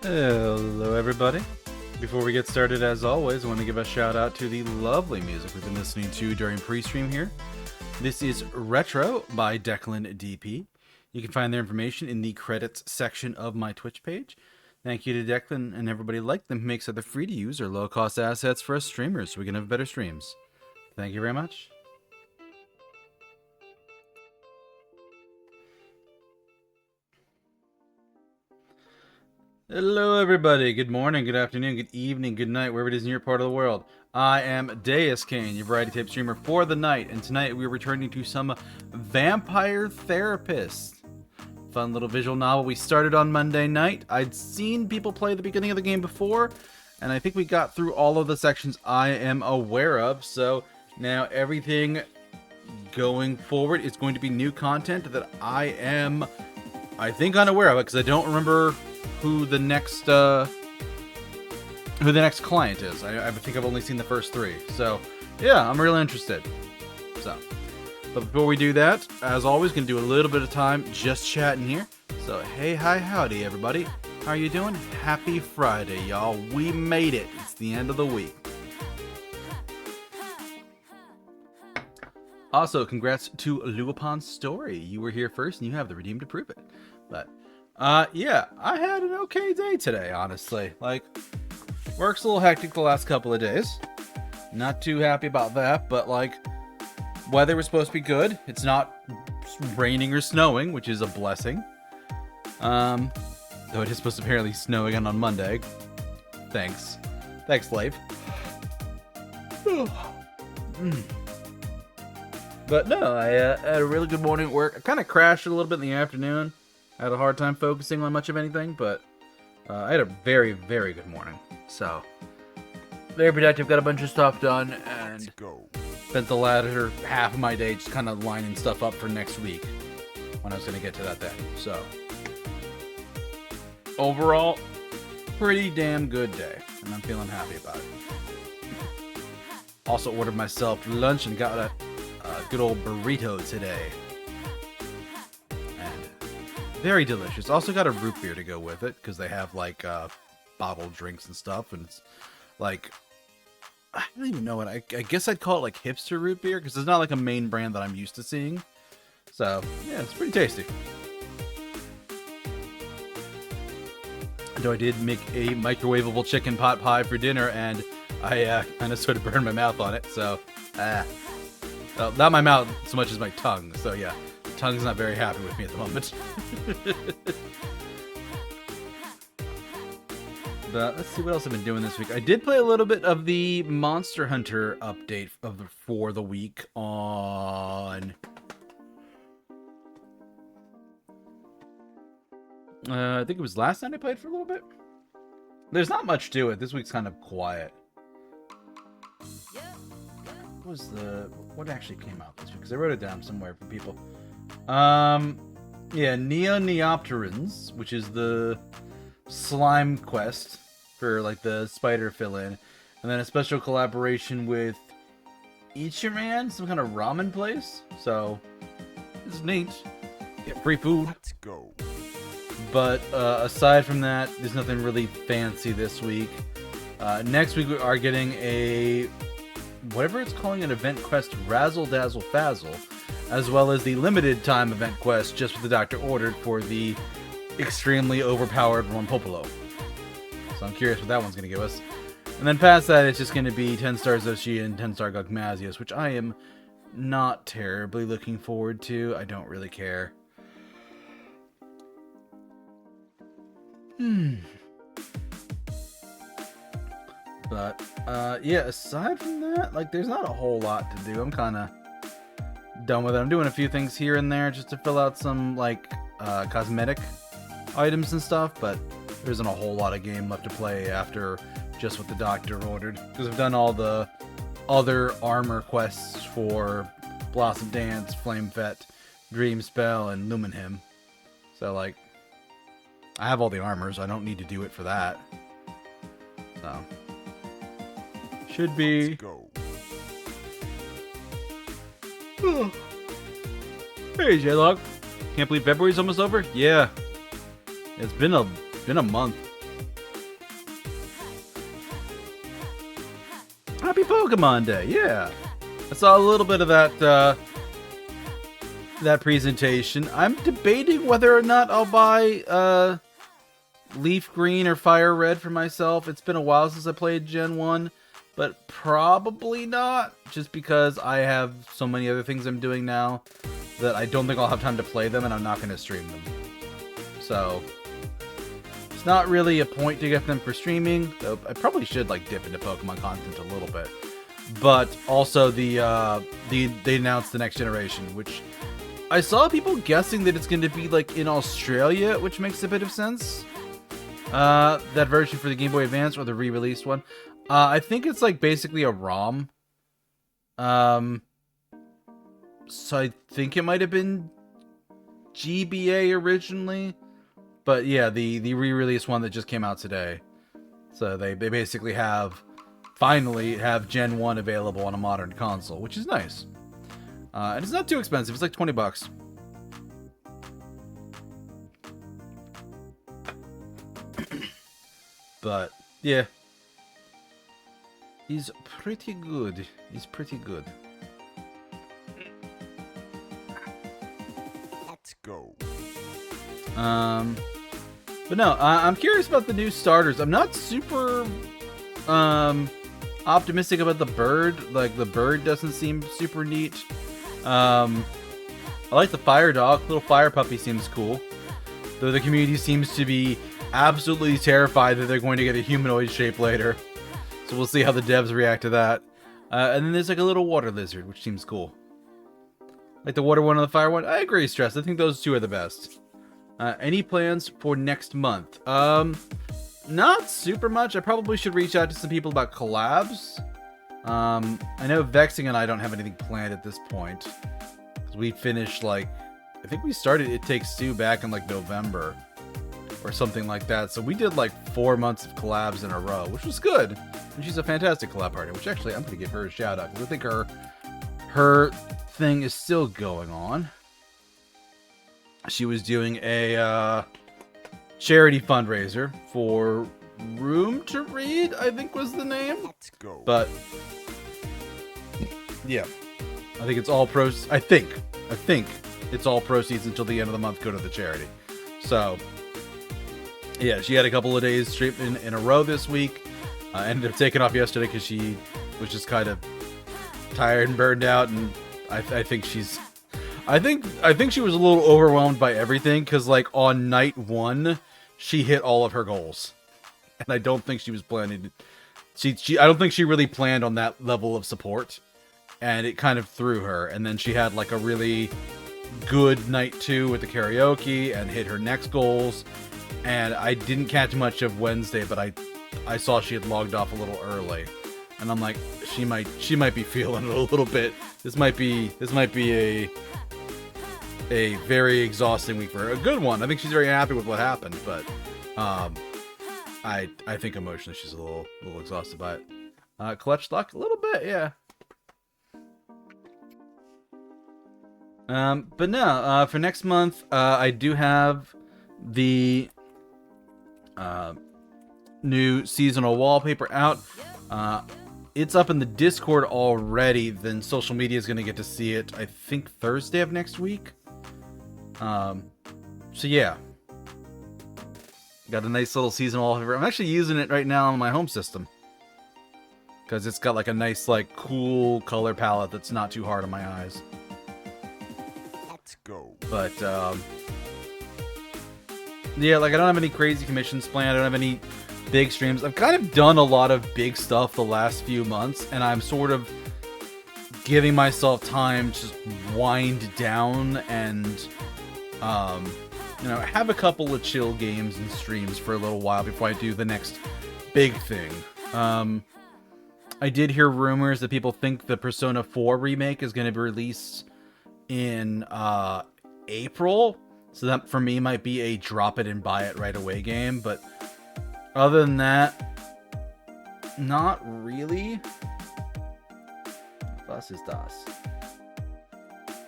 Hello everybody. Before we get started, as always, I want to give a shout out to the lovely music we've been listening to during pre-stream here. This is Retro by Declan DP. You can find their information in the credits section of my Twitch page. Thank you to Declan and everybody like them who makes other free to use or low cost assets for us streamers so we can have better streams. Thank you very much. Hello everybody, good morning, good afternoon, good evening, good night, wherever it is in your part of the world. I am Deuscain, your variety tape streamer for the night, and tonight we're returning to some Vampire Therapist. Fun little visual novel we started on Monday night. I'd seen people play the beginning of the game before, and I think we got through all of the sections I am aware of, so now everything going forward is going to be new content that I think unaware of it, because I don't remember who the next client is. I think I've only seen the first three. So, yeah, I'm really interested. So, but before we do that, as always, gonna do a little bit of time just chatting here. So, hey, hi, howdy, everybody. How are you doing? Happy Friday, y'all. We made it. It's the end of the week. Also, congrats to Luapon's story. You were here first, and you have the redeem to prove it. But yeah, I had an okay day today, honestly. Like, work's a little hectic the last couple of days. Not too happy about that, but like, weather was supposed to be good. It's not raining or snowing, which is a blessing. Though it is supposed to apparently snow again on Monday. Thanks, Life. But no, I had a really good morning at work. I kind of crashed a little bit in the afternoon. I had a hard time focusing on much of anything, but I had a very, very good morning. So, very productive, got a bunch of stuff done, and spent the latter half of my day just kind of lining stuff up for next week, when I was going to get to that day. So, overall, pretty damn good day, and I'm feeling happy about it. Also ordered myself lunch and got a good old burrito today. Very delicious. Also got a root beer to go with it, because they have like bottled drinks and stuff, and it's like, I don't even know what I guess I'd call it like hipster root beer, because it's not like a main brand that I'm used to seeing. So yeah, it's pretty tasty. Though I did make a microwavable chicken pot pie for dinner, and I kind of sort of burned my mouth on it. So well, not my mouth so much as my tongue. So yeah. Tongue's not very happy with me at the moment. But let's see what else I've been doing this week. I did play a little bit of the Monster Hunter update for the week on I think it was last night I played for a little bit. There's not much to it. This week's kind of quiet. What actually came out this week? Because I wrote it down somewhere for people. Yeah, Neopterans, which is the slime quest for like the spider fill-in, and then a special collaboration with Ichiran, some kind of ramen place. So it's neat. Get free food. Let's go. But aside from that, there's nothing really fancy this week. Next week we are getting a whatever it's calling an event quest, Razzle Dazzle Fazzle, as well as the limited time event quest, just what the doctor ordered, for the extremely overpowered Rompopolo. So I'm curious what that one's going to give us. And then past that, it's just going to be 10-star Zoshi and 10-star Gogmazius, which I am not terribly looking forward to. I don't really care. But, yeah, aside from that, like, there's not a whole lot to do. I'm kind of done with it. I'm doing a few things here and there just to fill out some, like, cosmetic items and stuff, but there isn't a whole lot of game left to play after just what the doctor ordered, because I've done all the other armor quests for Blossom Dance, Flame Fet, Dream Spell, and Lumen Hymn. So, like, I have all the armors. I don't need to do it for that. So, should be. Let's go. Hey, J-Log. Can't believe February's almost over? Yeah. It's been a month. Pokemon Day, yeah. I saw a little bit of that that presentation. I'm debating whether or not I'll buy Leaf Green or Fire Red for myself. It's been a while since I played Gen 1, but probably not, just because I have so many other things I'm doing now that I don't think I'll have time to play them, and I'm not going to stream them. So, it's not really a point to get them for streaming, though I probably should like dip into Pokemon content a little bit. But also they announced the next generation, which I saw people guessing that it's going to be like in Australia, which makes a bit of sense. That version for the Game Boy Advance or the re-released one. I think it's like basically a ROM. So I think it might have been GBA originally, but yeah, the re-released one that just came out today. So they basically finally have Gen 1 available on a modern console, which is nice. And it's not too expensive. It's like $20. But yeah, he's pretty good. He's pretty good. Let's go. But no, I'm curious about the new starters. I'm not super optimistic about the bird. Like, the bird doesn't seem super neat. I like the fire dog. Little fire puppy seems cool. Though the community seems to be absolutely terrified that they're going to get a humanoid shape later. So we'll see how the devs react to that. And then there's like a little water lizard, which seems cool. Like the water one and the fire one. I agree, Stress. I think those two are the best. Any plans for next month? Not super much. I probably should reach out to some people about collabs. I know Vexing and I don't have anything planned at this point. Because we finished, like, I think we started It Takes Two back in, like, November. Or something like that. So we did, like, 4 months of collabs in a row, which was good. And she's a fantastic collab partner, which actually I'm going to give her a shout out. Because I think her thing is still going on. She was doing a charity fundraiser for Room to Read, I think was the name. Let's go. But yeah, I think it's all I think it's all proceeds until the end of the month go to the charity. So yeah, she had a couple of days streaming in a row this week. Ended up taking off yesterday because she was just kind of tired and burned out, and I think she was a little overwhelmed by everything, because like on night 1 she hit all of her goals, and I don't think she was planning to, I don't think she really planned on that level of support, and it kind of threw her. And then she had like a really good night 2 with the karaoke and hit her next goals. And I didn't catch much of Wednesday, but I saw she had logged off a little early, and I'm like, she might be feeling it a little bit. This might be a very exhausting week for her. A good one. I think she's very happy with what happened, but I think emotionally she's a little exhausted by it. Clutch luck a little bit, yeah. But no, for next month, I do have the new seasonal wallpaper out. It's up in the Discord already. Then social media is going to get to see it, I think, Thursday of next week. So yeah, got a nice little seasonal wallpaper. I'm actually using it right now on my home system because it's got like a nice, like, cool color palette that's not too hard on my eyes. Let's go. But yeah, like, I don't have any crazy commissions planned. I don't have any big streams. I've kind of done a lot of big stuff the last few months, and I'm sort of giving myself time to just wind down and have a couple of chill games and streams for a little while before I do the next big thing. I did hear rumors that people think the Persona 4 remake is going to be released in April. So that, for me, might be a drop it and buy it right away game. But other than that, not really. Was ist das?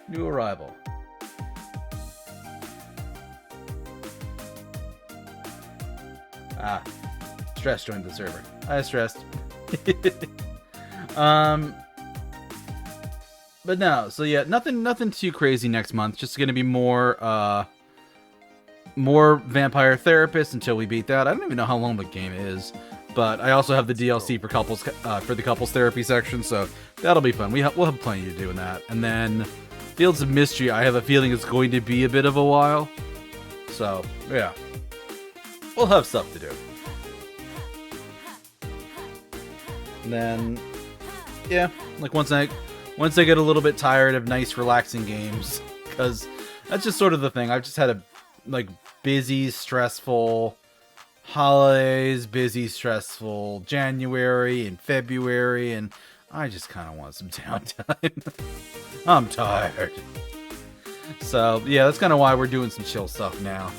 New arrival. Stress joined the server. Hi, Stressed. But no, so yeah, nothing too crazy next month. Just gonna be more Vampire Therapist until we beat that. I don't even know how long the game is, but I also have the DLC for couples for the couples therapy section, so that'll be fun. We'll have plenty to do in that. And then Fields of Mystery, I have a feeling it's going to be a bit of a while. So yeah, we'll have stuff to do. And then yeah, like once I get a little bit tired of nice relaxing games, because that's just sort of the thing. I've just had a busy, stressful holidays, busy, stressful January and February, and I just kind of want some downtime. I'm tired. So yeah, that's kind of why we're doing some chill stuff now,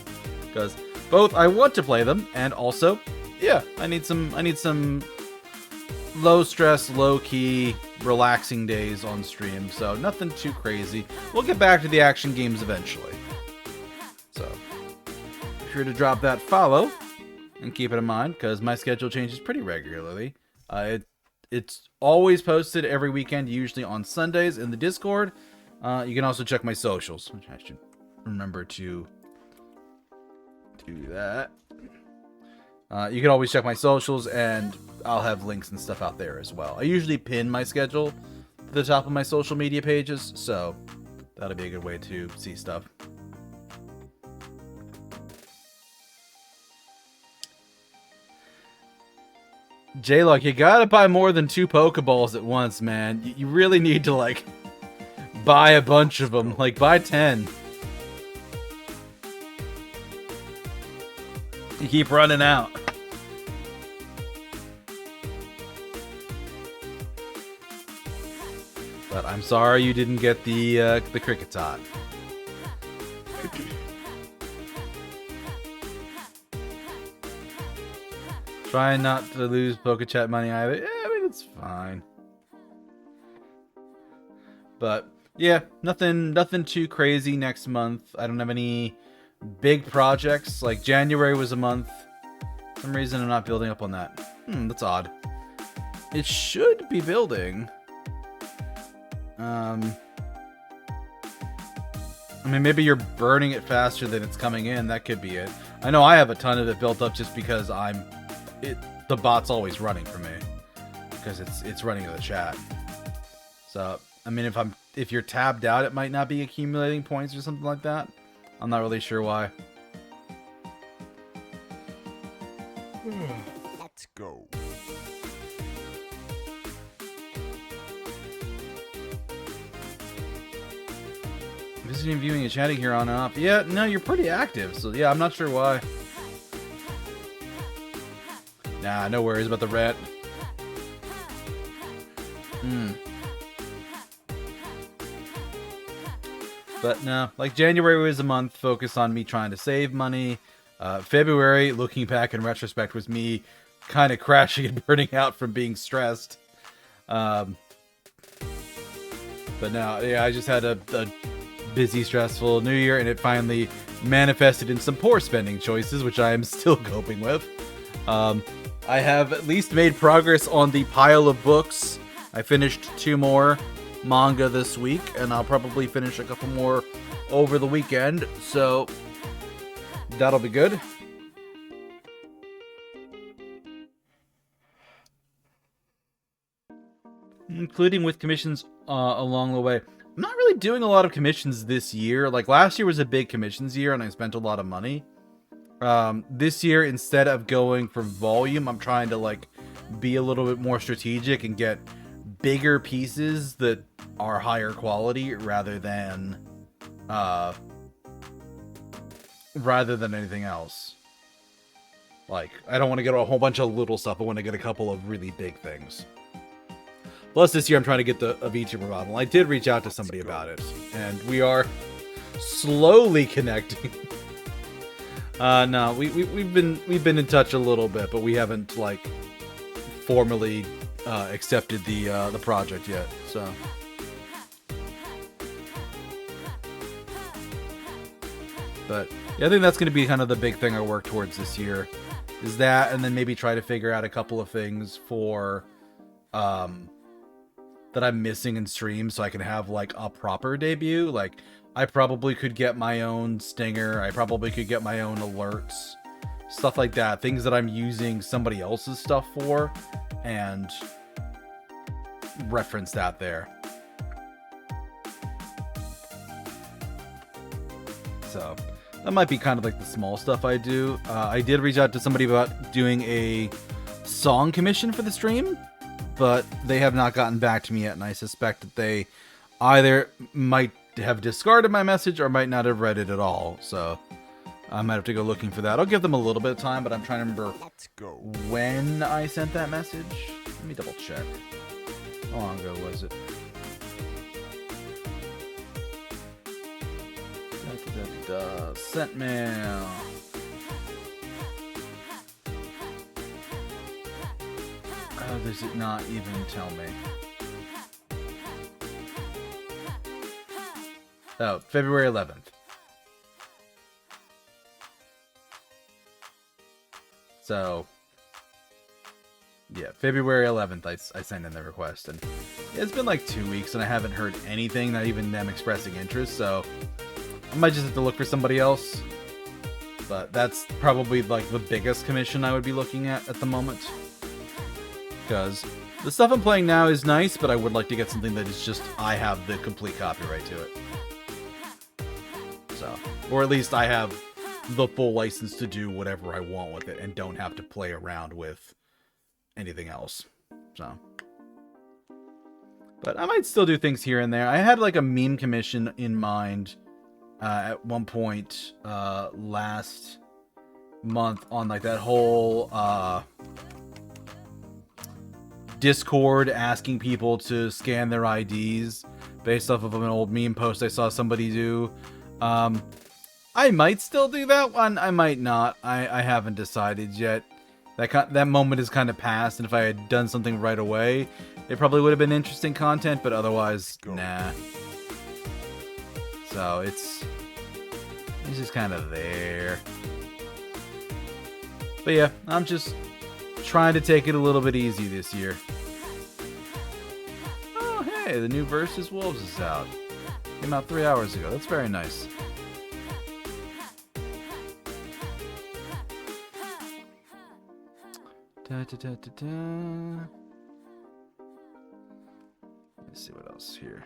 because both I want to play them, and also, yeah, I need some low stress, low key, relaxing days on stream. So nothing too crazy. We'll get back to the action games eventually. So be sure to drop that follow and keep it in mind, because my schedule changes pretty regularly. It's always posted every weekend, usually on Sundays in the Discord. You can also check my socials, which I should remember to do that. You can always check my socials, and I'll have links and stuff out there as well. I usually pin my schedule to the top of my social media pages, so that'll be a good way to see stuff. J-Log, you gotta buy more than 2 Pokeballs at once, man. You really need to, buy a bunch of them. Buy 10. You keep running out. But I'm sorry you didn't get the Kricketot. Try not to lose PokeChat money either. Yeah, I mean, it's fine. But yeah, nothing too crazy next month. I don't have any big projects. January was a month. For some reason I'm not building up on that. That's odd. It should be building. I mean, maybe you're burning it faster than it's coming in. That could be it. I know I have a ton of it built up just because the bot's always running for me, because it's running in the chat. So I mean, if you're tabbed out, it might not be accumulating points or something like that. I'm not really sure why. Let's go. Visiting, viewing, and chatting here on and off. Yeah, no, you're pretty active. So yeah, I'm not sure why. Nah, no worries about the rat. But no, January was a month focused on me trying to save money. February, looking back in retrospect, was me kind of crashing and burning out from being stressed. But now, yeah, I just had a busy, stressful New Year, and it finally manifested in some poor spending choices, which I am still coping with. I have at least made progress on the pile of books. I finished 2 more manga this week, and I'll probably finish a couple more over the weekend, so that'll be good. Including with commissions along the way. I'm not really doing a lot of commissions this year. Last year was a big commissions year, and I spent a lot of money. This year, instead of going for volume, I'm trying to be a little bit more strategic and get bigger pieces that are higher quality rather than anything else. I don't want to get a whole bunch of little stuff. I want to get a couple of really big things. Plus, this year I'm trying to get a VTuber model. I did reach out to somebody about it, and we are slowly connecting. No, we've been in touch a little bit, but we haven't formally accepted the project yet. So, but yeah, I think that's going to be kind of the big thing I work towards this year, is that, and then maybe try to figure out a couple of things for that I'm missing in stream so I can have like a proper debut. Like I probably could get my own stinger. I probably could get my own alerts, stuff like that. Things that I'm using somebody else's stuff for, and reference that there. So that might be kind of like the small stuff I do. I did reach out to somebody about doing a song commission for the stream, but they have not gotten back to me yet, and I suspect that they either might have discarded my message or might not have read it at all. So I might have to go looking for that. I'll give them a little bit of time, but I'm trying to remember when I sent that message. Let me double check. How long ago was it? Sent mail. How does it not even tell me? Oh, February 11th. So, yeah, February 11th, I sent in the request, and it's been like 2 weeks, and I haven't heard anything, not even them expressing interest, so I might just have to look for somebody else. But that's probably like the biggest commission I would be looking at the moment. Because the stuff I'm playing now is nice, but I would like to get something that is just, I have the complete copyright to it. So, or at least I have the full license to do whatever I want with it and don't have to play around with anything else. So, but I might still do things here and there. I had like a meme commission in mind at one point last month on like that whole Discord asking people to scan their IDs based off of an old meme post I saw somebody do. I might still do that one. I might not. I haven't decided yet. That moment is kind of past, and if I had done something right away, it probably would have been interesting content, but otherwise, nah. So it's just kind of there. But yeah, I'm just trying to take it a little bit easy this year. Oh, hey, the new Versus Wolves is out. Came out 3 hours ago. That's very nice. Let's see what else here.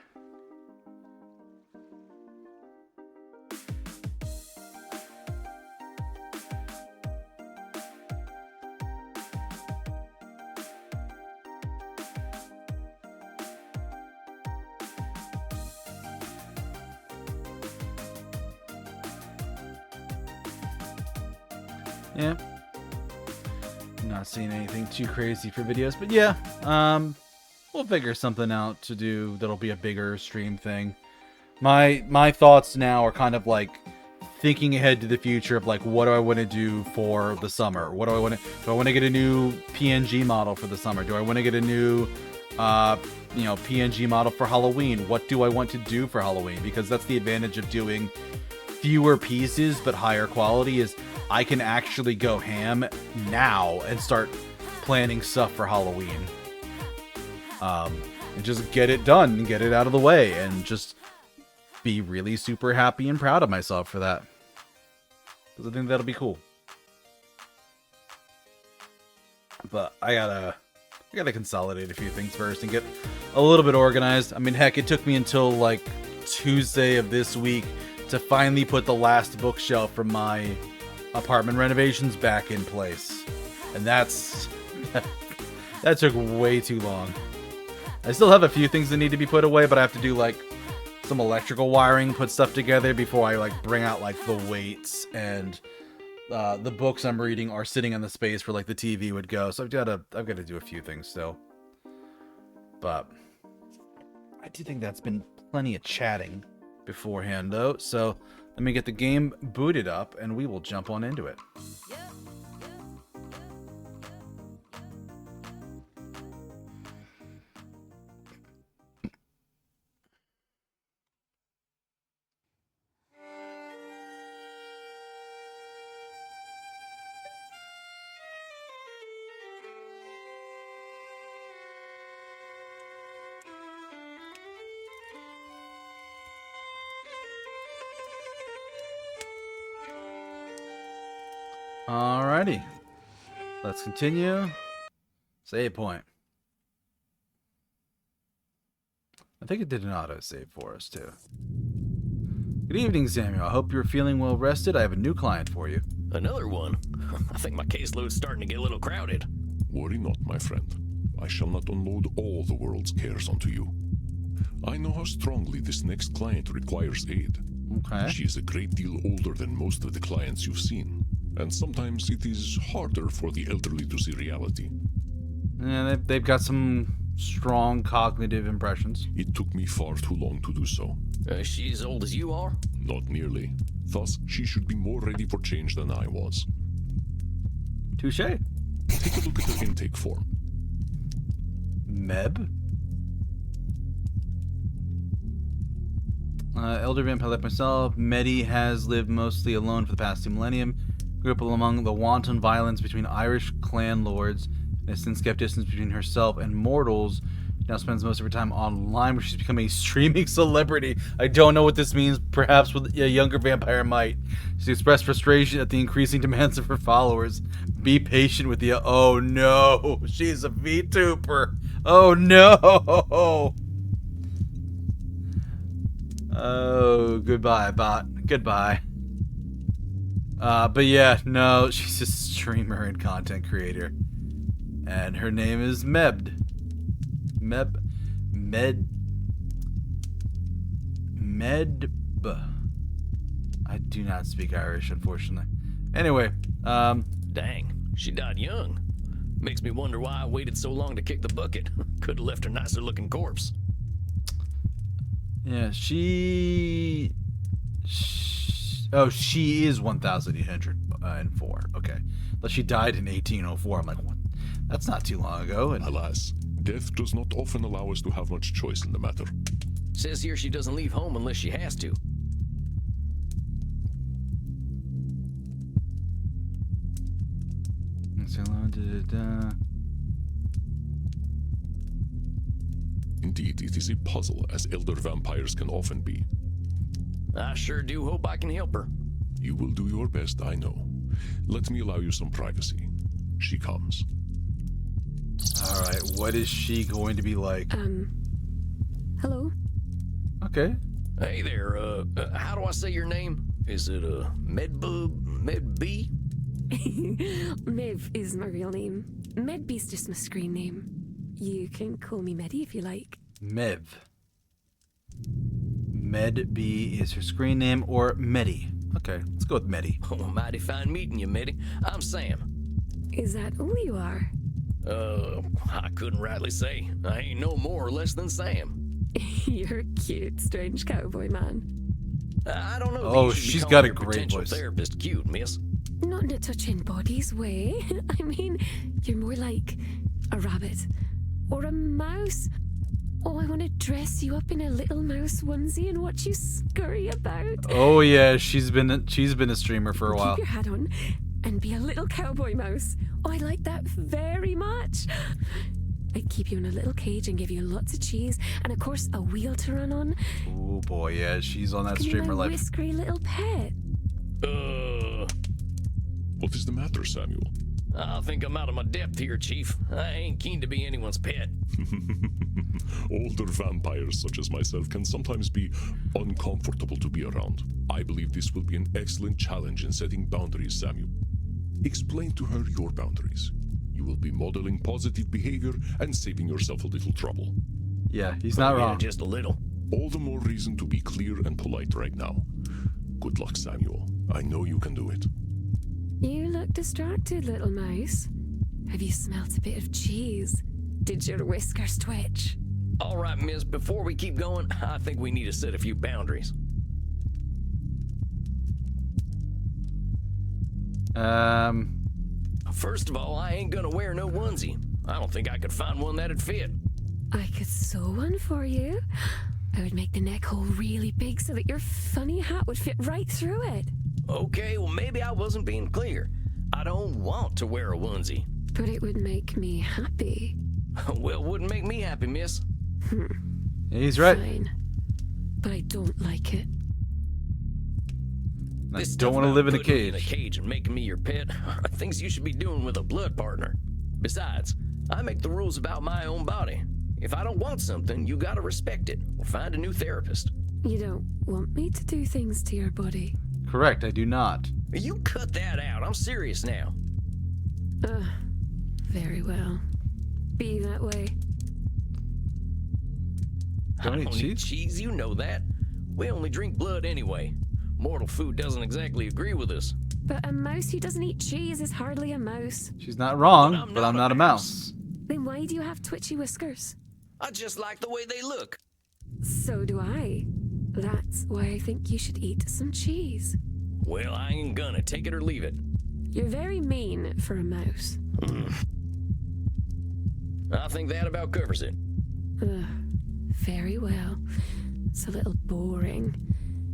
Yeah. Not seeing anything too crazy for videos, but yeah, we'll figure something out to do that'll be a bigger stream thing. My thoughts now are kind of like thinking ahead to the future of like, what do I want to do for the summer? What do I want to get a new PNG model for the summer? Do I want to get a new PNG model for Halloween? What do I want to do for Halloween? Because that's the advantage of doing fewer pieces but higher quality, is I can actually go ham now and start planning stuff for Halloween. And just get it done and get it out of the way and just be really super happy and proud of myself for that. Because I think that'll be cool. But I gotta consolidate a few things first and get a little bit organized. I mean, heck, it took me until like Tuesday of this week to finally put the last bookshelf from my apartment renovations back in place. And that took way too long. I still have a few things that need to be put away, but I have to do like some electrical wiring, put stuff together before I like bring out like the weights, and the books I'm reading are sitting in the space where like the TV would go. So I've got to do a few things still. But I do think that's been plenty of chatting beforehand though. So let me get the game booted up and we will jump on into it. Alrighty. Let's continue. Save point. I think it did an autosave for us, too. Good evening, Samuel. I hope you're feeling well rested. I have a new client for you. Another one? I think my caseload's starting to get a little crowded. Worry not, my friend. I shall not unload all the world's cares onto you. I know how strongly this next client requires aid. Okay. She is a great deal older than most of the clients you've seen, and sometimes it is harder for the elderly to see reality. Yeah, they've got some strong cognitive impressions. It took me far too long to do so. Is she as old as you are? Not nearly. Thus, she should be more ready for change than I was. Touche. Take a look at her intake form. Meb? Elder vampire like myself, Medi has lived mostly alone for the past 2 millennium. Grew up among the wanton violence between Irish clan lords, and has since kept distance between herself and mortals. Now spends most of her time online, where she's become a streaming celebrity. I don't know what this means. Perhaps with a younger vampire might. She's expressed frustration at the increasing demands of her followers. Be patient with the... Oh no! She's a VTuber! Oh no! Oh, goodbye, bot. Goodbye. But yeah, no, she's a streamer and content creator. And her name is Med. I do not speak Irish, unfortunately. Anyway, Dang, she died young. Makes me wonder why I waited so long to kick the bucket. Could have left her nicer looking corpse. yeah, she is 1,804. Okay. But she died in 1804. I'm like, what? That's not too long ago. And Alas, death does not often allow us to have much choice in the matter. Says here she doesn't leave home unless she has to. Indeed, it is a puzzle, as elder vampires can often be. I sure do hope I can help her. You will do your best, I know. Let me allow you some privacy. She comes. Alright, what is she going to be like? Hello? Okay. Hey there, how do I say your name? Is it, Medb? Mev is my real name. Medby's just my screen name. You can call me Medi if you like. Mev. Med-B is her screen name, or Medi. Okay, let's go with Medi. Oh, mighty fine meeting you, Medi. I'm Sam. Is that all you are? I couldn't rightly say. I ain't no more or less than Sam. You're a cute, strange cowboy man. I don't know. Oh, that you should be she's calling got a your great potential voice. Therapist cute, miss. Not in a touching bodies way. I mean, you're more like a rabbit or a mouse. Oh, I want to dress you up in a little mouse onesie and watch you scurry about. Oh yeah, she's been a streamer for a while. Keep your hat on and be a little cowboy mouse. Oh, I like that very much. I'd keep you in a little cage and give you lots of cheese and, of course, a wheel to run on. Oh boy, yeah, she's on that Can you streamer my life. whiskery little pet? What is the matter, Samuel? I think I'm out of my depth here, Chief. I ain't keen to be anyone's pet. Older vampires such as myself can sometimes be uncomfortable to be around. I believe this will be an excellent challenge in setting boundaries, Samuel. Explain to her your boundaries. You will be modeling positive behavior and saving yourself a little trouble. Yeah, he's not Yeah, wrong. just a little. All the more reason to be clear and polite right now. Good luck, Samuel. I know you can do it. You look distracted, little mouse. Have you smelt a bit of cheese? Did your whiskers twitch? All right, miss, before we keep going, I think we need to set a few boundaries. First of all, I ain't gonna wear no onesie. I don't think I could find one that'd fit. I could sew one for you. I would make the neck hole really big so that your funny hat would fit right through it. Okay, well, maybe I wasn't being clear. I don't want to wear a onesie. But it would make me happy. Well, wouldn't make me happy, miss. He's right. Fine. But I don't like it. I This don't stuff want to about live in a putting me in a cage. cage and making me your pet are things you should be doing with a blood partner. Besides, I make the rules about my own body. If I don't want something, you gotta respect it or find a new therapist. You don't want me to do things to your body? Correct, I do not. You cut that out. I'm serious now. Very well. Be that way. Don't I eat don't eat cheese? cheese, you know that. We only drink blood anyway. Mortal food doesn't exactly agree with us. But a mouse who doesn't eat cheese is hardly a mouse. She's not wrong, But but I'm not a mouse. Then why do you have twitchy whiskers? I just like the way they look. So do I. That's why I think you should eat some cheese. Well, I ain't gonna. Take it or leave it. You're very mean for a mouse. I think that about covers it. Very well. It's a little boring.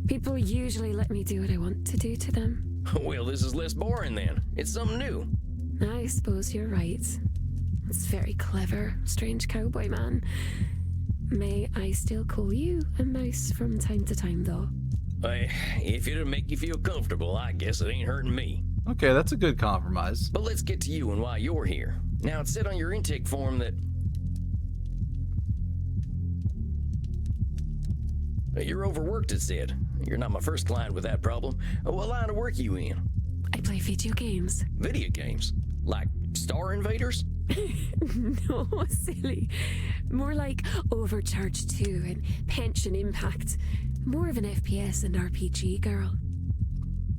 People usually let me do what I want to do to them. Well, this is less boring then. It's something new. I suppose you're right. It's very clever, strange cowboy man. May I still call you a mouse from time to time, though? If it'll make you feel comfortable, I guess it ain't hurting me. Okay, that's a good compromise. But let's get to you and why you're here. Now, it said on your intake form that you're overworked, it said. You're not my first client with that problem. What line of work are you in? I play video games. Video games? Like Star Invaders? No, silly. More like Overcharge 2 and Pension Impact. More of an FPS and RPG girl.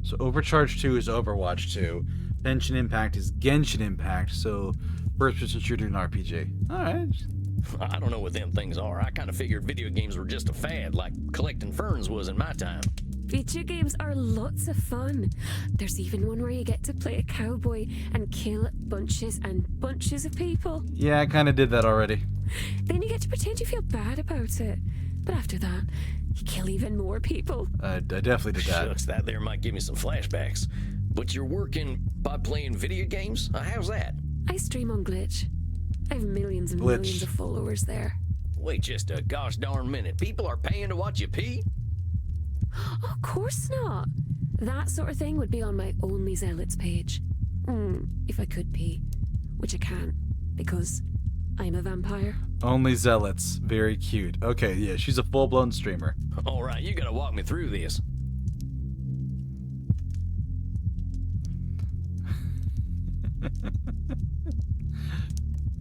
So Overcharge 2 is Overwatch 2. Genshin Impact is Genshin Impact, so first-person shooter and RPG. Alright. I don't know what them things are. I kind of figured video games were just a fad, like collecting ferns was in my time. Video games are lots of fun. There's even one where you get to play a cowboy and kill bunches and bunches of people. Yeah, I kind of did that already. Then you get to pretend you feel bad about it. But after that, you kill even more people. I definitely did that. Shucks, that there might give me some flashbacks. But you're working by playing video games? How's that? I stream on Glitch. I have millions and Glitch. millions of followers there. Wait just a gosh darn minute. People are paying to watch you pee? Of course not. That sort of thing would be on my Only Zealots page. If I could pee. Which I can't, because I'm a vampire. Only Zealots. Very cute. Okay, yeah, she's a full-blown streamer. All right, you gotta walk me through this.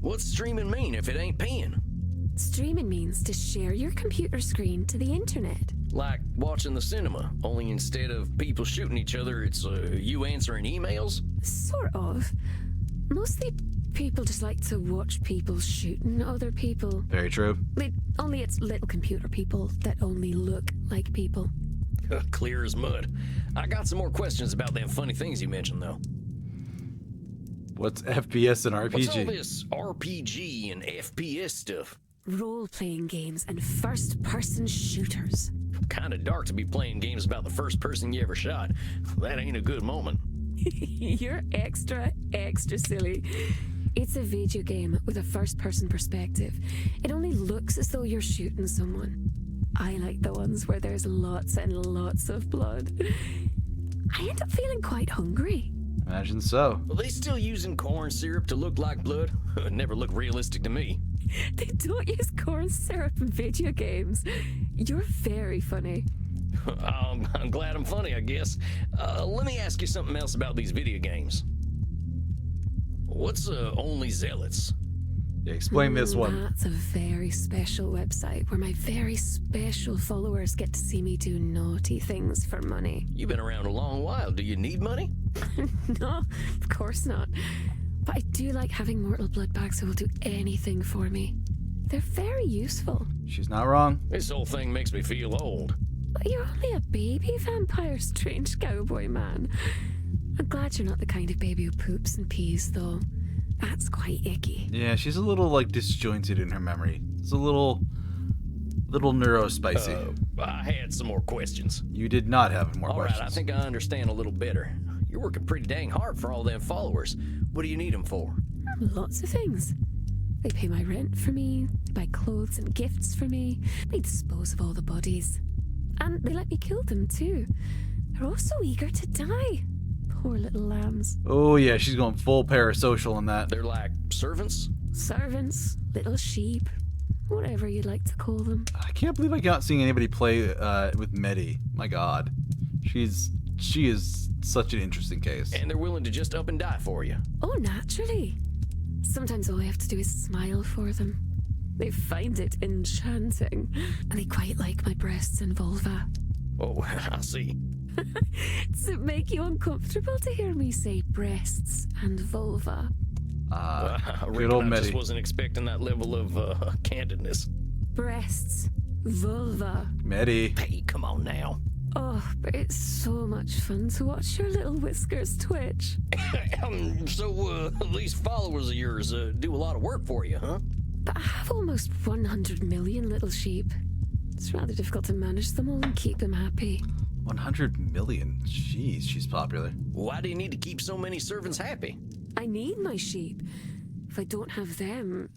What's streaming mean if it ain't peeing? Streaming means to share your computer screen to the internet. Like watching the cinema, only instead of people shooting each other, it's you answering emails? Sort of. Mostly people just like to watch people shooting other people. Very true. Only it's little computer people that only look like people. Clear as mud. I got some more questions about them funny things you mentioned, though. What's FPS and RPG? What's all this RPG and FPS stuff? Role-playing games and first-person shooters. Kinda dark to be playing games about the first person you ever shot. That ain't a good moment. You're extra silly. It's a video game with a first-person perspective. It only looks as though you're shooting someone. I like the ones where there's lots and lots of blood. I end up feeling quite hungry. Imagine so. Are they still using corn syrup to look like blood? It never looked realistic to me. They don't use corn syrup in video games. You're very funny. I'm glad I'm funny, I guess. Let me ask you something else about these video games. What's Only Zealots? Yeah, explain this one. That's a very special website where my very special followers get to see me do naughty things for money. You've been around a long while. Do you need money? No, of course not. But I do like having mortal blood bags who will do anything for me. They're very useful. She's not wrong. This whole thing makes me feel old. But you're only a baby vampire, strange cowboy man. I'm glad you're not the kind of baby who poops and pees, though. That's quite icky. Yeah, she's a little, like, disjointed in her memory. It's a little neurospicy. I had some more questions. You did not have more All questions. right, I think I understand a little better. You're working pretty dang hard for all them followers. What do you need them for? Lots of things. They pay my rent for me, they buy clothes and gifts for me, they dispose of all the bodies. And they let me kill them too. they're all so eager to die. Poor little lambs. Oh yeah, she's going full parasocial on that. They're like servants? Servants, little sheep, whatever you'd like to call them. I can't believe I can't see anybody play with Medi. My God, she is such an interesting case. And they're willing to just up and die for you. Oh, naturally. Sometimes all I have to do is smile for them. They find it enchanting, and they quite like my breasts and vulva. Oh, I see. Does it make you uncomfortable to hear me say breasts and vulva? I good reckon old I just Medi. wasn't expecting that level of candidness. Breasts, vulva. Medi. Hey, come on now. Oh, but it's so much fun to watch your little whiskers twitch. So these followers of yours do a lot of work for you, huh? But I have almost 100 million little sheep. It's rather difficult to manage them all and keep them happy. 100 million. Jeez, she's popular. Why do you need to keep so many servants happy? I need my sheep. If I don't have them,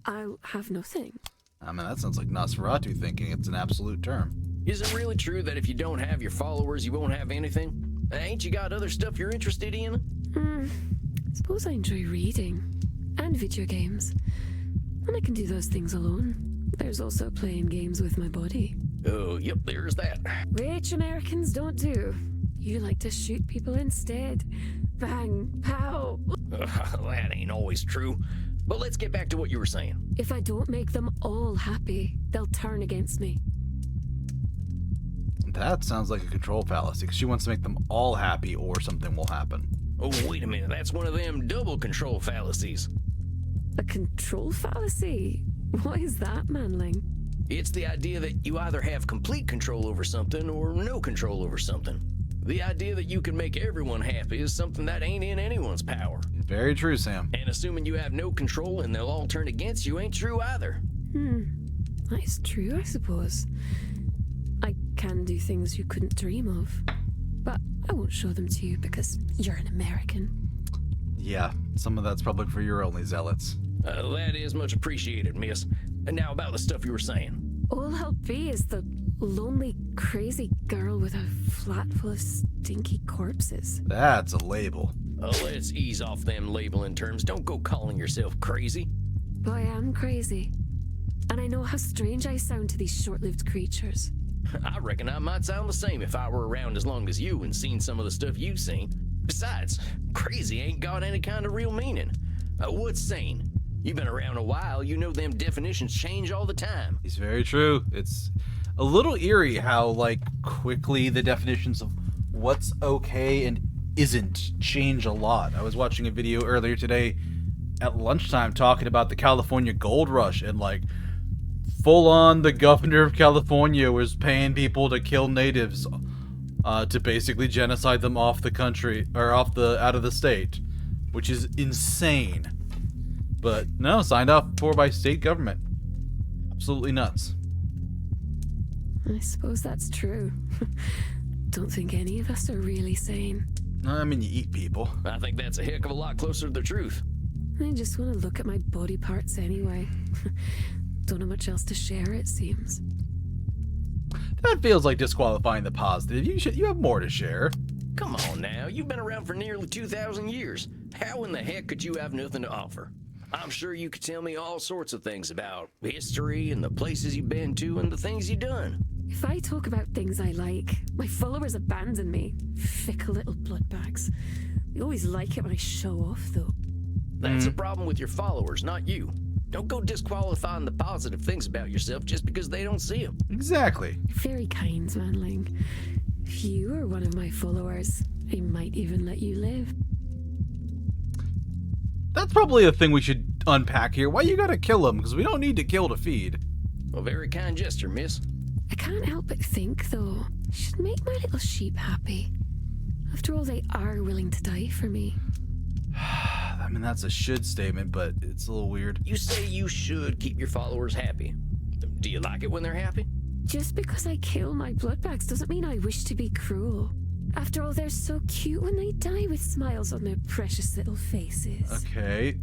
I'll have nothing. I mean, that sounds like Nosferatu thinking. It's an absolute term. Is it really true that if you don't have your followers, you won't have anything? Ain't you got other stuff you're interested in? I suppose I enjoy reading and video games. And I can do those things alone. There's also playing games with my body. Oh, yep, there's that. Which Americans don't do. You like to shoot people instead. Bang, pow. That ain't always true. But let's get back to what you were saying. If I don't make them all happy, they'll turn against me. That sounds like a control fallacy, 'cause she wants to make them all happy or something will happen. Oh, wait a minute. That's one of them double control fallacies. A control fallacy? What is that, manling? It's the idea that you either have complete control over something or no control over something. The idea that you can make everyone happy is something that ain't in anyone's power. Very true, Sam. And assuming you have no control and they'll all turn against you ain't true either. That is true, I suppose. I can do things you couldn't dream of. But I won't show them to you because you're an American. Yeah, some of that's probably for your only zealots. That is much appreciated, miss. And now about the stuff you were saying. All I'll be is the lonely, crazy girl with a flat full of stinky corpses. That's a label. Let's ease off them labeling terms. Don't go calling yourself crazy. But I am crazy. And I know how strange I sound to these short-lived creatures. I reckon I might sound the same if I were around as long as you and seen some of the stuff you've seen. Besides, crazy ain't got any kind of real meaning. What's sane? You've been around a while, you know them definitions change all the time. It's very true. It's a little eerie how, like, quickly the definitions of what's okay and isn't change a lot. I was watching a video earlier today at lunchtime talking about the California gold rush, and, like, full on the governor of California was paying people to kill natives to basically genocide them off the country, or out of the state, which is insane. But no, signed off for by state government. Absolutely nuts. I suppose that's true. Don't think any of us are really sane. I mean, you eat people. I think that's a heck of a lot closer to the truth. I just want to look at my body parts anyway. Don't have much else to share, it seems. That feels like disqualifying the positive. You have more to share. Come on now, you've been around for nearly 2,000 years. How in the heck could you have nothing to offer? I'm sure you could tell me all sorts of things about history and the places you've been to and the things you've done. If I talk about things I like, my followers abandon me. Fickle little bloodbags. They always like it when I show off, though. That's a problem with your followers, not you. Don't go disqualifying the positive things about yourself just because they don't see them. Exactly. Very kind, manling. If you were one of my followers, I might even let you live. That's probably a thing we should unpack here. Why you gotta kill them? Because we don't need to kill to feed. A very kind gesture, miss. I can't help but think, though, I should make my little sheep happy. After all, they are willing to die for me. I mean, that's a should statement, but it's a little weird. You say you should keep your followers happy. Do you like it when they're happy? Just because I kill my bloodbags doesn't mean I wish to be cruel. After all, they're so cute when they die with smiles on their precious little faces. Okay.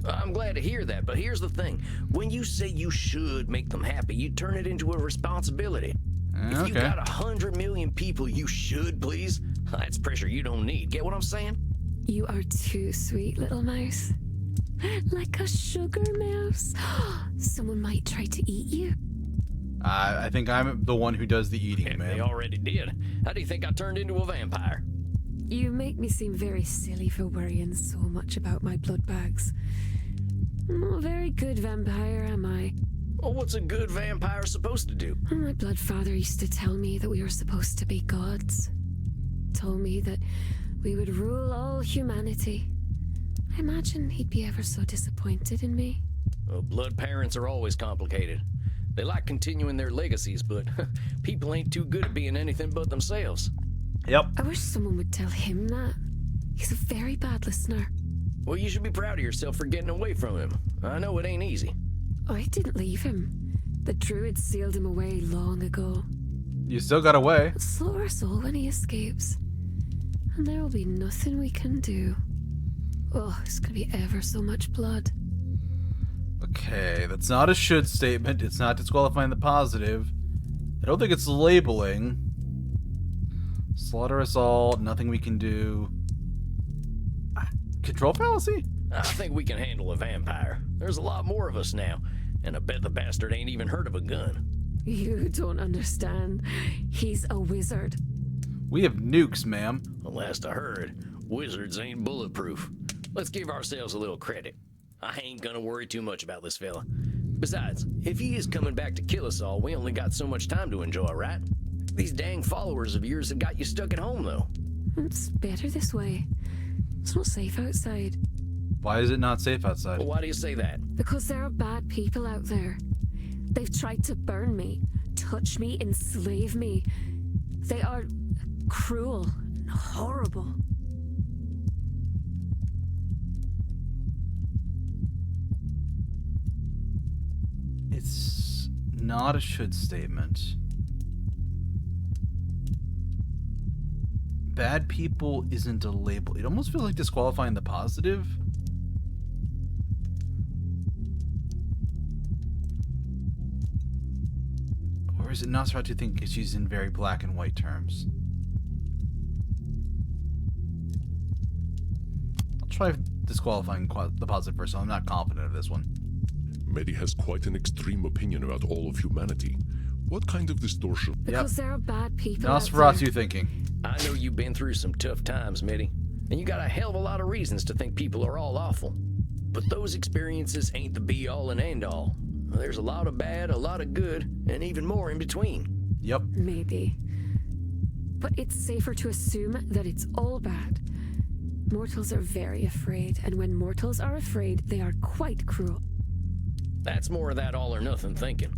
I'm glad to hear that, but here's the thing. When you say you should make them happy, you turn it into a responsibility. If you Okay. got 100 million people you should please, that's pressure you don't need. Get what I'm saying? You are too sweet, little mouse. Like a sugar mouse. Someone might try to eat you. I think I'm the one who does the eating, And man. they already did. How do you think I turned into a vampire? You make me seem very silly for worrying so much about my blood bags. I'm not a very good vampire, am I? Well, what's a good vampire supposed to do? My blood father used to tell me that we were supposed to be gods. Told me that we would rule all humanity. I imagine he'd be ever so disappointed in me. Well, blood parents are always complicated. They like continuing their legacies, but people ain't too good at being anything but themselves. Yep. I wish someone would tell him that. He's a very bad listener. Well, you should be proud of yourself for getting away from him. I know it ain't easy. I didn't leave him. The druids sealed him away long ago. You still got away. Slaughter us all when he escapes. And there will be nothing we can do. Oh, it's gonna be ever so much blood. Okay, that's not a should statement. It's not disqualifying the positive. I don't think it's labeling. Slaughter us all. Nothing we can do. Control fallacy? I think we can handle a vampire. There's a lot more of us now, and I bet the bastard ain't even heard of a gun. You don't understand. He's a wizard. We have nukes, ma'am. The last I heard, wizards ain't bulletproof. Let's give ourselves a little credit. I ain't gonna worry too much about this fella. Besides, if he is coming back to kill us all, we only got so much time to enjoy, right? These dang followers of yours have got you stuck at home, though. It's better this way. It's not safe outside. Why is it not safe outside? Well, why do you say that? Because there are bad people out there. They've tried to burn me, touch me, enslave me. They are cruel and horrible. It's not a should statement. Bad people isn't a label. It almost feels like disqualifying the positive. Or is it Nosferatu think it's used in very black and white terms? I'll try disqualifying the positive first. I'm not confident of this one. Medi has quite an extreme opinion about all of humanity. What kind of distortion? Because there are bad people out there. Nosferatu thinking. I know you've been through some tough times, Mitty, and you got a hell of a lot of reasons to think people are all awful. But those experiences ain't the be-all and end-all. There's a lot of bad, a lot of good, and even more in between. Yep. Maybe. But it's safer to assume that it's all bad. Mortals are very afraid, and when mortals are afraid, they are quite cruel. That's more of that all-or-nothing thinking.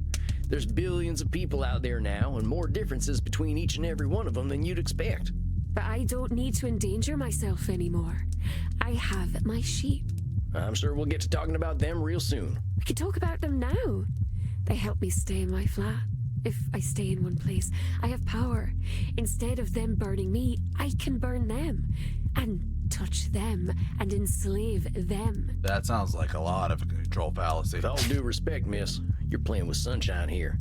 There's billions of people out there now, and more differences between each and every one of them than you'd expect. But I don't need to endanger myself anymore. I have my sheep. I'm sure we'll get to talking about them real soon. We can talk about them now. They help me stay in my flat. If I stay in one place, I have power. Instead of them burning me, I can burn them. And touch them and enslave them. That sounds like a lot of a control fallacy. With all due respect, miss, you're playing with sunshine here.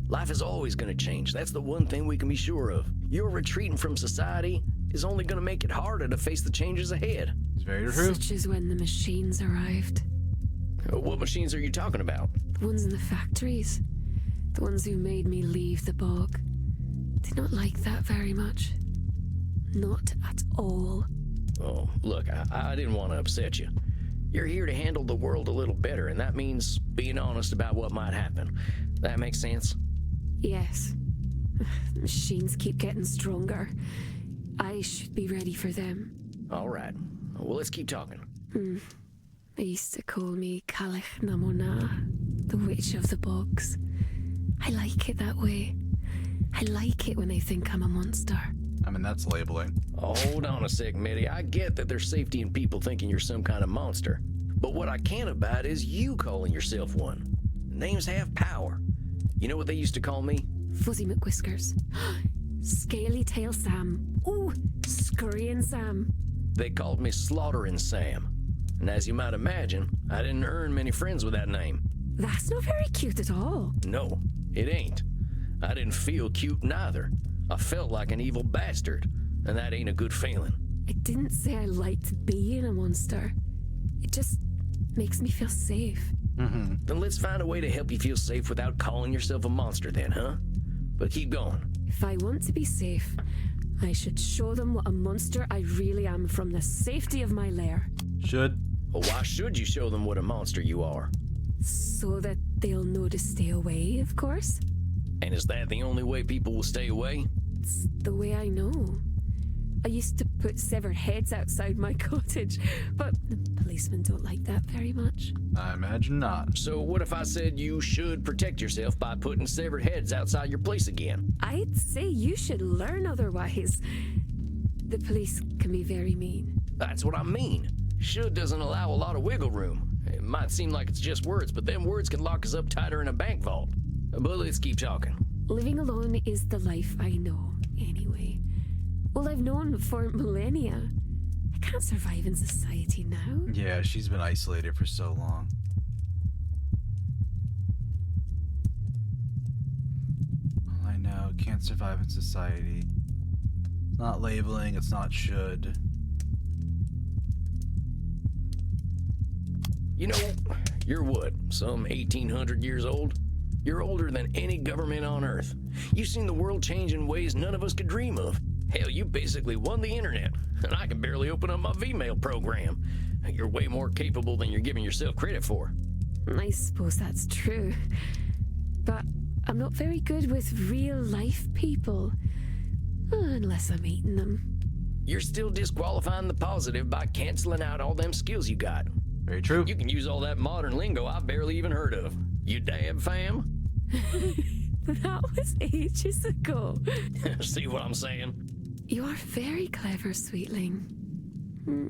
Life is always going to change. That's the one thing we can be sure of. Your retreating from society is only going to make it harder to face the changes ahead. It's very true. Such as when the machines arrived. What machines are you talking about? The ones in the factories. The ones who made me leave the bog. Did not like that very much. Not at all. Oh, look, I didn't want to upset you. You're here to handle the world a little better, and that means being honest about what might happen. That makes sense? Yes. The machines keep getting stronger. I should be ready for them. All right. Well, let's keep talking. They used to call me Calich Namona, the witch of the bogs. I like it that way. I like it when they think I'm a monster. I mean, that's labeling. Hold on a sec, Mitty. I get that there's safety in people thinking you're some kind of monster. But what I can't abide is you calling yourself one. Names have power. You know what they used to call me? Fuzzy McWhiskers. Scaly Tail Sam. Ooh, Scurrying Sam. They called me Slaughtering Sam. And as you might imagine, I didn't earn many friends with that name. That's not very cute at all. No, it ain't. I didn't feel cute neither. I felt like an evil bastard, and that ain't a good feeling. I didn't say I liked being a monster. It just makes me feel safe. Then let's find a way to help you feel safe without calling yourself a monster then, huh? But keep going. If I want to be safe, I should show them what a monster I really am from the safety of my lair. Should. Well, why should you show them what a monster you are? So that they'll know to stay away, of course. And is that the only way people will stay away? It's the way I know. I used to put severed heads outside my cottage, but the policemen don't like that very much. I imagine not. So what if I said you should protect yourself by putting severed heads outside your place again? I'd say you should learn otherwise. The police can be very mean. That's what I mean. Should doesn't allow a lot of wiggle room. It might seem like it's just words, but them words can lock us up tighter in a bank vault. But let's keep talking. Living alone is the life I know, anyway. Well, I've known for millennia. I can't survive in society now. Yeah, she's been isolated for so long. Well, I know, can't survive in society. It's not labeling, it's not should. You know, you're what, some 1,800 years old? You're older than any government on Earth. You've seen the world change in ways none of us could dream of. Hell, you basically won the internet, and I can barely open up my Vmail program. You're way more capable than you're giving yourself credit for. I suppose that's true. But I'm not very good with real-life people. Unless I'm eating them. You're still disqualifying the positive by canceling out all them skills you got. Very true. You can use all that modern lingo I've barely even heard of. You dab, fam? That was ages ago. See what I'm saying? You are very clever, sweetling.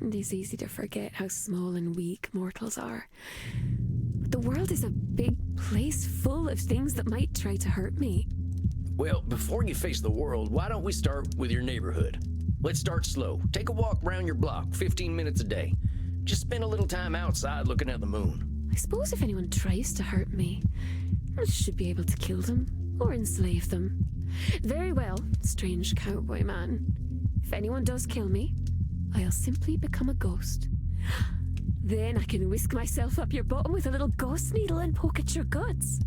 It is easy to forget how small and weak mortals are. But the world is a big place full of things that might try to hurt me. Well, before you face the world, why don't we start with your neighborhood? Let's start slow. Take a walk around your block, 15 minutes a day. Just spend a little time outside looking at the moon. I suppose if anyone tries to hurt me, I should be able to kill them or enslave them. Very well, strange cowboy man. If anyone does kill me, I'll simply become a ghost. Then I can whisk myself up your bottom with a little ghost needle and poke at your guts.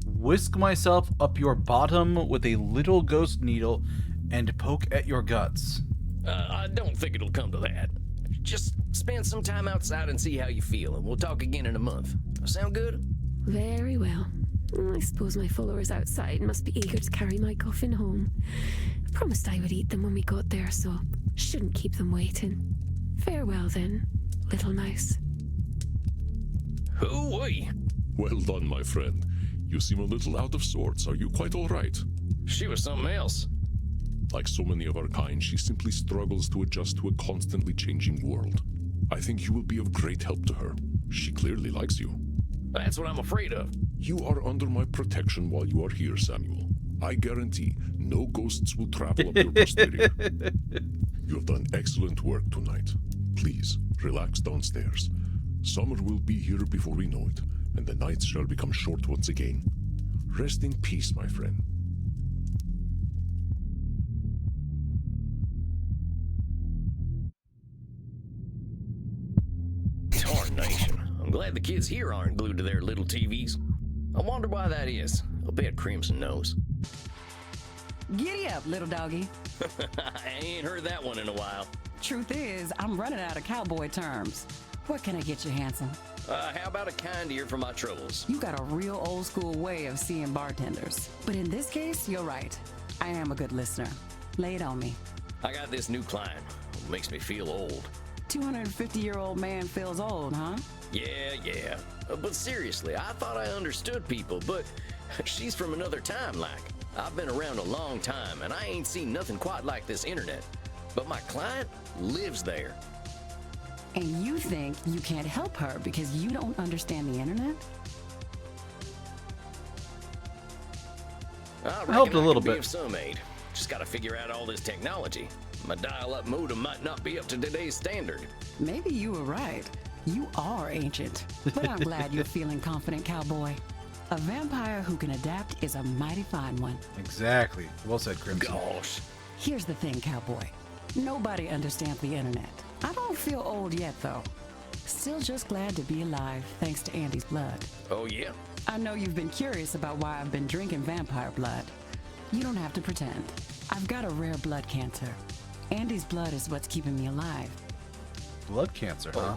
Whisk myself up your bottom with a little ghost needle and poke at your guts. I don't think it'll come to that. Just spend some time outside and see how you feel, and we'll talk again in a month. Sound good? Very well. I suppose my followers outside must be eager to carry my coffin home. I promised I would eat them when we got there, so shouldn't keep them waiting. Farewell then, little mouse. Hoo-wee! Well done, my friend. You seem a little out of sorts. Are you quite all right? She was something else. Like so many of our kind, she simply struggles to adjust to a constantly changing world. I think you will be of great help to her. She clearly likes you. That's what I'm afraid of. You are under my protection while you are here, Samuel. I guarantee no ghosts will travel up your posterior. You have done excellent work tonight. Please, relax downstairs. Summer will be here before we know it, and the nights shall become short once again. Rest in peace, my friend. Tarnation. I'm glad the kids here aren't glued to their little TVs. I wonder why that is. I'll bet Crimson knows. Giddy up, little doggy. I ain't heard that one in a while. Truth is, I'm running out of cowboy terms. What can I get you, handsome? How about a kind ear for my troubles? You got a real old school way of seeing bartenders. But in this case, you're right. I am a good listener. Lay it on me. I got this new client. It makes me feel old. 250-year-old man feels old, huh? Yeah. But seriously, I thought I understood people, but she's from another time, like. I've been around a long time, and I ain't seen nothing quite like this internet. But my client lives there. And you think you can't help her because you don't understand the internet? I reckon helped a I little can be bit. of some aid. Just gotta figure out all this technology. My dial-up modem might not be up to today's standard. Maybe you were right. You are ancient. But I'm glad you're feeling confident, cowboy. A vampire who can adapt is a mighty fine one. Exactly. Well said, Crimson. Gosh. Here's the thing, cowboy. Nobody understands the internet. I don't feel old yet, though. Still just glad to be alive, thanks to Andy's blood. Oh, yeah? I know you've been curious about why I've been drinking vampire blood. You don't have to pretend. I've got a rare blood cancer. Andy's blood is what's keeping me alive. Blood cancer, huh?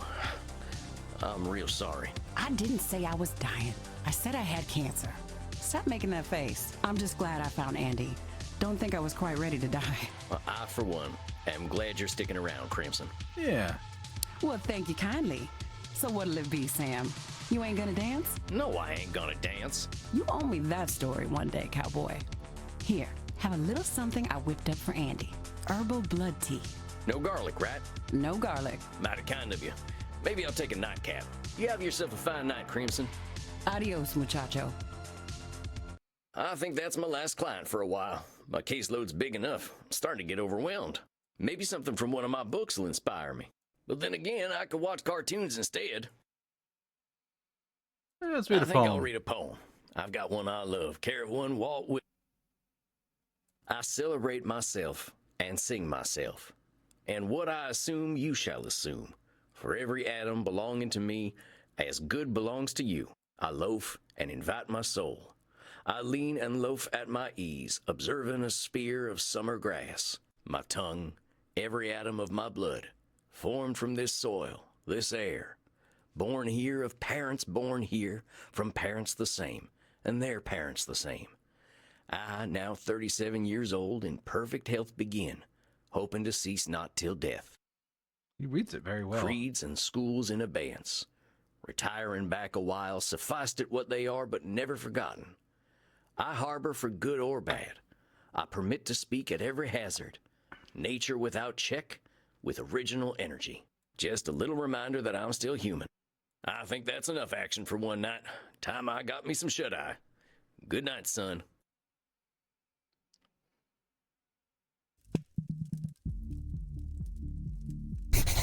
I'm real sorry. I didn't say I was dying. I said I had cancer. Stop making that face. I'm just glad I found Andy. Don't think I was quite ready to die. Well, I, for one, am glad you're sticking around, Crimson. Yeah. Well, thank you kindly. So what'll it be, Sam? You ain't gonna dance? No, I ain't gonna dance. You owe me that story one day, cowboy. Here, have a little something I whipped up for Andy. Herbal blood tea. No garlic, right? No garlic. Mighty kind of you. Maybe I'll take a nightcap. You have yourself a fine night, Crimson. Adios, muchacho. I think that's my last client for a while. My caseload's big enough. I'm starting to get overwhelmed. Maybe something from one of my books will inspire me. But then again, I could watch cartoons instead. Let's read I a think I'll poem. read a poem. I've got one I love. Carry one, Walt Whitman. I celebrate myself and sing myself, and what I assume you shall assume. For every atom belonging to me, as good belongs to you, I loaf and invite my soul. I lean and loaf at my ease, observing a spear of summer grass. My tongue, every atom of my blood, formed from this soil, this air, born here of parents born here, from parents the same, and their parents the same. I, now 37 years old, in perfect health begin, hoping to cease not till death. He reads it very well. Creeds and schools in abeyance. Retiring back a while, sufficed it what they are, but never forgotten. I harbor for good or bad. I permit to speak at every hazard. Nature without check, with original energy. Just a little reminder that I'm still human. I think that's enough action for one night. Time I got me some shut-eye. Good night, son.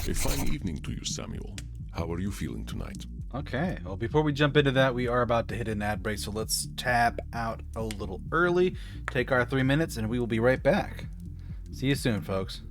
A fine evening to you, Samuel. How are you feeling tonight? Okay, well, before we jump into that, we are about to hit an ad break, so let's tap out a little early, take our 3 minutes, and we will be right back. See you soon, folks.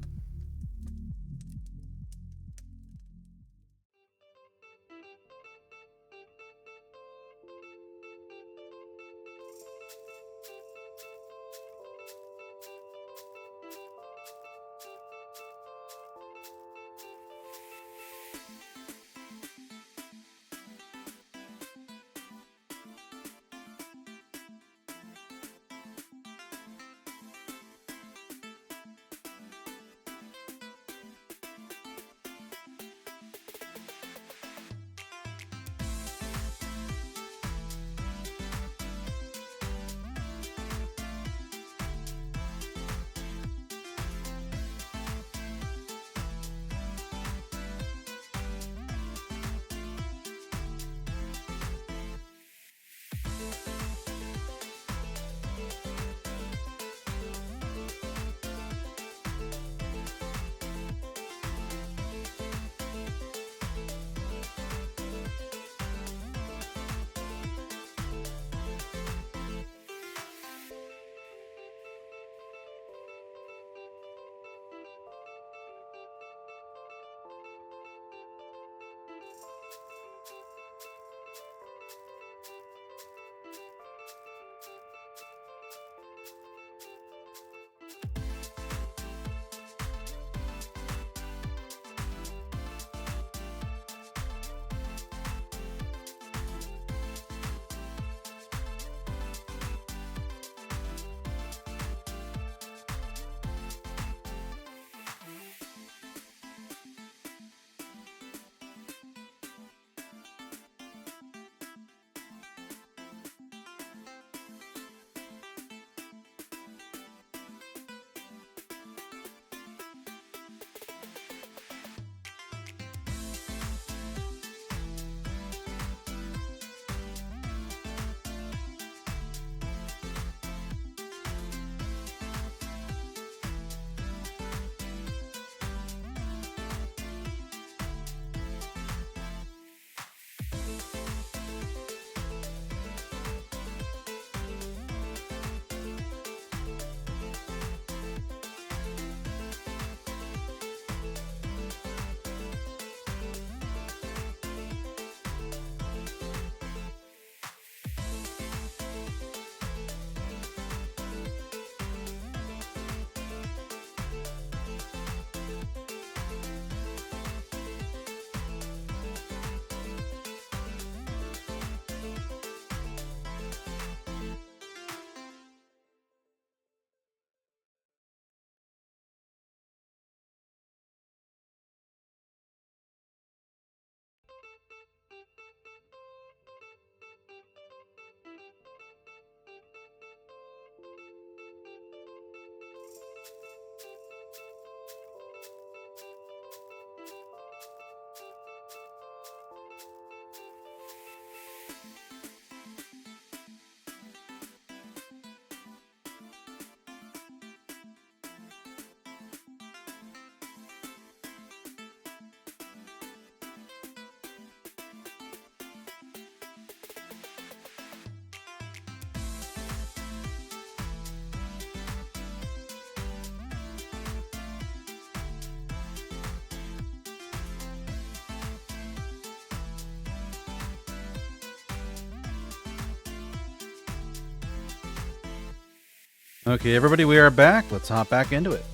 Okay, everybody, we are back. Let's hop back into it.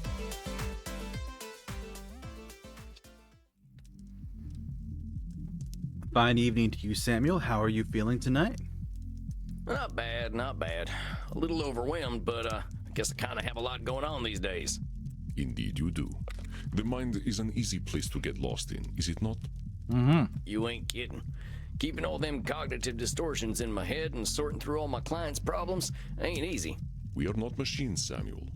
Fine evening to you, Samuel. How are you feeling tonight? Not bad, not bad. A little overwhelmed, but I guess I kind of have a lot going on these days. Indeed you do. The mind is an easy place to get lost in, is it not? Mm-hmm. You ain't kidding. Keeping all them cognitive distortions in my head and sorting through all my clients' problems ain't easy. We are not machines, Samuel.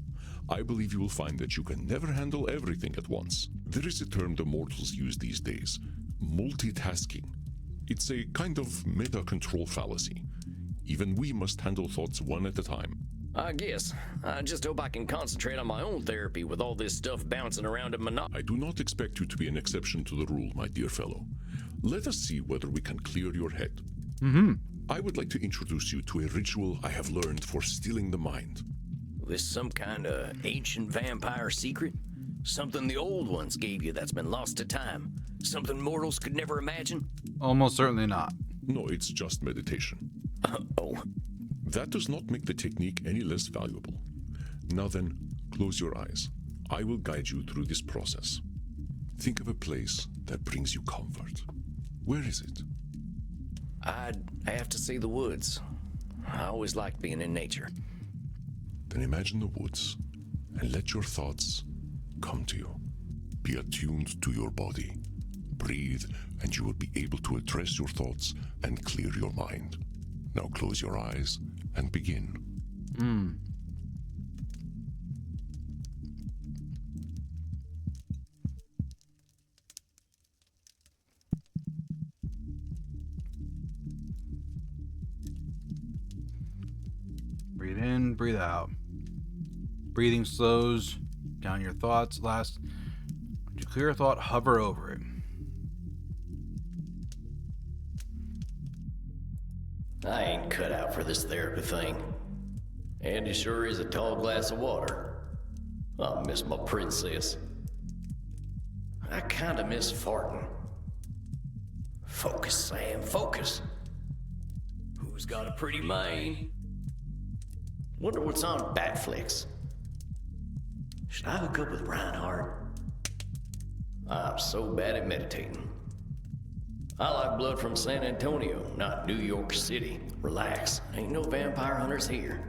I believe you will find that you can never handle everything at once. There is a term the mortals use these days, multitasking. It's a kind of meta-control fallacy. Even we must handle thoughts one at a time. I guess. I just hope I can concentrate on my own therapy with all this stuff bouncing around in my noggin. I do not expect you to be an exception to the rule, my dear fellow. Let us see whether we can clear your head. Mm-hmm. I would like to introduce you to a ritual I have learned for stealing the mind. This some kind of ancient vampire secret? Something the old ones gave you that's been lost to time? Something mortals could never imagine? Almost certainly not. No, it's just meditation. Oh. That does not make the technique any less valuable. Now then, close your eyes. I will guide you through this process. Think of a place that brings you comfort. Where is it? I'd have to say the woods. I always liked being in nature. Then imagine the woods and let your thoughts come to you. Be attuned to your body. Breathe and you will be able to address your thoughts and clear your mind. Now close your eyes and begin. Breathe in, breathe out. Breathing slows down your thoughts. Last, when you clear a thought, hover over it. I ain't cut out for this therapy thing. Andy sure is a tall glass of water. I miss my princess. I kinda miss farting. Focus, Sam, focus. Who's got a pretty mane? Wonder what's on Batflix. Should I hook up with Reinhardt? I'm so bad at meditating. I like blood from San Antonio, not New York City. Relax, ain't no vampire hunters here.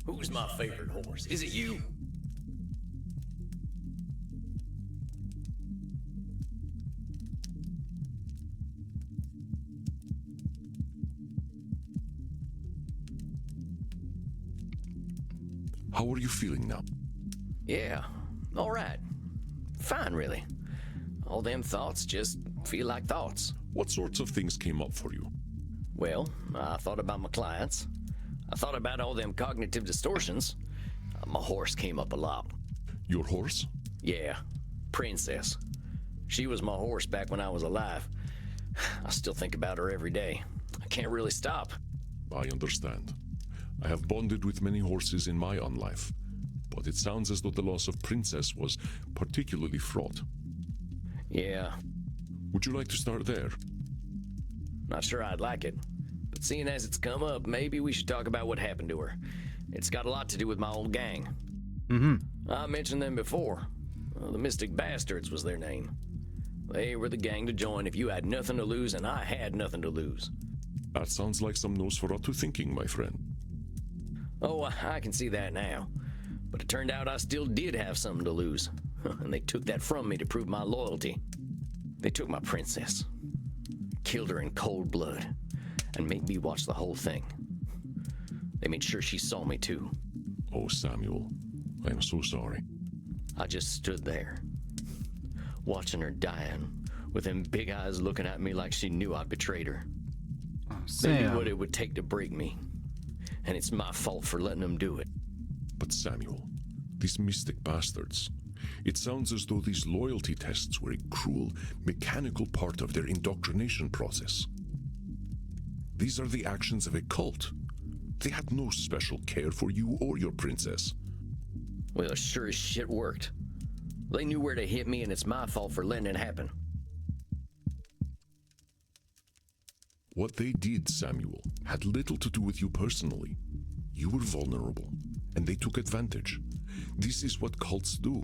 Who's my favorite horse? Is it you? How are you feeling now? Yeah, all right. Fine, really. All them thoughts just feel like thoughts. What sorts of things came up for you? Well, I thought about my clients. I thought about all them cognitive distortions. My horse came up a lot. Your horse? Yeah, Princess. She was my horse back when I was alive. I still think about her every day. I can't really stop. I understand. I have bonded with many horses in my own life, but it sounds as though the loss of Princess was particularly fraught. Yeah, Would you like to start there? not sure I'd like it. But seeing as it's come up, maybe we should talk about what happened to her. It's got a lot to do with my old gang. I mentioned them before. The Mystic Bastards was their name. They were the gang to join if you had nothing to lose, and I had nothing to lose. That sounds like some Nosferatu thinking, my friend. Oh, I can see that now. But it turned out I still did have something to lose. And they took that from me to prove my loyalty. They took my princess. Killed her in cold blood. And made me watch the whole thing. They made sure she saw me too. Oh, Samuel, I am so sorry. I just stood there, watching her dying, with them big eyes looking at me like she knew I betrayed her. They knew what it would take to break me. And it's my fault for letting them do it. But Samuel, these Mystic Bastards, it sounds as though these loyalty tests were a cruel, mechanical part of their indoctrination process. These are the actions of a cult. They had no special care for you or your princess. Well, sure as shit worked. They knew where to hit me, and it's my fault for letting it happen. What they did, Samuel, had little to do with you personally. You were vulnerable, and they took advantage. This is what cults do.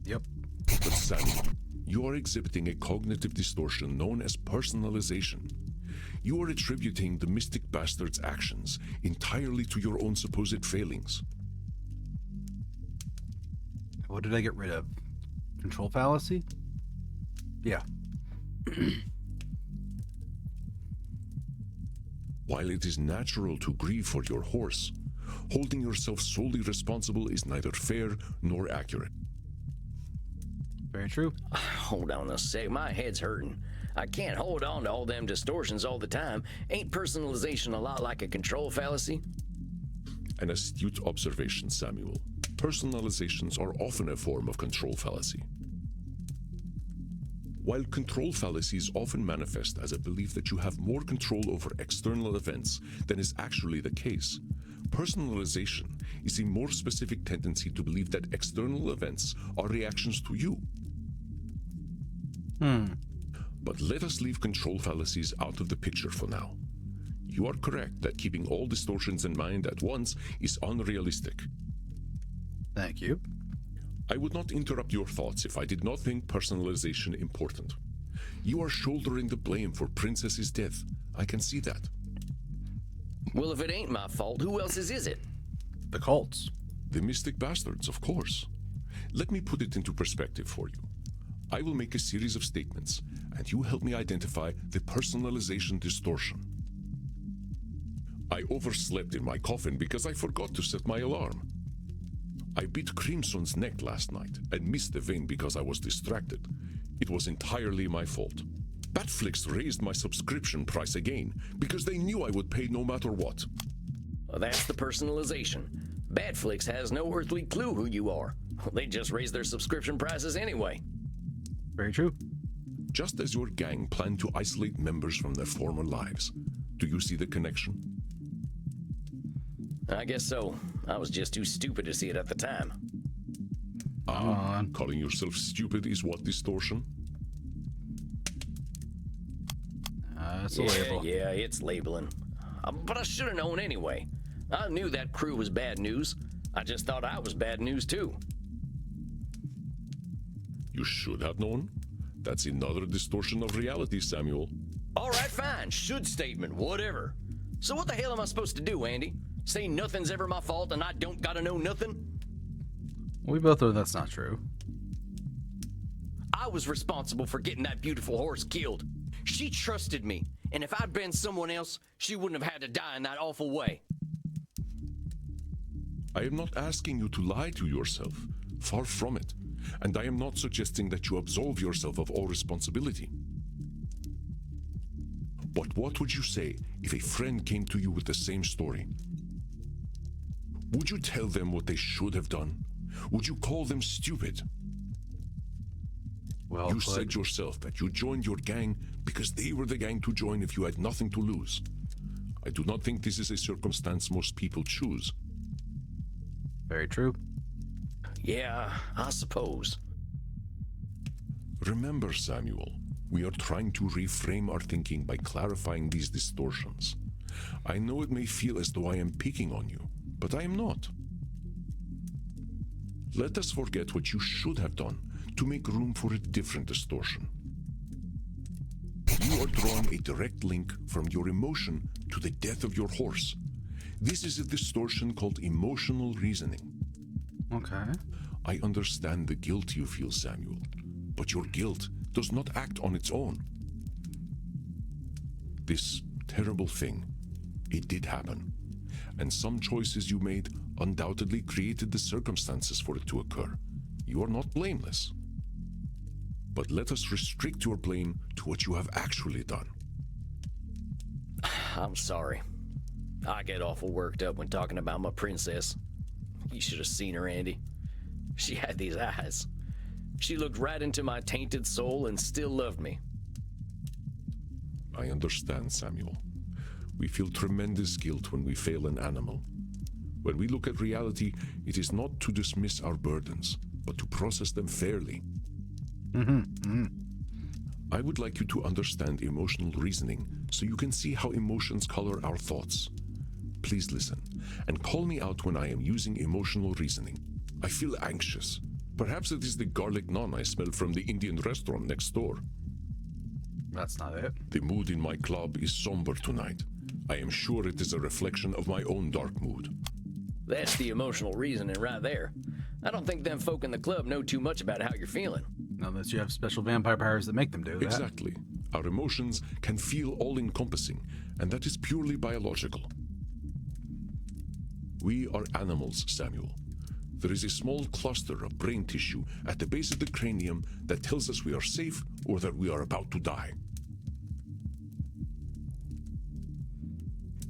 Yep. But Samuel, you are exhibiting a cognitive distortion known as personalization. You are attributing the mystic bastard's actions entirely to your own supposed failings. What did I get rid of? Control fallacy? Yeah. While it is natural to grieve for your horse, holding yourself solely responsible is neither fair nor accurate. Very true. Hold on a sec, my head's hurting. I can't hold on to all them distortions all the time. Ain't personalization a lot like a control fallacy? An astute observation, Samuel. Personalizations are often a form of control fallacy. While control fallacies often manifest as a belief that you have more control over external events than is actually the case, personalization is a more specific tendency to believe that external events are reactions to you. But let us leave control fallacies out of the picture for now. You are correct that keeping all distortions in mind at once is unrealistic. Thank you. I would not interrupt your thoughts if I did not think personalization important. You are shouldering the blame for Princess's death. I can see that. Well, if it ain't my fault, who else's is it? The cults. The mystic bastards, of course. Let me put it into perspective for you. I will make a series of statements, and you help me identify the personalization distortion. I overslept in my coffin because I forgot to set my alarm. I beat Crimson's neck last night and missed the vein because I was distracted. It was entirely my fault. Batflix raised my subscription price again because they knew I would pay no matter what. Well, that's the personalization. Batflix has no earthly clue who you are. They just raise their subscription prices anyway. Very true. Just as your gang planned to isolate members from their former lives. Do you see the connection? I guess so. I was just too stupid to see it at the time. Calling yourself stupid is what distortion? It's a label. Yeah, it's labeling. But I should have known anyway. I knew that crew was bad news. I just thought I was bad news too. You should have known. That's another distortion of reality, Samuel. All right, fine. Should statement, whatever. So what the hell am I supposed to do, Andy? Say nothing's ever my fault and I don't gotta know nothing? We both know that's not true. I was responsible for getting that beautiful horse killed. She trusted me, and if I'd been someone else, she wouldn't have had to die in that awful way. I am not asking you to lie to yourself. Far from it. And I am not suggesting that you absolve yourself of all responsibility. But what would you say if a friend came to you with the same story? Would you tell them what they should have done? Would you call them stupid? Well You put. said yourself that you joined your gang because they were the gang to join if you had nothing to lose. I do not think this is a circumstance most people choose. Very true. Yeah, I suppose. Remember, Samuel, we are trying to reframe our thinking by clarifying these distortions. I know it may feel as though I am picking on you, but I am not. Let us forget what you should have done to make room for a different distortion. You are drawing a direct link from your emotion to the death of your horse. This is a distortion called emotional reasoning. Okay. I understand the guilt you feel, Samuel, but your guilt does not act on its own. This terrible thing, it did happen, and some choices you made undoubtedly created the circumstances for it to occur. You are not blameless. But let us restrict your blame to what you have actually done. I'm sorry. I get awful worked up when talking about my princess. You should have seen her, Andy. She had these eyes. She looked right into my tainted soul and still loved me. I understand, Samuel. We feel tremendous guilt when we fail an animal. When we look at reality, it is not to dismiss our burdens, but to process them fairly. I would like you to understand emotional reasoning so you can see how emotions color our thoughts. Please listen. and call me out when I am using emotional reasoning. I feel anxious. Perhaps it is the garlic naan I smell from the Indian restaurant next door. That's not it. The mood in my club is somber tonight. I am sure it is a reflection of my own dark mood. That's the emotional reasoning right there. I don't think them folk in the club know too much about how you're feeling. Unless you have special vampire powers that make them do that. Exactly. Our emotions can feel all-encompassing, and that is purely biological. We are animals, Samuel. There is a small cluster of brain tissue at the base of the cranium that tells us we are safe or that we are about to die.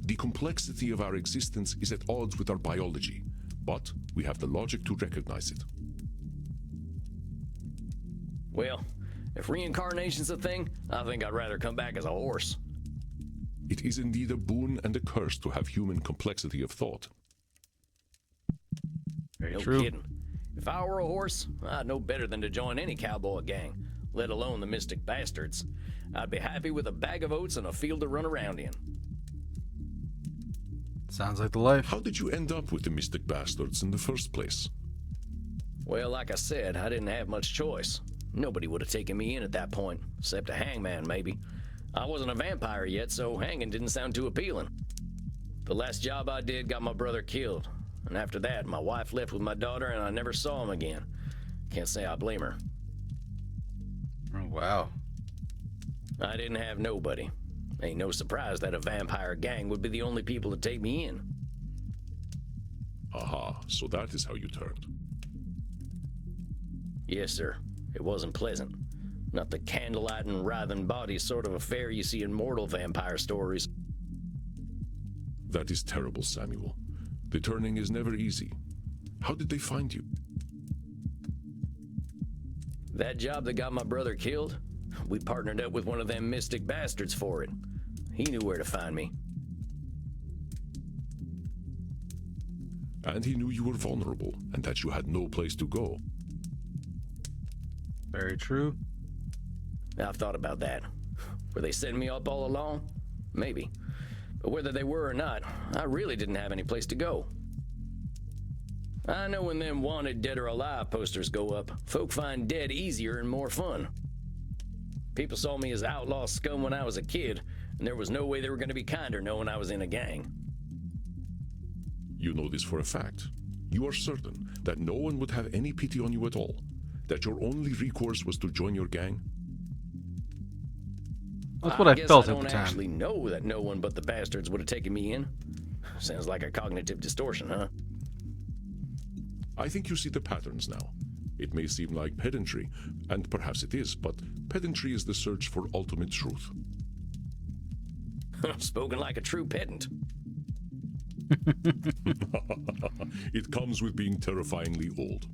The complexity of our existence is at odds with our biology, but we have the logic to recognize it. Well, if reincarnation's a thing, I think I'd rather come back as a horse. It is indeed a boon and a curse to have human complexity of thought. Very No true. kidding. If I were a horse, I'd know better than to join any cowboy gang, let alone the Mystic Bastards. I'd be happy with a bag of oats and a field to run around in. Sounds like the life. How did you end up with the Mystic Bastards in the first place? Well, like I said, I didn't have much choice. Nobody would have taken me in at that point, except a hangman, maybe. I wasn't a vampire yet, so hanging didn't sound too appealing. The last job I did got my brother killed, and after that, my wife left with my daughter, and I never saw him again. Can't say I blame her. Oh, wow. I didn't have nobody. Ain't no surprise that a vampire gang would be the only people to take me in. Aha, so that is how you turned. Yes, sir. It wasn't pleasant. Not the candlelight and writhing body sort of affair you see in mortal vampire stories. That is terrible, Samuel. The turning is never easy. How did they find you? That job that got my brother killed, we partnered up with one of them Mystic Bastards for it. He knew where to find me. And he knew you were vulnerable and that you had no place to go. Very true. I've thought about that. Were they setting me up all along? Maybe. But whether they were or not, I really didn't have any place to go. I know when them wanted dead or alive posters go up, folk find dead easier and more fun. People saw me as outlaw scum when I was a kid, and there was no way they were going to be kinder knowing I was in a gang. You know this for a fact. You are certain that no one would have any pity on you at all, that your only recourse was to join your gang? That's what I guess felt I at the don't time. actually know that no one but the bastards would have taken me in. Sounds like a cognitive distortion, huh? I think you see the patterns now. It may seem like pedantry, and perhaps it is, but pedantry is the search for ultimate truth. Spoken like a true pedant. It comes with being terrifyingly old.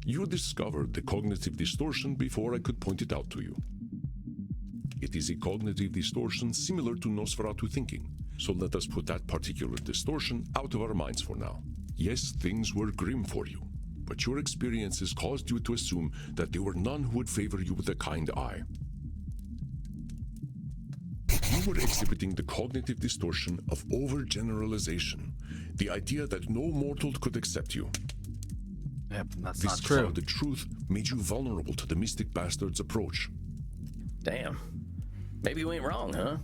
You discovered the cognitive distortion before I could point it out to you. It is a cognitive distortion similar to Nosferatu thinking, so let us put that particular distortion out of our minds for now. Yes, things were grim for you, but your experiences caused you to assume that there were none who would favor you with a kind eye. You were exhibiting the cognitive distortion of overgeneralization, the idea that no mortal could accept you. Yep, that's This not true. clouded truth made you vulnerable to the Mystic Bastard's approach. Damn. Maybe you ain't wrong, huh?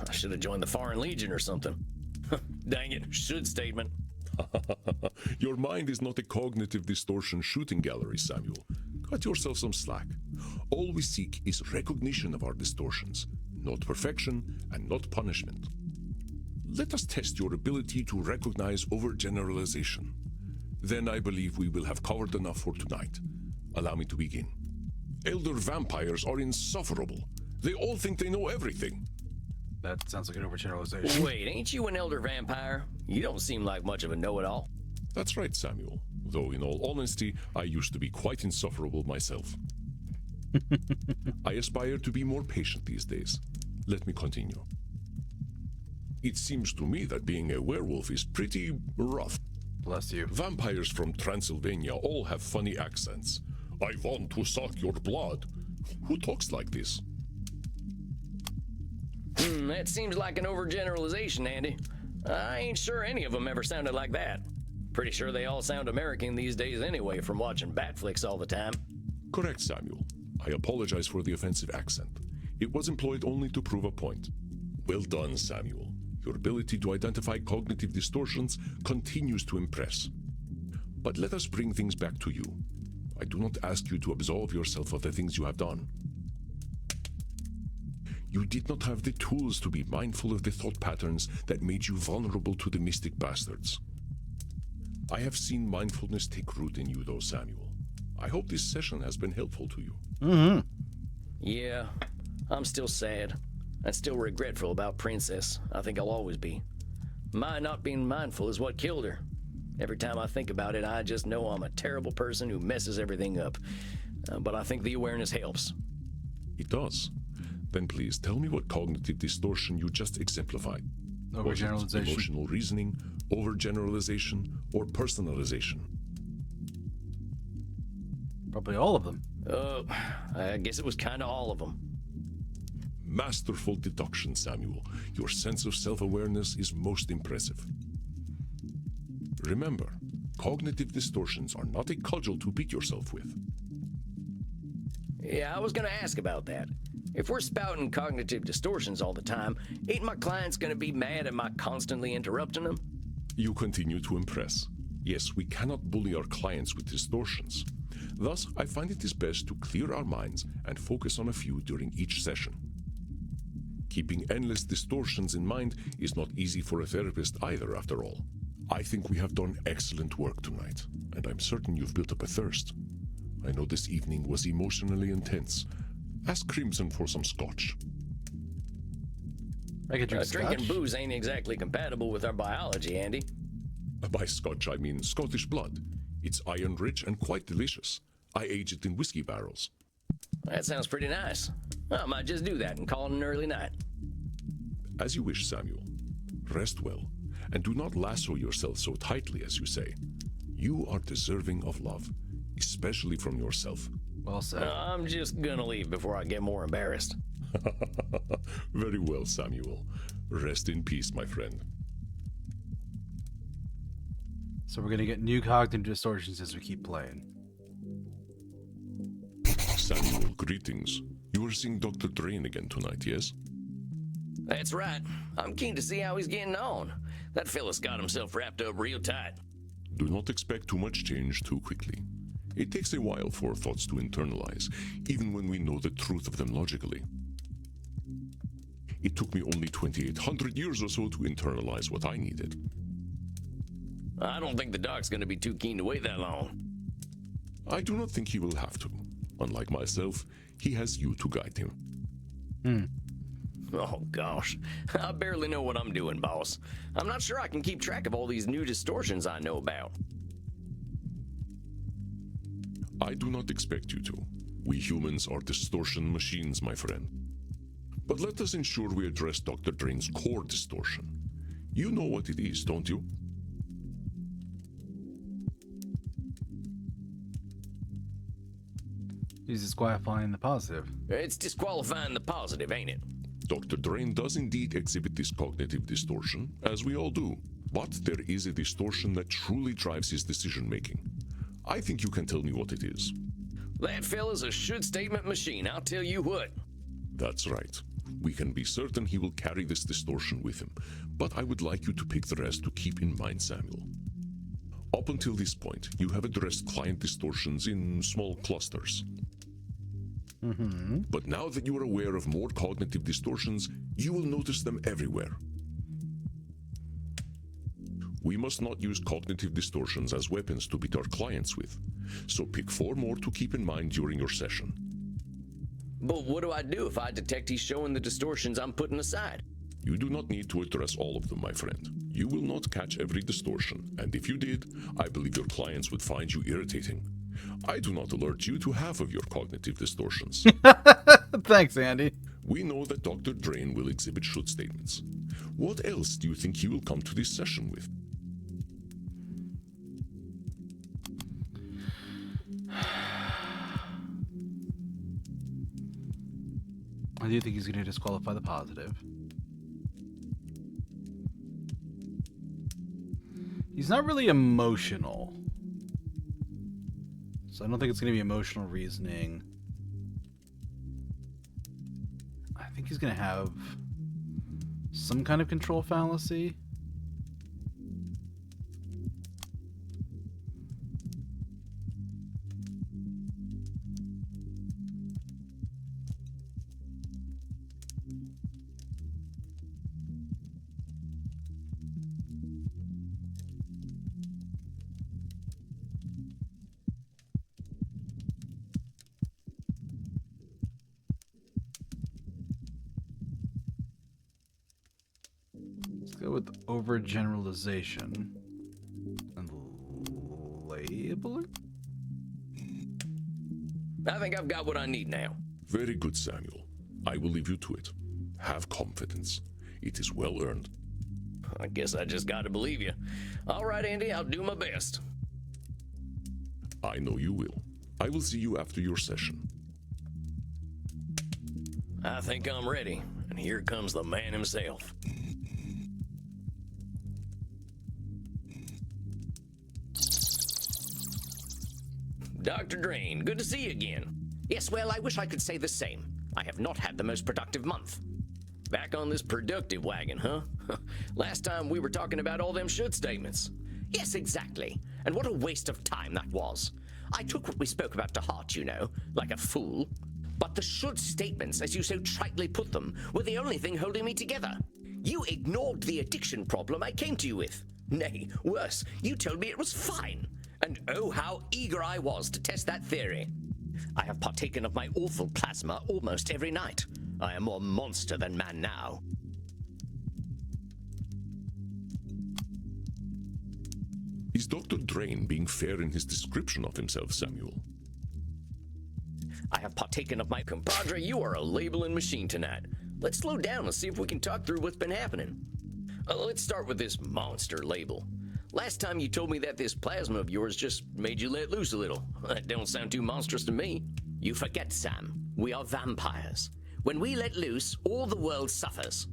I should have joined the Foreign Legion or something. Dang it, should statement. Your mind is not a cognitive distortion shooting gallery, Samuel. Cut yourself some slack. All we seek is recognition of our distortions, not perfection and not punishment. Let us test your ability to recognize overgeneralization. Then I believe we will have covered enough for tonight. Allow me to begin. Elder vampires are insufferable. They all think they know everything. That sounds like an overgeneralization. Wait, ain't you an elder vampire? You don't seem like much of a know-it-all. That's right, Samuel. Though in all honesty, I used to be quite insufferable myself. I aspire to be more patient these days. Let me continue. It seems to me that being a werewolf is pretty rough. Bless you. Vampires from Transylvania all have funny accents. I want to suck your blood. Who talks like this? That seems like an overgeneralization, Andy. I ain't sure any of them ever sounded like that. Pretty sure they all sound American these days anyway from watching bat flicks all the time. Correct, Samuel. I apologize for the offensive accent. It was employed only to prove a point. Well done, Samuel. Your ability to identify cognitive distortions continues to impress. But let us bring things back to you. I do not ask you to absolve yourself of the things you have done. You did not have the tools to be mindful of the thought patterns that made you vulnerable to the mystic bastards. I have seen mindfulness take root in you, though, Samuel. I hope this session has been helpful to you. Yeah, I'm still sad. And still regretful about Princess. I think I'll always be. My not being mindful is what killed her. Every time I think about it, I just know I'm a terrible person who messes everything up. But I think the awareness helps. It does. Then please tell me what cognitive distortion you just exemplified. Was it Overgeneralization. emotional reasoning, overgeneralization, or personalization? Probably all of them. I guess it was kind of all of them. Masterful deduction, Samuel. Your sense of self-awareness is most impressive. Remember, cognitive distortions are not a cudgel to beat yourself with. Yeah, I was gonna ask about that. If we're spouting cognitive distortions all the time, ain't my clients gonna be mad at my constantly interrupting them? You continue to impress. Yes, we cannot bully our clients with distortions. Thus, I find it is best to clear our minds and focus on a few during each session. Keeping endless distortions in mind is not easy for a therapist either, after all. I think we have done excellent work tonight, and I'm certain you've built up a thirst. I know this evening was emotionally intense. Ask Crimson for some scotch. I could drink Drinking scotch. booze ain't exactly compatible with our biology, Andy. By scotch, I mean Scottish blood. It's iron-rich and quite delicious. I age it in whiskey barrels. That sounds pretty nice. I might just do that and call it an early night. As you wish, Samuel. Rest well, and do not lasso yourself so tightly, as you say. You are deserving of love, especially from yourself. Well said. I'm just gonna leave before I get more embarrassed. Very well, Samuel. Rest in peace, my friend. So we're gonna get new cognitive distortions as we keep playing. Samuel, greetings. You are seeing Dr. Drain again tonight, yes? That's right. I'm keen to see how he's getting on. That fella's got himself wrapped up real tight. Do not expect too much change too quickly. It takes a while for thoughts to internalize, even when we know the truth of them logically. It took me only 2,800 years or so to internalize what I needed. I don't think the doc's gonna be too keen to wait that long. I do not think he will have to. Unlike myself, he has you to guide him. Oh gosh, I barely know what I'm doing, boss. I'm not sure I can keep track of all these new distortions I know about. I do not expect you to. We humans are distortion machines, my friend. But let us ensure we address Dr. Drain's core distortion. You know what it is, don't you? He's disqualifying the positive. It's disqualifying the positive, ain't it? Dr. Drain does indeed exhibit this cognitive distortion, as we all do. But there is a distortion that truly drives his decision-making. I think you can tell me what it is. That fella's a should-statement machine, I'll tell you what. That's right. We can be certain he will carry this distortion with him, but I would like you to pick the rest to keep in mind, Samuel. Up until this point, you have addressed client distortions in small clusters. But now that you are aware of more cognitive distortions, you will notice them everywhere. We must not use cognitive distortions as weapons to beat our clients with, so pick 4 more to keep in mind during your session. But what do I do if I detect he's showing the distortions I'm putting aside? You do not need to address all of them, my friend. You will not catch every distortion, and if you did, I believe your clients would find you irritating. I do not alert you to half of your cognitive distortions. Thanks, Andy. We know that Dr. Drain will exhibit should statements. What else do you think he will come to this session with? I do think he's going to disqualify the positive. He's not really emotional. So I don't think it's going to be emotional reasoning. I think he's going to have some kind of control fallacy. Let's go with overgeneralization and labeling. I think I've got what I need now. Very good, Samuel. I will leave you to it. Have confidence. It is well earned. I guess I just gotta believe you. All right, Andy, I'll do my best. I know you will. I will see you after your session. I think I'm ready, and here comes the man himself. Dr. Drain, good to see you again. Yes, well, I wish I could say the same. I have not had the most productive month. Back on this productive wagon, huh? Last time we were talking about all them should statements. Yes, exactly. And what a waste of time that was. I took what we spoke about to heart, you know, like a fool. But the should statements, as you so tritely put them, were the only thing holding me together. You ignored the addiction problem I came to you with. Nay, worse, you told me it was fine. And oh, how eager I was to test that theory. I have partaken of my awful plasma almost every night. I am more monster than man now. Is Dr. Drain being fair in his description of himself, Samuel? I have partaken of my compadre. You are a labeling machine tonight. Let's slow down and see if we can talk through what's been happening. Let's start with this monster label. Last time you told me that this plasma of yours just made you let loose a little. That don't sound too monstrous to me. You forget, Sam. We are vampires. When we let loose, all the world suffers.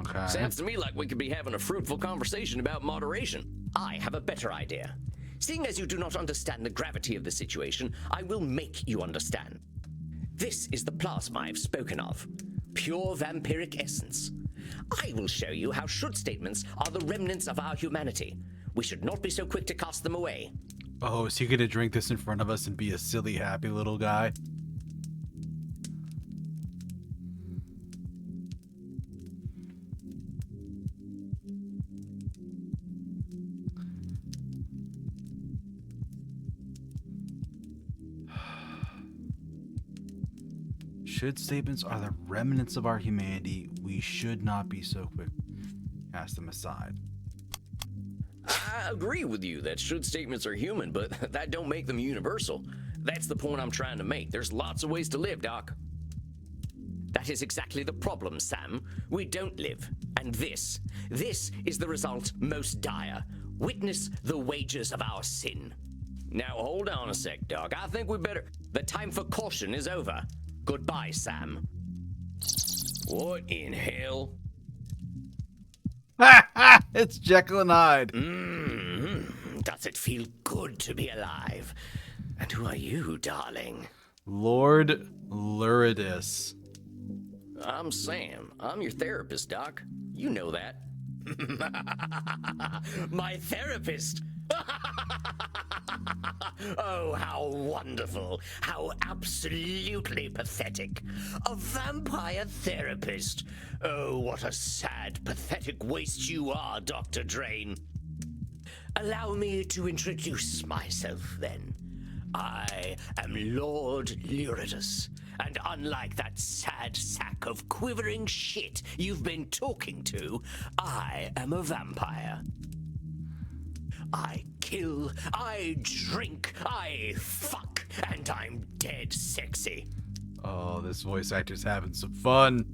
Okay. Sounds to me like we could be having a fruitful conversation about moderation. I have a better idea. Seeing as you do not understand the gravity of the situation, I will make you understand. This is the plasma I've spoken of. Pure vampiric essence. I will show you how should statements are the remnants of our humanity. We should not be so quick to cast them away. Oh, is he gonna drink this in front of us and be a silly, happy little guy? Should statements are the remnants of our humanity, we should not be so quick to cast them aside. I agree with you that should statements are human, but that don't make them universal. That's the point I'm trying to make. There's lots of ways to live, Doc. That is exactly the problem, Sam. We don't live. And this is the result most dire. Witness the wages of our sin. Now, hold on a sec, Doc. I think we better... The time for caution is over. Goodbye, Sam. What in hell? It's Jekyll and Hyde. Does it feel good to be alive? And who are you, darling? Lord Luridus. I'm Sam. I'm your therapist, Doc. You know that. My therapist! Oh, how wonderful. How absolutely pathetic. A vampire therapist. Oh, what a sad, pathetic waste you are, Dr. Drain. Allow me to introduce myself, then. I am Lord Luridus, and unlike that sad sack of quivering shit you've been talking to, I am a vampire. I kill, I drink, I fuck, and I'm dead sexy. Oh, this voice actor's having some fun.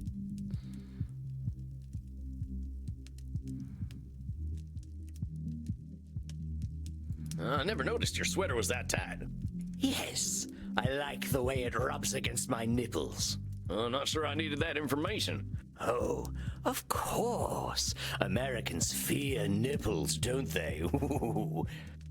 I never noticed your sweater was that tight. Yes, I like the way it rubs against my nipples. I'm not sure I needed that information. Oh, Of course. Americans fear nipples, don't they? Ooh.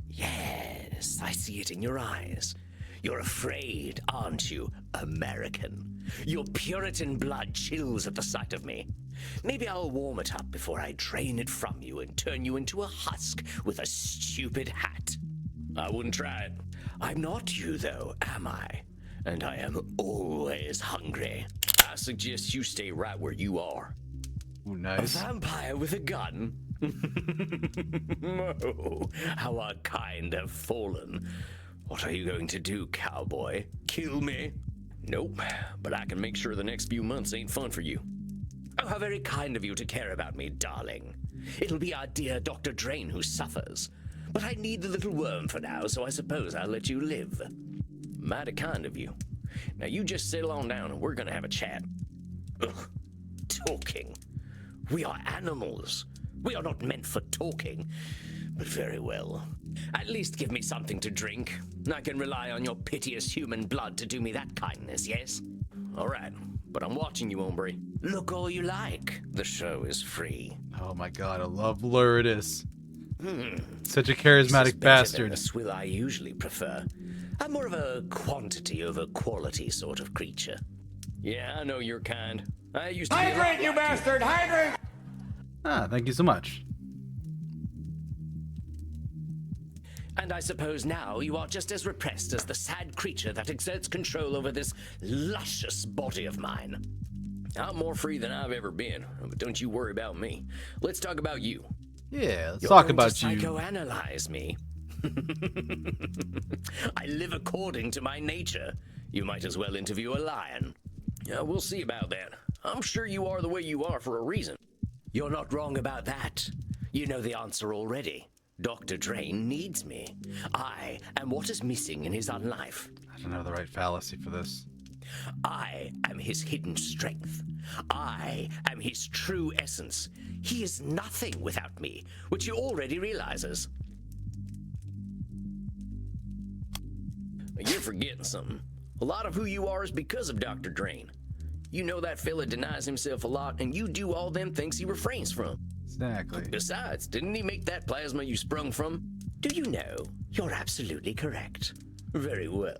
Yes, I see it in your eyes. You're afraid, aren't you, American? Your Puritan blood chills at the sight of me. Maybe I'll warm it up before I drain it from you and turn you into a husk with a stupid hat. I wouldn't try it. I'm not you, though, am I? And I am always hungry. I suggest you stay right where you are. Ooh, nice. A vampire with a gun? Oh, how our kind have fallen. What are you going to do, cowboy? Kill me? Nope, but I can make sure the next few months ain't fun for you. Oh, how very kind of you to care about me, darling. It'll be our dear Dr. Drain who suffers. But I need the little worm for now, so I suppose I'll let you live. Mighty kind of you. Now you just settle on down and we're gonna have a chat. Ugh, talking. We are animals. We are not meant for talking. But very well. At least give me something to drink. I can rely on your piteous human blood to do me that kindness, yes? All right, but I'm watching you, hombre. Look all you like. The show is free. Oh my god, I love Lourdes. Such a This is charismatic better bastard. than the swill I usually prefer. I'm more of a quantity over quality sort of creature. Yeah, I know your kind. I used to Hydrate, you bastard! Hydrate! Ah, thank you so much. And I suppose now you are just as repressed as the sad creature that exerts control over this luscious body of mine. I'm more free than I've ever been, but don't you worry about me. Let's talk about you. Yeah, let's You're talk going to about you. psychoanalyze me. I live according to my nature. You might as well interview a lion. Yeah, we'll see about that. I'm sure you are the way you are for a reason. You're not wrong about that. You know the answer already. Dr. Drain needs me. I am what is missing in his unlife. I don't know the right fallacy for this. I am his hidden strength. I am his true essence. He is nothing without me, which he already realizes. You're forgetting something. A lot of who you are is because of Dr. Drain. You know that fella denies himself a lot, and you do all them things he refrains from. Exactly. Besides, didn't he make that plasma you sprung from? Do you know? You're absolutely correct. Very well.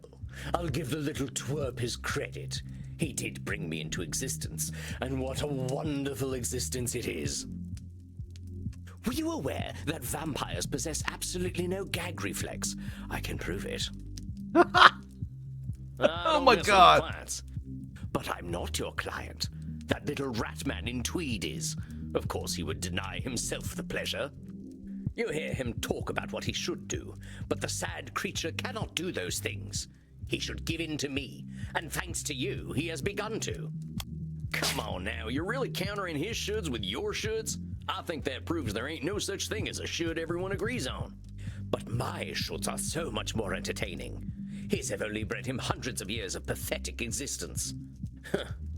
I'll give the little twerp his credit. He did bring me into existence, and what a wonderful existence it is. Were you aware that vampires possess absolutely no gag reflex? I can prove it. Oh my god. Clients. But I'm not your client. That little rat man in tweed is. Of course he would deny himself the pleasure. You hear him talk about what he should do, but the sad creature cannot do those things. He should give in to me, and thanks to you, he has begun to. Come on now, you're really countering his shoulds with your shoulds? I think that proves there ain't no such thing as a should everyone agrees on. But my shoulds are so much more entertaining. His have only bred him hundreds of years of pathetic existence.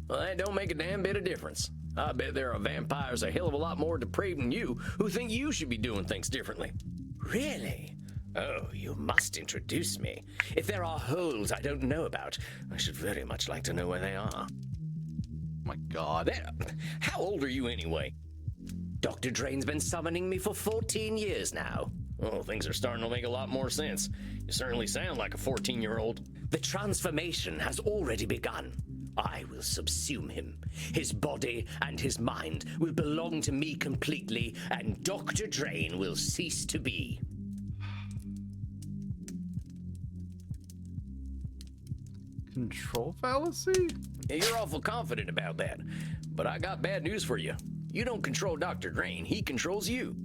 Well, that don't make a damn bit of difference. I bet there are vampires a hell of a lot more depraved than you who think you should be doing things differently. Really? Oh, you must introduce me. If there are holes I don't know about, I should very much like to know where they are. Oh my god. There. How old are you anyway? Dr. Drain's been summoning me for 14 years now. Oh, things are starting to make a lot more sense. You certainly sound like a 14-year-old. The transformation has already begun. I will subsume him. His body and his mind will belong to me completely, and Dr. Drain will cease to be. Control fallacy? You're awful confident about that, but I got bad news for you. You don't control Dr. Drain, he controls you.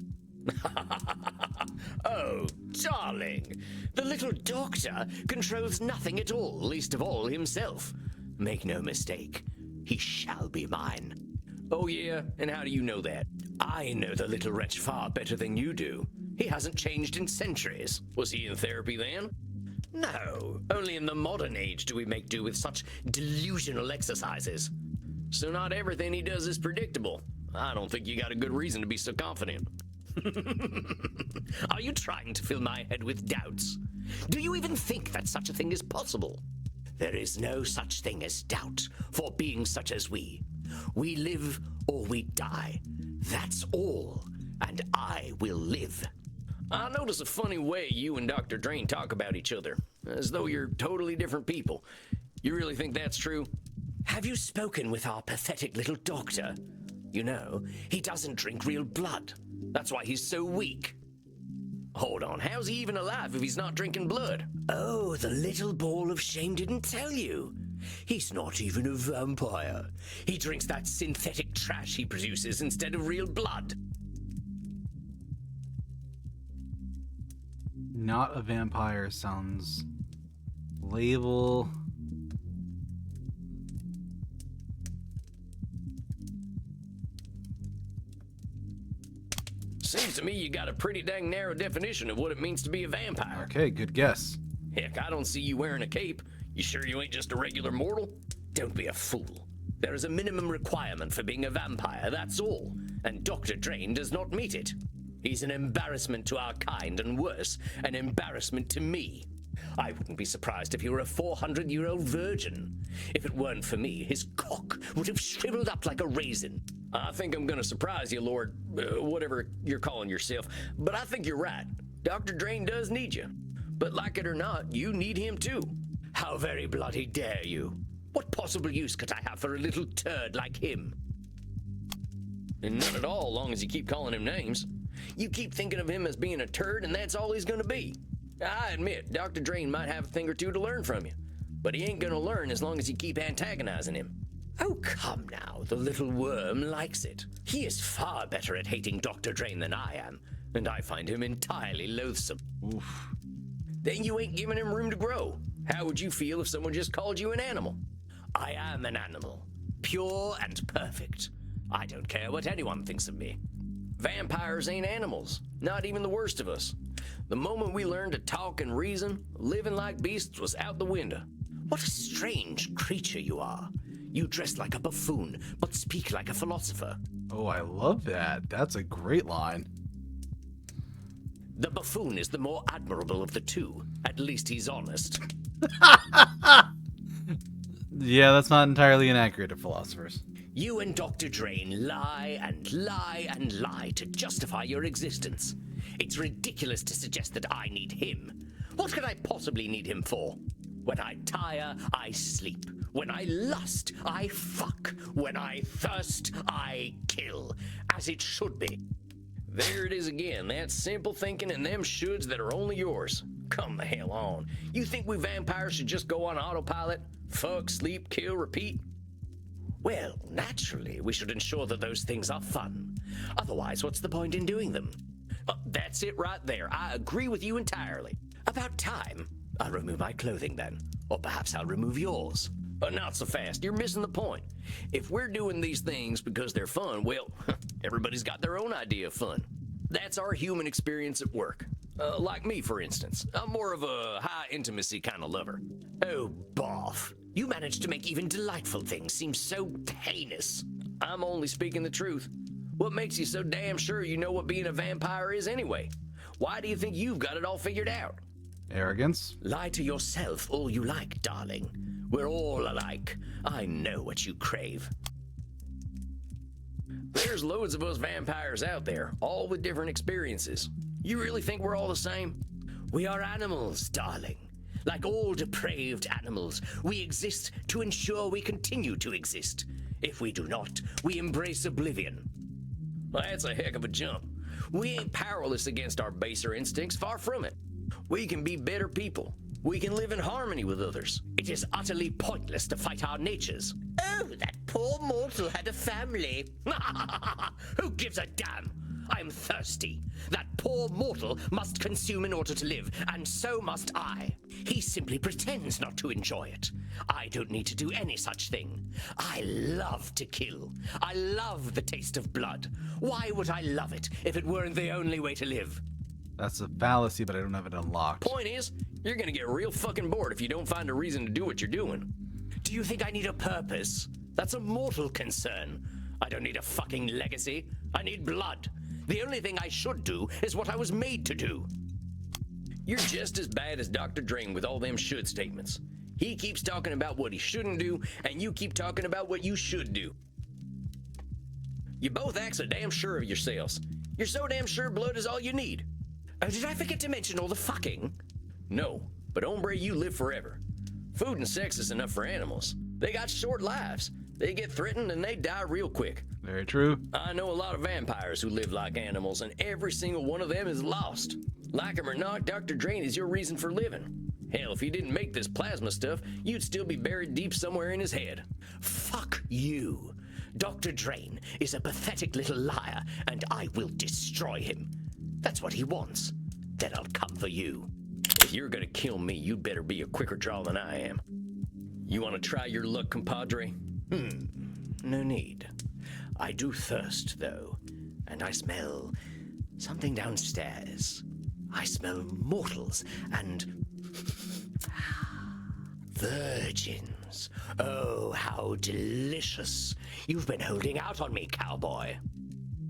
Oh, darling, the little doctor controls nothing at all, least of all himself. Make no mistake, he shall be mine. Oh yeah, and how do you know that? I know the little wretch far better than you do. He hasn't changed in centuries. Was he in therapy then? No, only in the modern age do we make do with such delusional exercises. So not everything he does is predictable. I don't think you got a good reason to be so confident. Are you trying to fill my head with doubts? Do you even think that such a thing is possible? There is no such thing as doubt for beings such as we. We live or we die. That's all. And I will live. I notice a funny way you and Dr. Drain talk about each other, as though you're totally different people. You really think that's true? Have you spoken with our pathetic little doctor? You know, he doesn't drink real blood. That's why he's so weak. Hold on, how's he even alive if he's not drinking blood? Oh, the little ball of shame didn't tell you. He's not even a vampire. He drinks that synthetic trash he produces instead of real blood. Not a vampire sounds... Label... Seems to me you got a pretty dang narrow definition of what it means to be a vampire. Okay, good guess. Heck, I don't see you wearing a cape. You sure you ain't just a regular mortal? Don't be a fool. There is a minimum requirement for being a vampire, that's all. And Dr. Drain does not meet it. He's an embarrassment to our kind, and worse, an embarrassment to me. I wouldn't be surprised if he were a 400-year-old virgin. If it weren't for me, his cock would have shriveled up like a raisin. I think I'm gonna surprise you, Lord, whatever you're calling yourself, but I think you're right. Dr. Drain does need you. But like it or not, you need him too. How very bloody dare you? What possible use could I have for a little turd like him? And none at all, long as you keep calling him names. You keep thinking of him as being a turd, and that's all he's gonna be. I admit, Dr. Drain might have a thing or two to learn from you, but he ain't gonna learn as long as you keep antagonizing him. Oh, come now, the little worm likes it. He is far better at hating Dr. Drain than I am, and I find him entirely loathsome. Oof. Then you ain't giving him room to grow. How would you feel if someone just called you an animal? I am an animal, pure and perfect. I don't care what anyone thinks of me. Vampires ain't animals, not even the worst of us. The moment we learned to talk and reason, living like beasts was out the window. What a strange creature you are. You dress like a buffoon, but speak like a philosopher. Oh, I love that. That's a great line. The buffoon is the more admirable of the two. At least he's honest. Yeah, that's not entirely inaccurate to philosophers. You and Dr. Drain lie and lie and lie to justify your existence. It's ridiculous to suggest that I need him. What could I possibly need him for? When I tire, I sleep. When I lust, I fuck. When I thirst, I kill. As it should be. There it is again, that simple thinking and them shoulds that are only yours. Come the hell on. You think we vampires should just go on autopilot? Fuck, sleep, kill, repeat? Well, naturally, we should ensure that those things are fun. Otherwise, what's the point in doing them? That's it right there. I agree with you entirely. About time. I'll remove my clothing then. Or perhaps I'll remove yours. But not so fast. You're missing the point. If we're doing these things because they're fun, well, everybody's got their own idea of fun. That's our human experience at work. Like me, for instance. I'm more of a high intimacy kind of lover. Oh, boff. You managed to make even delightful things seem so heinous. I'm only speaking the truth. What makes you so damn sure you know what being a vampire is anyway? Why do you think you've got it all figured out? Arrogance? Lie to yourself all you like, darling. We're all alike. I know what you crave. There's loads of us vampires out there, all with different experiences. You really think we're all the same? We are animals, darling. Like all depraved animals, we exist to ensure we continue to exist. If we do not, we embrace oblivion. Well, that's a heck of a jump. We ain't powerless against our baser instincts, far from it. We can be better people. We can live in harmony with others. It is utterly pointless to fight our natures. Oh, that poor mortal had a family. Who gives a damn? I'm thirsty. That poor mortal must consume in order to live, and so must I. He simply pretends not to enjoy it. I don't need to do any such thing. I love to kill. I love the taste of blood. Why would I love it if it weren't the only way to live? That's a fallacy, but I don't have it unlocked. Point is, you're gonna get real fucking bored if you don't find a reason to do what you're doing. Do you think I need a purpose? That's a mortal concern. I don't need a fucking legacy. I need blood. The only thing I should do is what I was made to do. You're just as bad as Dr. Drain with all them should statements. He keeps talking about what he shouldn't do, and you keep talking about what you should do. You both act so damn sure of yourselves. You're so damn sure blood is all you need. Did I forget to mention all the fucking? No, but hombre, you live forever. Food and sex is enough for animals. They got short lives. They get threatened and they die real quick. Very true. I know a lot of vampires who live like animals, and every single one of them is lost. Like 'em or not, Dr. Drain is your reason for living. Hell, if he didn't make this plasma stuff, you'd still be buried deep somewhere in his head. Fuck you. Dr. Drain is a pathetic little liar, and I will destroy him. That's what he wants. Then I'll come for you. If you're gonna kill me, you'd better be a quicker draw than I am. You wanna try your luck, compadre? No need. I do thirst, though, and I smell something downstairs. I smell mortals and virgins. Oh, how delicious. You've been holding out on me, cowboy.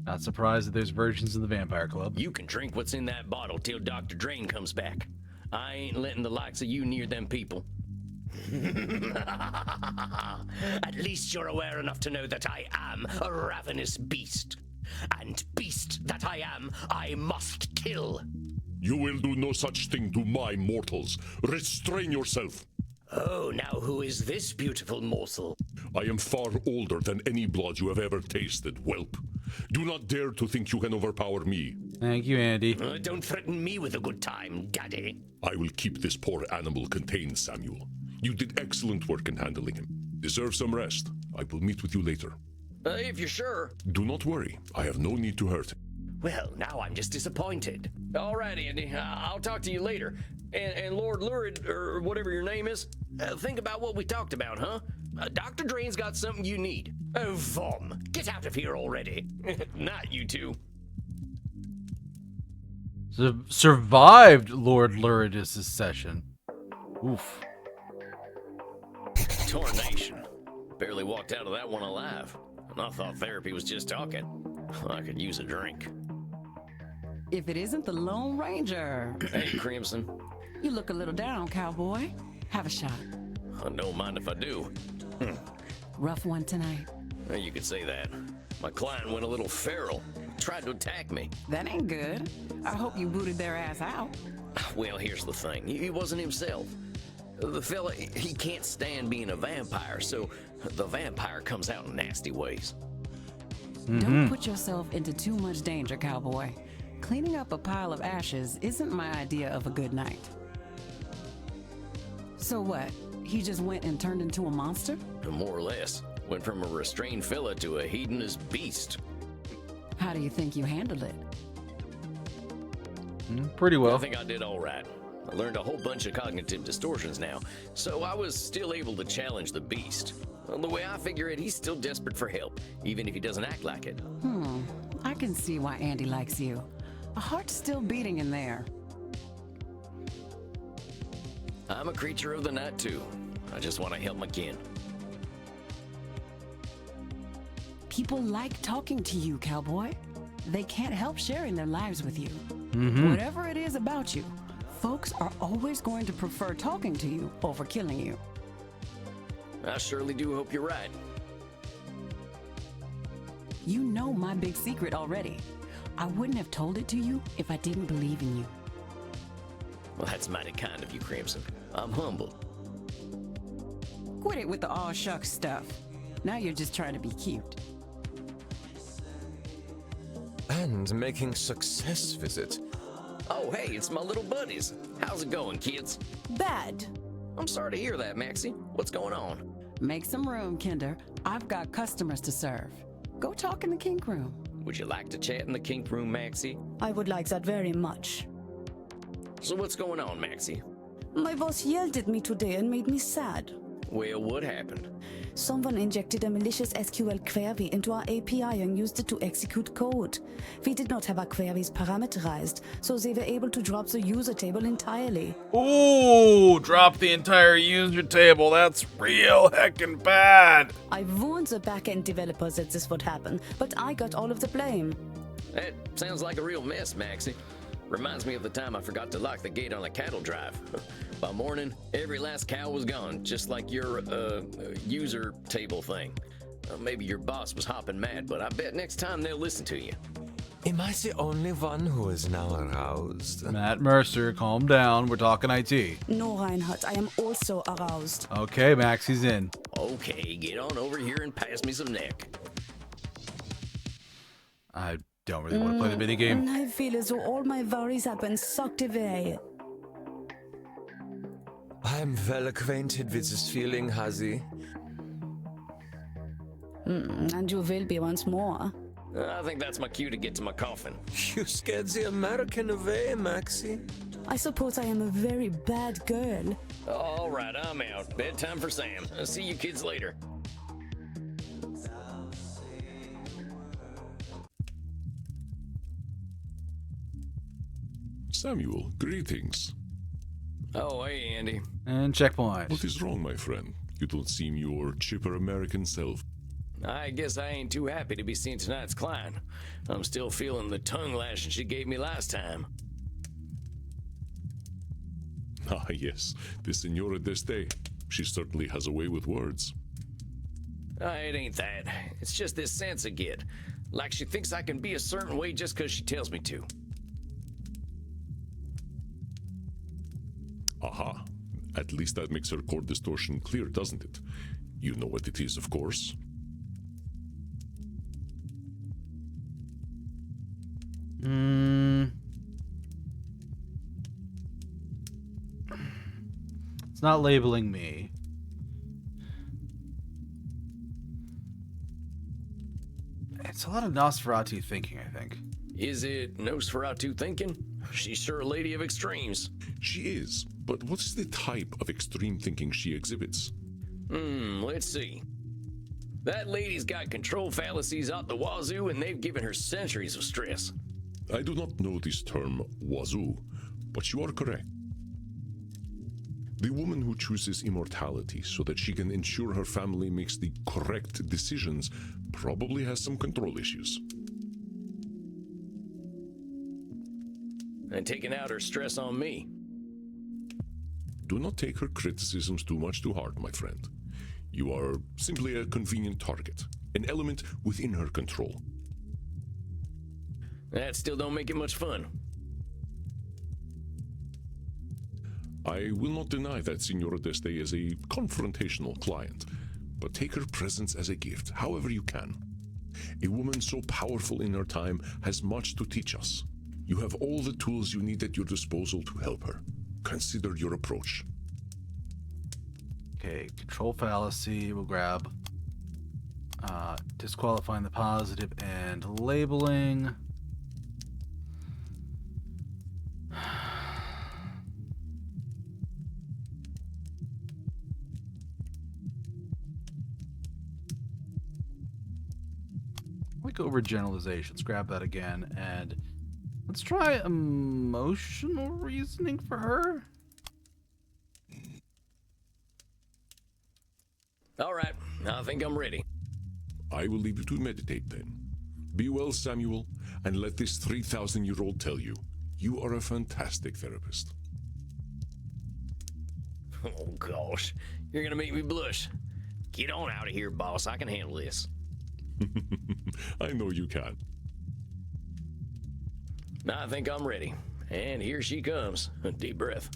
Not surprised that there's virgins in the Vampire Club. You can drink what's in that bottle till Dr. Drain comes back. I ain't letting the likes of you near them people. At least you're aware enough to know that I am a ravenous beast. And beast that I am, I must kill. You will do no such thing to my mortals. Restrain yourself. Oh, now who is this beautiful morsel? I am far older than any blood you have ever tasted, whelp. Do not dare to think you can overpower me. Thank you, Andy. Don't threaten me with a good time, Daddy. I will keep this poor animal contained, Samuel. You did excellent work in handling him. Deserve some rest. I will meet with you later. If you're sure. Do not worry. I have no need to hurt him. Well, now I'm just disappointed. All right, Andy. I'll talk to you later. And Lord Lurid, or whatever your name is, think about what we talked about, huh? Dr. Drain's got something you need. Oh, Vom, get out of here already. Not you two. Survived Lord Luridus' session. Oof. Tornation. Barely walked out of that one alive. And I thought therapy was just talking. I could use a drink. If it isn't the Lone Ranger. Hey, Crimson. You look a little down, cowboy. Have a shot. I don't mind if I do. Rough one tonight. You could say that. My client went a little feral. Tried to attack me. That ain't good. I hope you booted their ass out. Well, here's the thing. He wasn't himself. The fella, he can't stand being a vampire, so the vampire comes out in nasty ways. Don't put yourself into too much danger, cowboy. Cleaning up a pile of ashes isn't my idea of a good night. So what? He just went and turned into a monster? More or less. Went from a restrained fella to a hedonist beast. How do you think you handled it? Pretty well. I think I did all right. I learned a whole bunch of cognitive distortions now, so I was still able to challenge the beast. Well, the way I figure it, he's still desperate for help, even if he doesn't act like it. I can see why Andy likes you. A heart's still beating in there. I'm a creature of the night, too. I just want to help my kin. People like talking to you, cowboy. They can't help sharing their lives with you. Whatever it is about you, folks are always going to prefer talking to you over killing you. I surely do hope you're right. You know my big secret already. I wouldn't have told it to you if I didn't believe in you. Well, that's mighty kind of you, Crimson. I'm humble. Quit it with the aw shucks stuff. Now you're just trying to be cute. And making success visit. Oh, hey, it's my little buddies. How's it going, kids? Bad. I'm sorry to hear that, Maxie. What's going on? Make some room, Kinder. I've got customers to serve. Go talk in the kink room. Would you like to chat in the kink room, Maxie? I would like that very much. So what's going on, Maxie? My boss yelled at me today and made me sad. Well, what happened? Someone injected a malicious SQL query into our API and used it to execute code. We did not have our queries parameterized, so they were able to drop the user table entirely. Ooh, drop the entire user table. That's real heckin' bad. I warned the backend developers that this would happen, but I got all of the blame. That sounds like a real mess, Maxie. Reminds me of the time I forgot to lock the gate on a cattle drive. By morning, every last cow was gone, just like your user table thing. Maybe your boss was hopping mad, but I bet next time they'll listen to you. Am I the only one who is now aroused? Matt Mercer, calm down. We're talking IT. No, Reinhardt, I am also aroused. Okay, Max, he's in. Okay, get on over here and pass me some neck. I don't really want to play the mini game. I feel as though all my worries have been sucked away. I am well acquainted with this feeling, Hazi. And you will be once more. I think that's my cue to get to my coffin. You scared the American away, Maxie. I suppose I am a very bad girl. All right, I'm out. Bedtime for Sam. I'll see you kids later. Samuel, greetings. Oh, hey, Andy. And checkpoint. What is wrong, my friend? You don't seem your chipper American self. I guess I ain't too happy to be seeing tonight's client. I'm still feeling the tongue lashing she gave me last time. Ah, yes, the Senora Deuscain. She certainly has a way with words. It ain't that. It's just this sense I get. Like she thinks I can be a certain way just because she tells me to. Aha. At least that makes her core distortion clear, doesn't it? You know what it is, of course. It's not labeling me. It's a lot of Nosferatu thinking, I think. Is it Nosferatu thinking? She's sure a lady of extremes. She is, but what is the type of extreme thinking she exhibits? Let's see. That lady's got control fallacies out the wazoo, and they've given her centuries of stress. I do not know this term, wazoo, but you are correct. The woman who chooses immortality so that she can ensure her family makes the correct decisions probably has some control issues. And taking out her stress on me. Do not take her criticisms too much to heart, my friend. You are simply a convenient target, an element within her control. That still don't make it much fun. I will not deny that Senora Deuscain is a confrontational client, but take her presence as a gift, however you can. A woman so powerful in her time has much to teach us. You have all the tools you need at your disposal to help her. Consider your approach. Okay, control fallacy. We'll grab disqualifying the positive and labeling. We go over generalizations. Grab that again, and let's try emotional reasoning for her. All right, I think I'm ready. I will leave you to meditate then. Be well, Samuel, and let this 3,000-year-old tell you, you are a fantastic therapist. Oh, gosh. You're gonna make me blush. Get on out of here, boss. I can handle this. I know you can. I think I'm ready. And here she comes. A deep breath.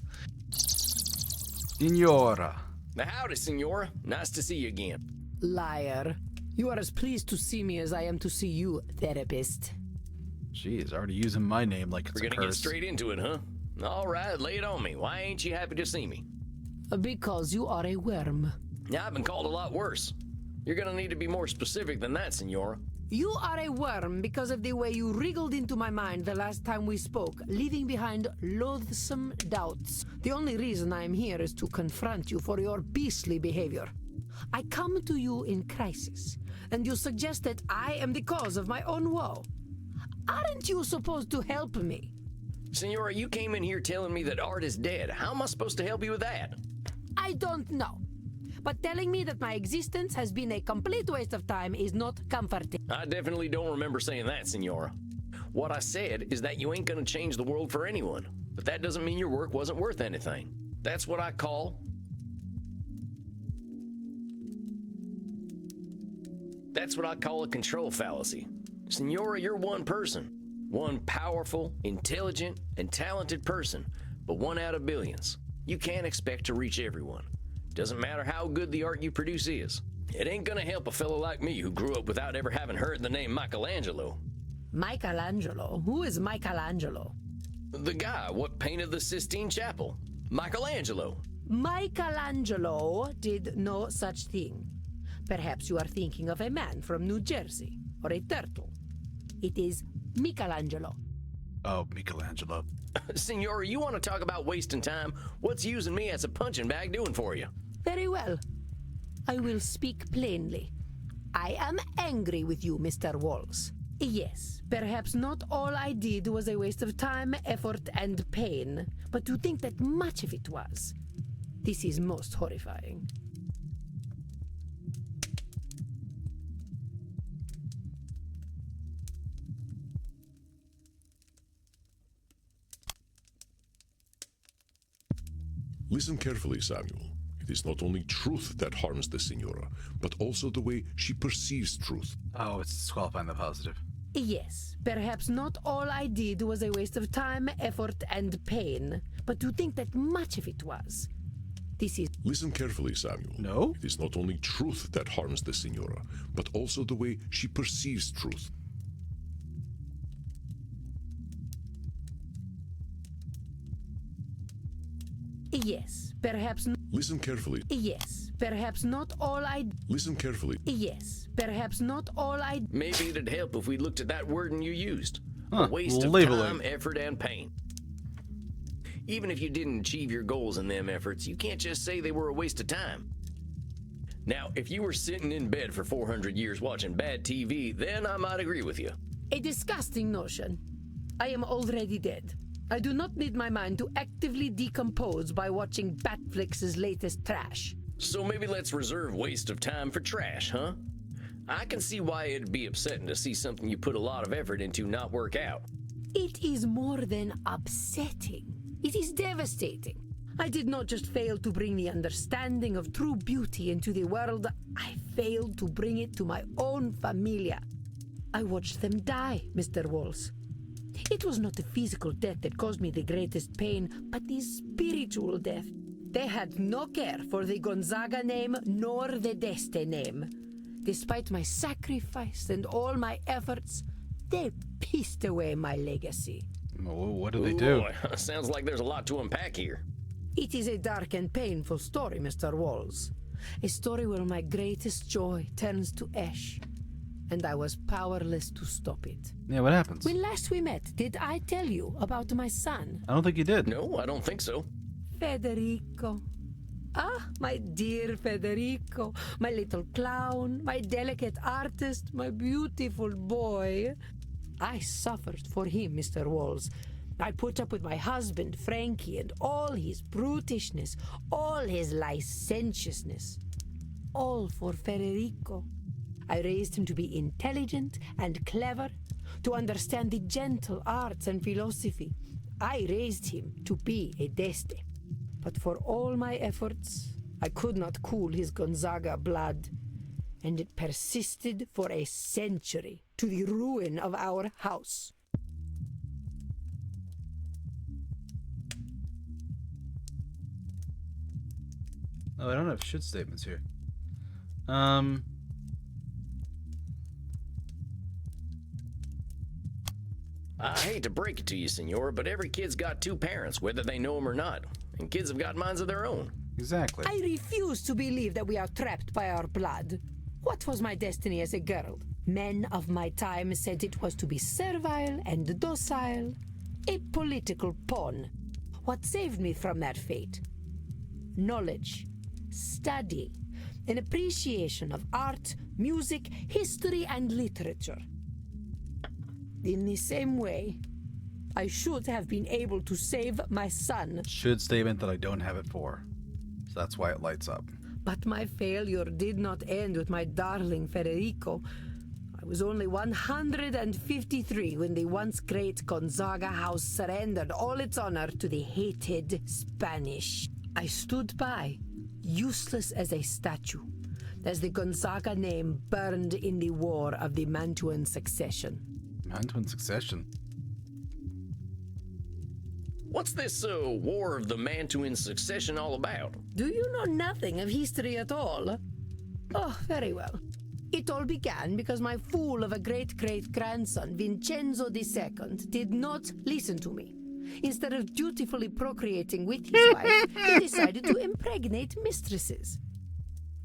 Senora. Howdy, Senora. Nice to see you again. Liar. You are as pleased to see me as I am to see you, therapist. Jeez, already using my name like it's We're a gonna get curse. straight into it, huh? All right, lay it on me. Why ain't you happy to see me? Because you are a worm. Yeah, I've been called a lot worse. You're gonna need to be more specific than that, Senora. You are a worm because of the way you wriggled into my mind the last time we spoke, leaving behind loathsome doubts. The only reason I am here is to confront you for your beastly behavior. I come to you in crisis, and you suggest that I am the cause of my own woe. Aren't you supposed to help me? Senora, you came in here telling me that Art is dead. How am I supposed to help you with that? I don't know. But telling me that my existence has been a complete waste of time is not comforting. I definitely don't remember saying that, Senora. What I said is that you ain't gonna change the world for anyone. But that doesn't mean your work wasn't worth anything. That's what I call That's what I call a control fallacy. Senora, you're one person. One powerful, intelligent, and talented person, but one out of billions. You can't expect to reach everyone. Doesn't matter how good the art you produce is. It ain't gonna help a fellow like me who grew up without ever having heard the name Michelangelo. Michelangelo? Who is Michelangelo? The guy what painted the Sistine Chapel. Michelangelo. Michelangelo did no such thing. Perhaps you are thinking of a man from New Jersey, or a turtle. It is Michelangelo. Oh, Michelangelo. Senora, you want to talk about wasting time? What's using me as a punching bag doing for you? Very well. I will speak plainly. I am angry with you, Mr. Walls. Yes, perhaps not all I did was a waste of time, effort, and pain, but to think that much of it was, this is most horrifying. Listen carefully, Samuel. It is not only truth that harms the Senora, but also the way she perceives truth. Oh, it's disqualifying the positive. Yes, perhaps not all I did was a waste of time, effort, and pain, but to think that much of it was, this is... Listen carefully, Samuel. No? It is not only truth that harms the Senora, but also the way she perceives truth. Yes, perhaps... Listen carefully. Yes, perhaps not all I... Listen carefully. Yes, perhaps not all I... Maybe it'd help if we looked at that wording you used. Huh, A waste of labeling. time, effort, and pain. Even if you didn't achieve your goals in them efforts, you can't just say they were a waste of time. Now, if you were sitting in bed for 400 years watching bad TV, then I might agree with you. A disgusting notion. I am already dead. I do not need my mind to actively decompose by watching Batflix's latest trash. So maybe let's reserve waste of time for trash, huh? I can see why it'd be upsetting to see something you put a lot of effort into not work out. It is more than upsetting. It is devastating. I did not just fail to bring the understanding of true beauty into the world, I failed to bring it to my own familia. I watched them die, Mr. Walls. It was not the physical death that caused me the greatest pain, but the spiritual death. They had no care for the Gonzaga name nor the Deste name. Despite my sacrifice and all my efforts, they pissed away my legacy. Well, what do they do? Boy, sounds like there's a lot to unpack here. It is a dark and painful story, Mr. Walls. A story where my greatest joy turns to ash, and I was powerless to stop it. Yeah, what happens? When last we met, did I tell you about my son? I don't think you did. No, I don't think so. Federico. Ah, my dear Federico, my little clown, my delicate artist, my beautiful boy. I suffered for him, Mr. Walls. I put up with my husband, Frankie, and all his brutishness, all his licentiousness. All for Federico. I raised him to be intelligent and clever, to understand the gentle arts and philosophy. I raised him to be a Deste. But for all my efforts, I could not cool his Gonzaga blood, and it persisted for a century, to the ruin of our house. Oh, I don't have should statements here. I hate to break it to you, senor, but every kid's got two parents, whether they know them or not. And kids have got minds of their own. Exactly. I refuse to believe that we are trapped by our blood. What was my destiny as a girl? Men of my time said it was to be servile and docile. A political pawn. What saved me from that fate? Knowledge, study, an appreciation of art, music, history, and literature. In the same way, I should have been able to save my son. Should statement that I don't have it for. So that's why it lights up. But my failure did not end with my darling Federico. I was only 153 when the once great Gonzaga house surrendered all its honor to the hated Spanish. I stood by, useless as a statue, as the Gonzaga name burned in the War of the Mantuan Succession. Mantuan Succession? What's this War of the Mantuan Succession all about? Do you know nothing of history at all? Oh, very well. It all began because my fool of a great-great-grandson, Vincenzo II, did not listen to me. Instead of dutifully procreating with his wife, he decided to impregnate mistresses.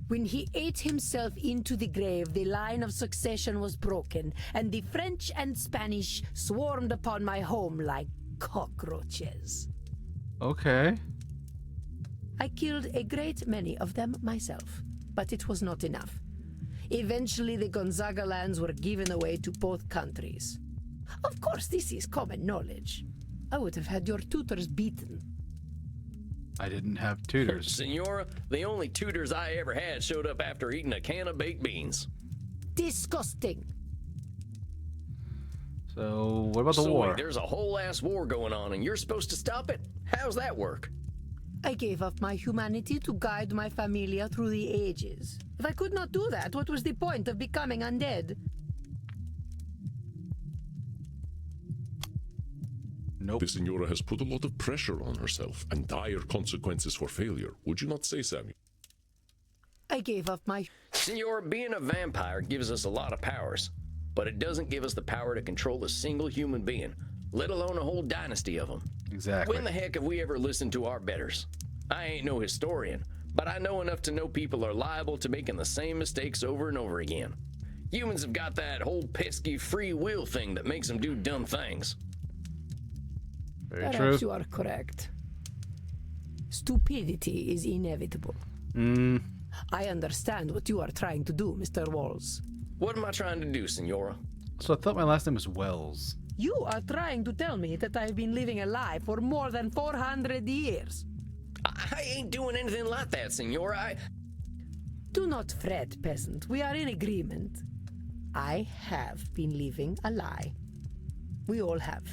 When he ate himself into the grave, the line of succession was broken, and the French and Spanish swarmed upon my home like cockroaches. Okay. I killed a great many of them myself, but it was not enough. Eventually, the Gonzaga lands were given away to both countries. Of course, this is common knowledge. I would have had your tutors beaten. I didn't have tutors. Senora, the only tutors I ever had showed up after eating a can of baked beans. Disgusting. So, what about the war? Wait, there's a whole ass war going on and you're supposed to stop it? How's that work? I gave up my humanity to guide my familia through the ages. If I could not do that, what was the point of becoming undead? Nope. The Senora has put a lot of pressure on herself and dire consequences for failure. Would you not say, Samuel? I gave up my... Senor, being a vampire gives us a lot of powers, but it doesn't give us the power to control a single human being, let alone a whole dynasty of them. Exactly. When the heck have we ever listened to our betters? I ain't no historian, but I know enough to know people are liable to making the same mistakes over and over again. Humans have got that whole pesky free will thing that makes them do dumb things. Very Perhaps true. you are correct. Stupidity is inevitable. I understand what you are trying to do, Mr. Walls. What am I trying to do, Senora? So I thought my last name was Wells. You are trying to tell me that I've been living a lie for more than 400 years. I ain't doing anything like that, Senora. Do not fret, peasant. We are in agreement. I have been living a lie. We all have.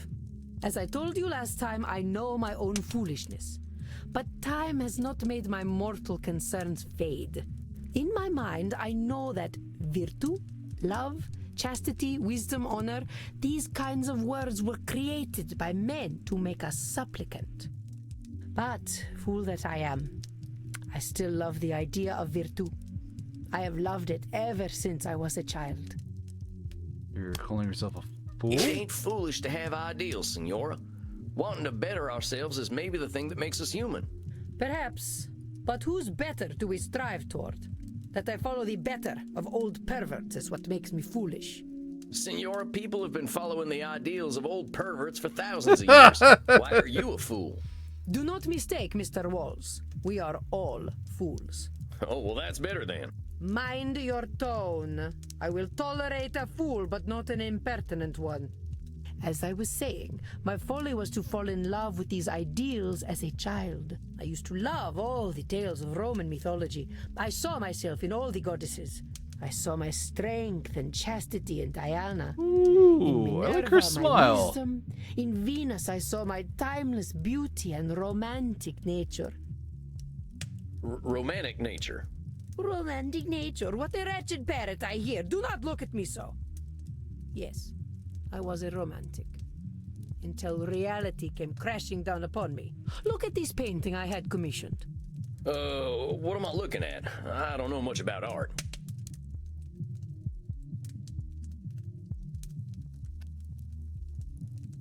As I told you last time, I know my own foolishness. But time has not made my mortal concerns fade. In my mind, I know that virtue, love, chastity, wisdom, honor, these kinds of words were created by men to make us supplicant. But, fool that I am, I still love the idea of virtue. I have loved it ever since I was a child. You're calling yourself a fool? It ain't foolish to have ideals, Senora. Wanting to better ourselves is maybe the thing that makes us human. Perhaps, but whose better do we strive toward? That I follow the better of old perverts is what makes me foolish. Senora, people have been following the ideals of old perverts for thousands of years. Why are you a fool? Do not mistake, Mr. Walls. We are all fools. Oh, well, that's better then. Mind your tone. I will tolerate a fool, but not an impertinent one. As I was saying, my folly was to fall in love with these ideals as a child. I used to love all the tales of Roman mythology. I saw myself in all the goddesses. I saw my strength and chastity in Diana. Ooh, I like her my smile. wisdom. In Venus, I saw my timeless beauty and romantic nature. Romantic nature. Romantic nature? What a wretched parrot I hear. Do not look at me so. Yes, I was a romantic. Until reality came crashing down upon me. Look at this painting I had commissioned. What am I looking at? I don't know much about art.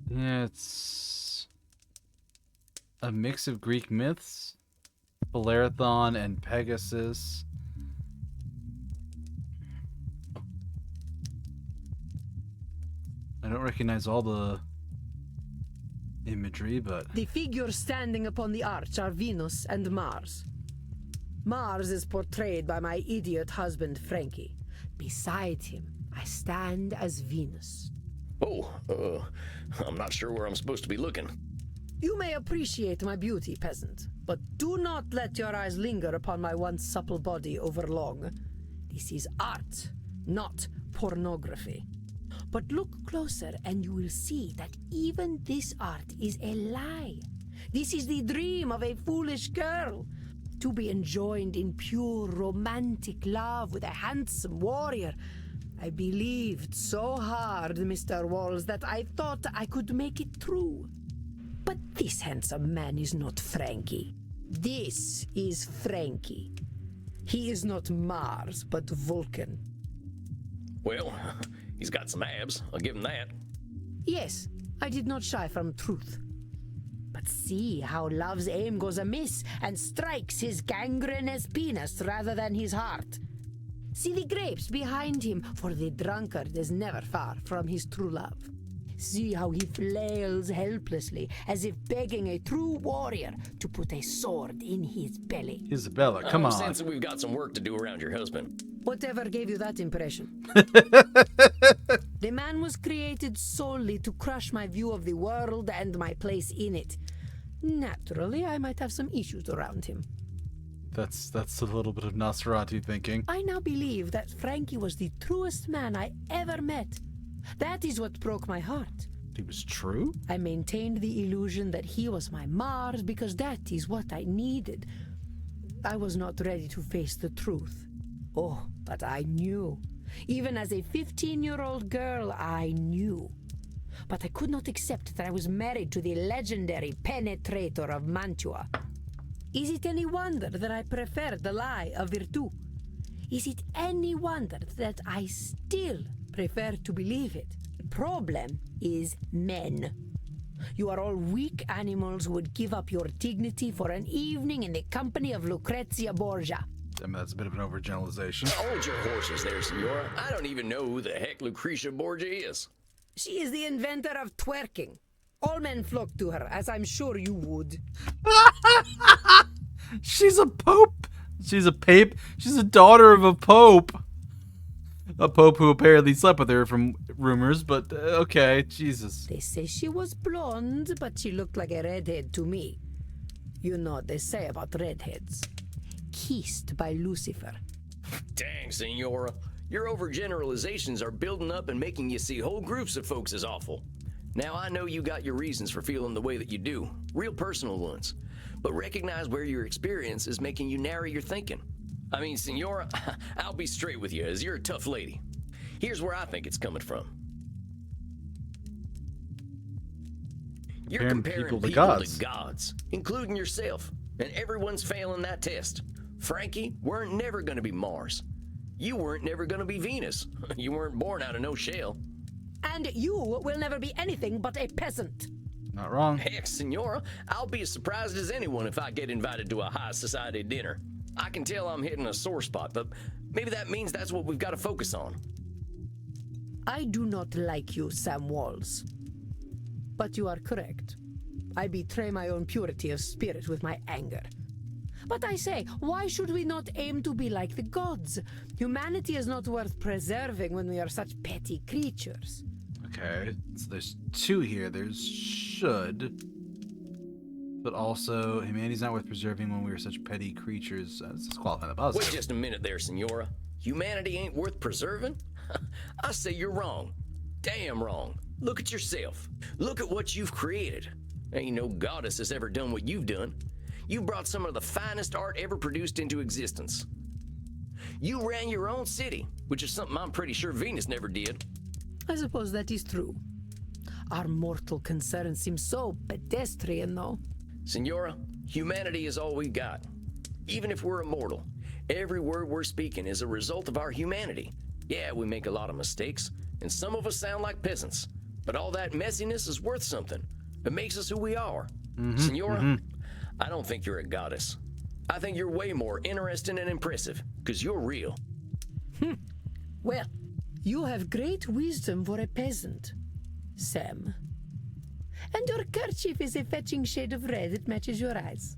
Yeah, it's a mix of Greek myths, Bellerophon and Pegasus. I don't recognize all the imagery, but... The figures standing upon the arch are Venus and Mars. Mars is portrayed by my idiot husband, Frankie. Beside him, I stand as Venus. Oh, I'm not sure where I'm supposed to be looking. You may appreciate my beauty, peasant, but do not let your eyes linger upon my once supple body overlong. This is art, not pornography. But look closer and you will see that even this art is a lie. This is the dream of a foolish girl. To be enjoined in pure romantic love with a handsome warrior. I believed so hard, Mr. Walls, that I thought I could make it true. But this handsome man is not Frankie. This is Frankie. He is not Mars, but Vulcan. Well, he's got some abs. I'll give him that. Yes, I did not shy from truth. But see how love's aim goes amiss and strikes his gangrenous penis rather than his heart. See the grapes behind him, for the drunkard is never far from his true love. See how he flails helplessly, as if begging a true warrior to put a sword in his belly. Isabella, come on. I'm sensing we've got some work to do around your husband. Whatever gave you that impression? The man was created solely to crush my view of the world and my place in it. Naturally, I might have some issues around him. That's a little bit of Nosferatu thinking. I now believe that Frankie was the truest man I ever met. That is what broke my heart. He was true? I maintained the illusion that he was my Mars because that is what I needed. I was not ready to face the truth. Oh, but I knew. Even as a 15-year-old girl, I knew. But I could not accept that I was married to the legendary penetrator of Mantua. Is it any wonder that I prefer the lie of Virtu? Is it any wonder that I still prefer to believe it? The problem is men. You are all weak animals who would give up your dignity for an evening in the company of Lucrezia Borgia. I mean, that's a bit of an overgeneralization. Hold your horses there, Senora. I don't even know who the heck Lucretia Borgia is. She is the inventor of twerking. All men flock to her, as I'm sure you would. She's a pope. She's a pape. She's a daughter of a pope. A pope who apparently slept with her from rumors, but okay, Jesus. They say she was blonde, but she looked like a redhead to me. You know what they say about redheads. Kissed by Lucifer. Dang, Senora. Your overgeneralizations are building up and making you see whole groups of folks as awful. Now, I know you got your reasons for feeling the way that you do, real personal ones, but recognize where your experience is making you narrow your thinking. I mean, Senora, I'll be straight with you, as you're a tough lady. Here's where I think it's coming from. You're comparing people to gods, including yourself, and everyone's failing that test. Frankie weren't never going to be Mars. You weren't never going to be Venus. You weren't born out of no shell. And you will never be anything but a peasant. Not wrong. Heck, Senora, I'll be as surprised as anyone if I get invited to a high society dinner. I can tell I'm hitting a sore spot, but maybe that means that's what we've got to focus on. I do not like you, Sam Walls. But you are correct. I betray my own purity of spirit with my anger. But I say, why should we not aim to be like the gods? Humanity is not worth preserving when we are such petty creatures. Okay, so there's two here. There's should, but also humanity's not worth preserving when we are such petty creatures. Let's qualify the positive. Wait just a minute there, Senora. Humanity ain't worth preserving? I say you're wrong. Damn wrong. Look at yourself. Look at what you've created. Ain't no goddess has ever done what you've done. You brought some of the finest art ever produced into existence. You ran your own city, which is something I'm pretty sure Venus never did. I suppose that is true. Our mortal concerns seem so pedestrian, though. Senora, humanity is all we got. Even if we're immortal, every word we're speaking is a result of our humanity. Yeah, we make a lot of mistakes, and some of us sound like peasants, but all that messiness is worth something. It makes us who we are. Senora, I don't think you're a goddess. I think you're way more interesting and impressive, because you're real. Well, you have great wisdom for a peasant, Sam. And your kerchief is a fetching shade of red that matches your eyes.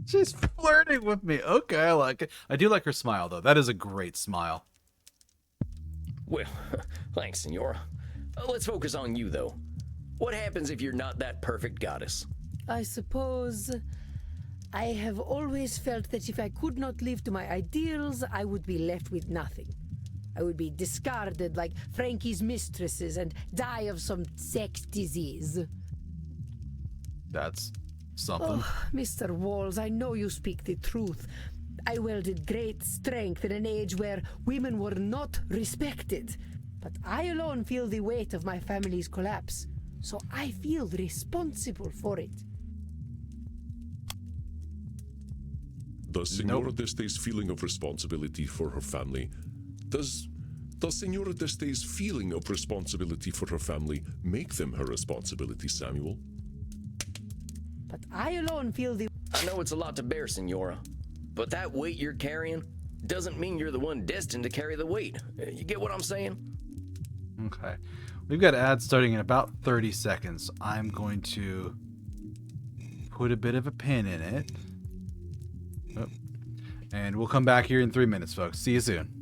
She's flirting with me. Okay, I like it. I do like her smile, though. That is a great smile. Well, thanks, Senora. Let's focus on you, though. What happens if you're not that perfect goddess? I suppose I have always felt that if I could not live to my ideals, I would be left with nothing. I would be discarded like Frankie's mistresses and die of some sex disease. That's something. Oh, Mr. Walls, I know you speak the truth. I wielded great strength in an age where women were not respected. But I alone feel the weight of my family's collapse, so I feel responsible for it. Does Senora Deste's feeling of responsibility for her family, does Senora Deste's feeling of responsibility for her family make them her responsibility, Samuel? But I alone feel the... I know it's a lot to bear, Senora, but that weight you're carrying doesn't mean you're the one destined to carry the weight. You get what I'm saying? Okay. We've got ads starting in about 30 seconds. I'm going to put a bit of a pin in it. Oh. And we'll come back here in 3 minutes, folks. See you soon.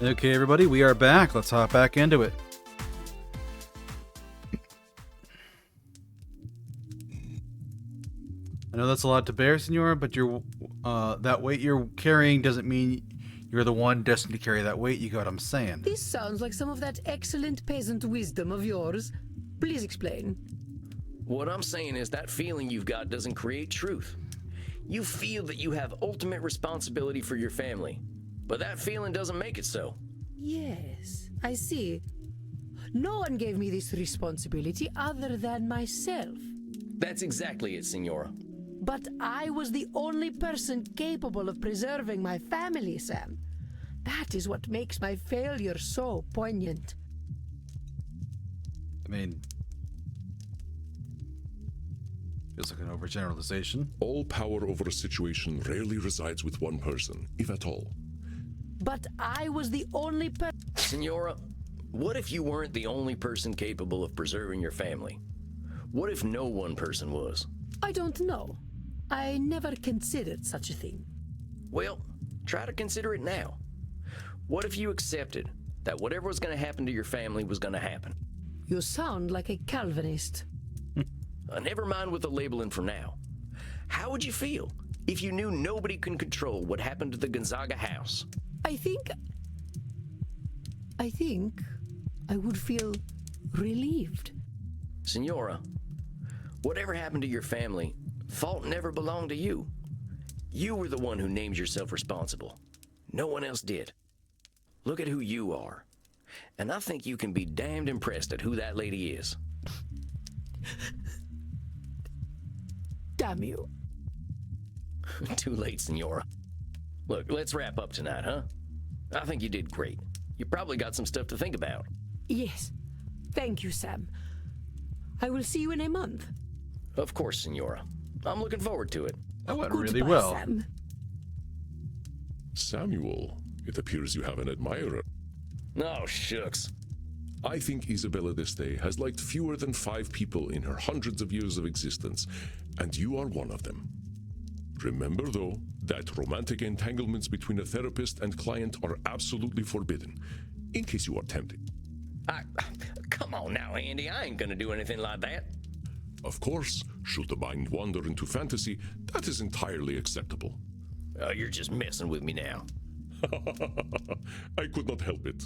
Okay, everybody, we are back. Let's hop back into it. I know that's a lot to bear, Senora, but that weight you're carrying doesn't mean you're the one destined to carry that weight. You got what I'm saying? This sounds like some of that excellent peasant wisdom of yours. Please explain. What I'm saying is that feeling you've got doesn't create truth. You feel that you have ultimate responsibility for your family, but that feeling doesn't make it so. Yes, I see. No one gave me this responsibility other than myself. That's exactly it, Senora. But I was the only person capable of preserving my family, Sam. That is what makes my failure so poignant. I mean, feels like an overgeneralization. All power over a situation rarely resides with one person, if at all. But I was the only person. Senora, what if you weren't the only person capable of preserving your family? What if no one person was? I don't know. I never considered such a thing. Well, try to consider it now. What if you accepted that whatever was going to happen to your family was going to happen? You sound like a Calvinist. Never mind with the labeling for now. How would you feel if you knew nobody can control what happened to the Gonzaga house? I think I would feel relieved. Senora, whatever happened to your family, fault never belonged to you. You were the one who named yourself responsible. No one else did. Look at who you are. And I think you can be damned impressed at who that lady is. Damn you. Too late, Senora. Look, let's wrap up tonight, huh? I think you did great. You probably got some stuff to think about. Yes. Thank you, Sam. I will see you in a month. Of course, Senora. I'm looking forward to it. That went Goodbye, really well. Sam. Samuel, it appears you have an admirer. Oh, shucks. I think Isabella d'Este has liked fewer than 5 people in her hundreds of years of existence, and you are one of them. Remember, though, that romantic entanglements between a therapist and client are absolutely forbidden, in case you are tempted. Come on now, Andy. I ain't gonna do anything like that. Of course, should the mind wander into fantasy, that is entirely acceptable. Oh, you're just messing with me now. I could not help it.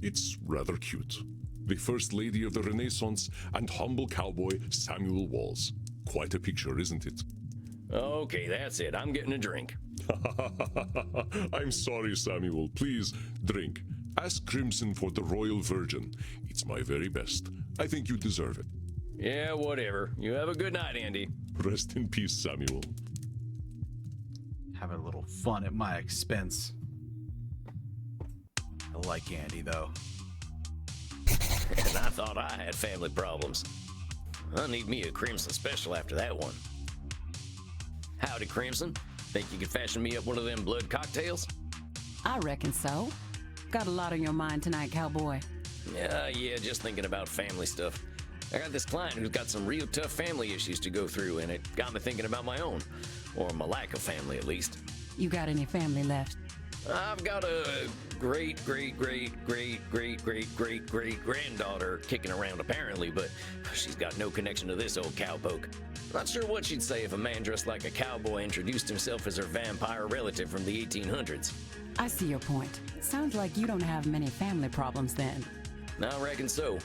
It's rather cute. The First Lady of the Renaissance and humble cowboy Samuel Walls. Quite a picture, isn't it? Okay, that's it. I'm getting a drink. I'm sorry, Samuel. Please, drink. Ask Crimson for the Royal Virgin. It's my very best. I think you deserve it. Yeah, whatever. You have a good night, Andy. Rest in peace, Samuel. Having a little fun at my expense. I like Andy, though. And I thought I had family problems. I need me a Crimson special after that one. Howdy, Crimson. Think you could fashion me up one of them blood cocktails? I reckon so. Got a lot on your mind tonight, cowboy. Yeah, just thinking about family stuff. I got this client who's got some real tough family issues to go through, and it got me thinking about my own. Or my lack of family, at least. You got any family left? I've got a great granddaughter kicking around apparently, but she's got no connection to this old cowpoke. Not sure what she'd say if a man dressed like a cowboy introduced himself as her vampire relative from the 1800s. I see your point. Sounds like you don't have many family problems then. I reckon so.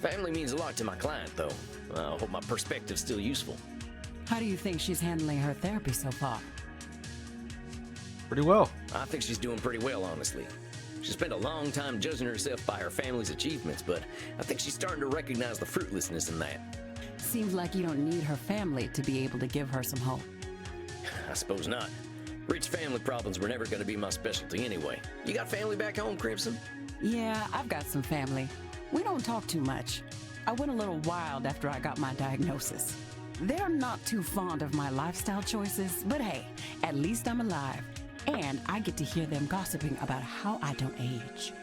Family means a lot to my client, though. I hope my perspective's still useful. How do you think she's handling her therapy so far? Pretty well. I think she's doing pretty well, honestly. She spent a long time judging herself by her family's achievements, but I think she's starting to recognize the fruitlessness in that. Seems like you don't need her family to be able to give her some hope. I suppose not. Rich family problems were never going to be my specialty anyway. You got family back home, Crimson? Yeah, I've got some family. We don't talk too much. I went a little wild after I got my diagnosis. They're not too fond of my lifestyle choices, but hey, at least I'm alive. And I get to hear them gossiping about how I don't age.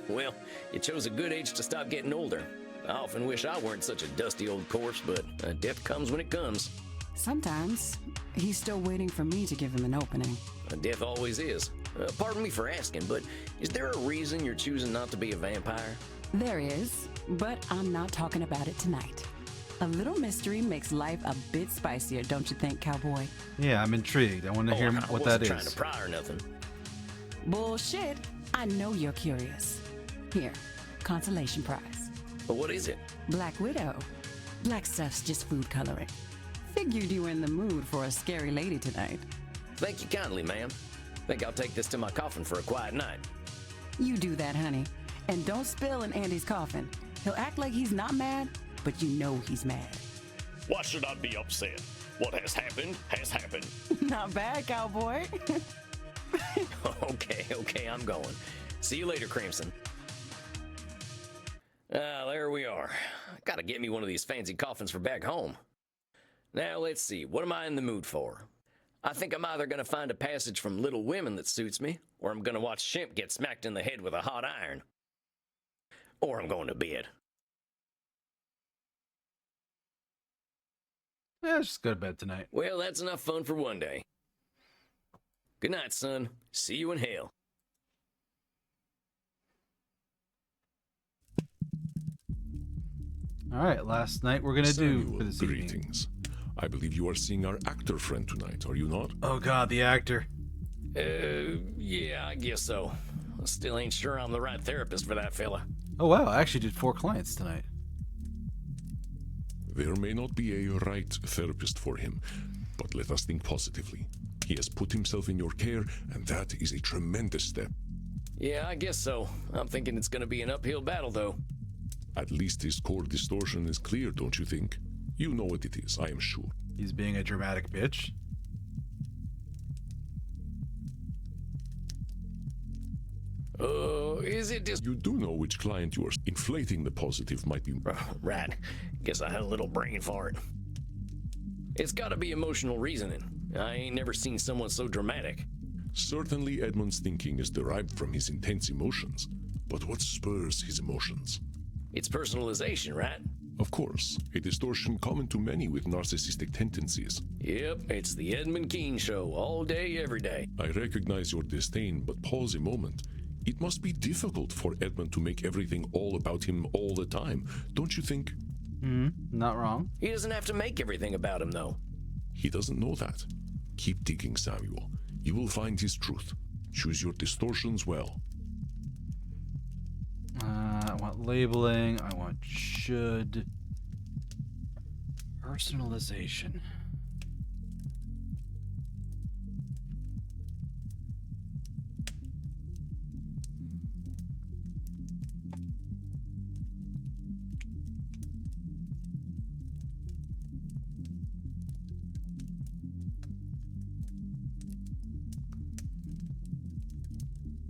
Well, you chose a good age to stop getting older. I often wish I weren't such a dusty old corpse, but death comes when it comes. Sometimes he's still waiting for me to give him an opening. Death always is. Pardon me for asking, but is there a reason you're choosing not to be a vampire? There is, but I'm not talking about it tonight. A little mystery makes life a bit spicier, don't you think, cowboy? Yeah, I'm intrigued. I want to hear what that I wasn't trying is. to pry or nothing. Bullshit. I know you're curious. Here, consolation prize. But what is it? Black Widow. Black stuff's just food coloring. Figured you were in the mood for a scary lady tonight. Thank you kindly, ma'am. Think I'll take this to my coffin for a quiet night. You do that, honey. And don't spill in Andy's coffin. He'll act like he's not mad, but you know he's mad. Why should I be upset? What has happened, has happened. Not bad, cowboy. Okay, I'm going. See you later, Crimson. There we are. Gotta get me one of these fancy coffins for back home. Now, let's see. What am I in the mood for? I think I'm either gonna find a passage from Little Women that suits me, or I'm gonna watch Shemp get smacked in the head with a hot iron. Or I'm going to bed. Yeah, just go to bed tonight. Well, that's enough fun for one day. Good night, son. See you in hell. All right, last night we're gonna do Samuel, for this evening. greetings. I believe you are seeing our actor friend tonight, are you not? Oh God, the actor. Yeah, I guess so. I still ain't sure I'm the right therapist for that fella. Oh wow, I actually did 4 clients tonight. There may not be a right therapist for him, but let us think positively. He has put himself in your care, and that is a tremendous step. Yeah, I guess so. I'm thinking it's gonna be an uphill battle, though. At least his core distortion is clear, don't you think? You know what it is, I am sure. He's being a dramatic bitch. Is it just... You do know which client you are inflating the positive might be... Right. Guess I had a little brain fart. It's gotta be emotional reasoning. I ain't never seen someone so dramatic. Certainly Edmund's thinking is derived from his intense emotions. But what spurs his emotions? It's personalization, right? Of course, a distortion common to many with narcissistic tendencies. Yep, it's the Edmund Keane show, all day, every day. I recognize your disdain, but pause a moment. It must be difficult for Edmund to make everything all about him all the time, don't you think? Not wrong. He doesn't have to make everything about him, though. He doesn't know that. Keep digging, Samuel. You will find his truth. Choose your distortions well. I want labeling. I want should. Personalization.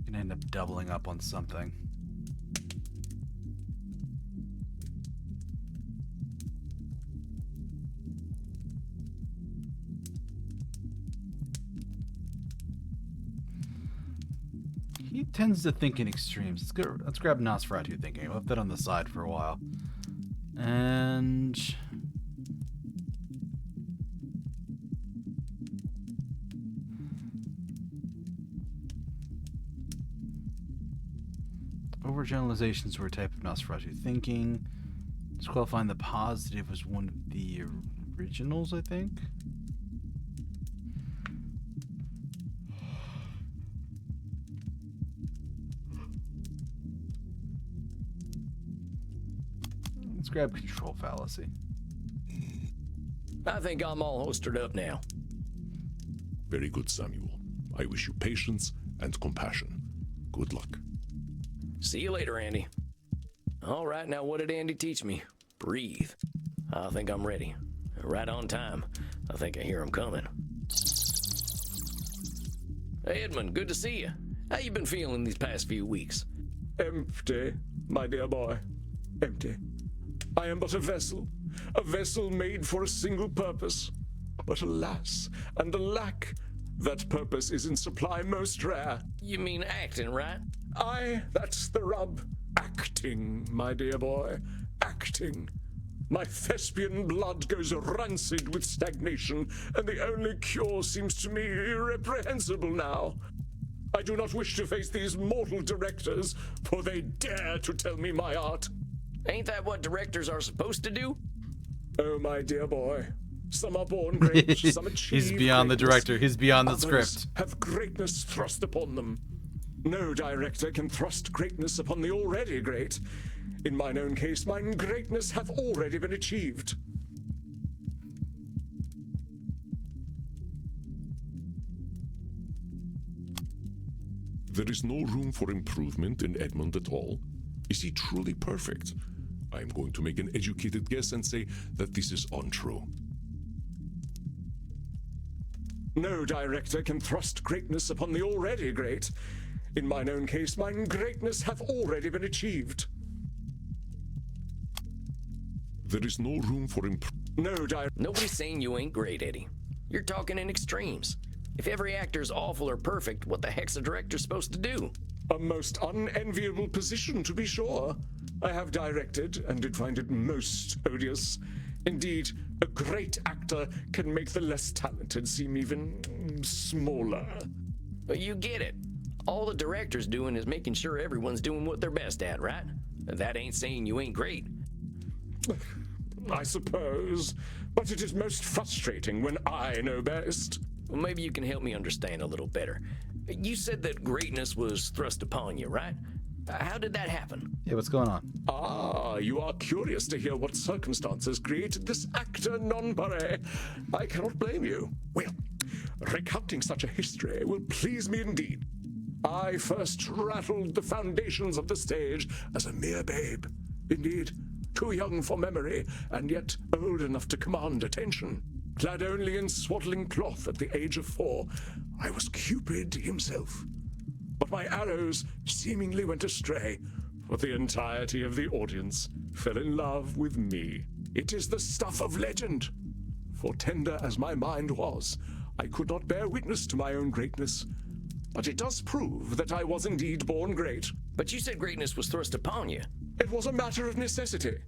Gonna end up doubling up on something. He tends to think in extremes. Let's grab Nosferatu thinking. We'll have that on the side for a while. And... overgeneralizations were a type of Nosferatu thinking. Disqualifying the positive was one of the originals, I think. Let's grab control fallacy. I think I'm all holstered up now. Very good, Samuel. I wish you patience and compassion. Good luck. See you later, Andy. All right, now what did Andy teach me? Breathe. I think I'm ready. Right on time. I think I hear him coming. Hey, Edmund, good to see you. How you been feeling these past few weeks? Empty, my dear boy. Empty. I am but a vessel made for a single purpose. But alas, and alack, that purpose is in supply most rare. You mean acting, right? Aye, that's the rub. Acting, my dear boy. Acting. My thespian blood goes rancid with stagnation, and the only cure seems to me irreprehensible now. I do not wish to face these mortal directors, for they dare to tell me my art. Ain't that what directors are supposed to do? Oh, my dear boy. Some are born great, some achieve He's beyond the greatness. director. He's beyond the Others script. have greatness thrust upon them. No director can thrust greatness upon the already great. In mine own case, mine greatness hath already been achieved. There is no room for improvement in Edmund at all. Is he truly perfect? I am going to make an educated guess and say that this is untrue. No director can thrust greatness upon the already great. In mine own case, mine greatness hath already been achieved. There is no room for Nobody's saying you ain't great, Eddie. You're talking in extremes. If every actor's awful or perfect, what the heck's a director supposed to do? A most unenviable position, to be sure. I have directed, and did find it most odious. Indeed, a great actor can make the less talented seem even smaller. But you get it. All the director's doing is making sure everyone's doing what they're best at, right? That ain't saying you ain't great. I suppose, but it is most frustrating when I know best. Well, maybe you can help me understand a little better. You said that greatness was thrust upon you, right? How did that happen? Yeah, what's going on? Ah, you are curious to hear what circumstances created this actor non pare. I cannot blame you. Well, recounting such a history will please me indeed. I first rattled the foundations of the stage as a mere babe. Indeed, too young for memory, and yet old enough to command attention. Clad only in swaddling cloth at the age of 4, I was Cupid himself. But my arrows seemingly went astray, for the entirety of the audience fell in love with me. It is the stuff of legend. For tender as my mind was, I could not bear witness to my own greatness. But it does prove that I was indeed born great. But you said greatness was thrust upon you. It was a matter of necessity.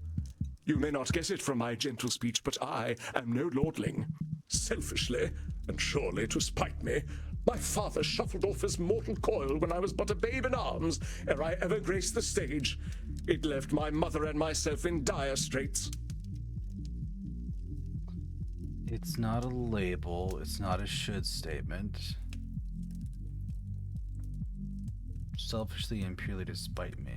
You may not guess it from my gentle speech, but I am no lordling. Selfishly, and surely to spite me, my father shuffled off his mortal coil when I was but a babe in arms, ere I ever graced the stage. It left my mother and myself in dire straits. It's not a label. It's not a should statement. Selfishly and purely to spite me.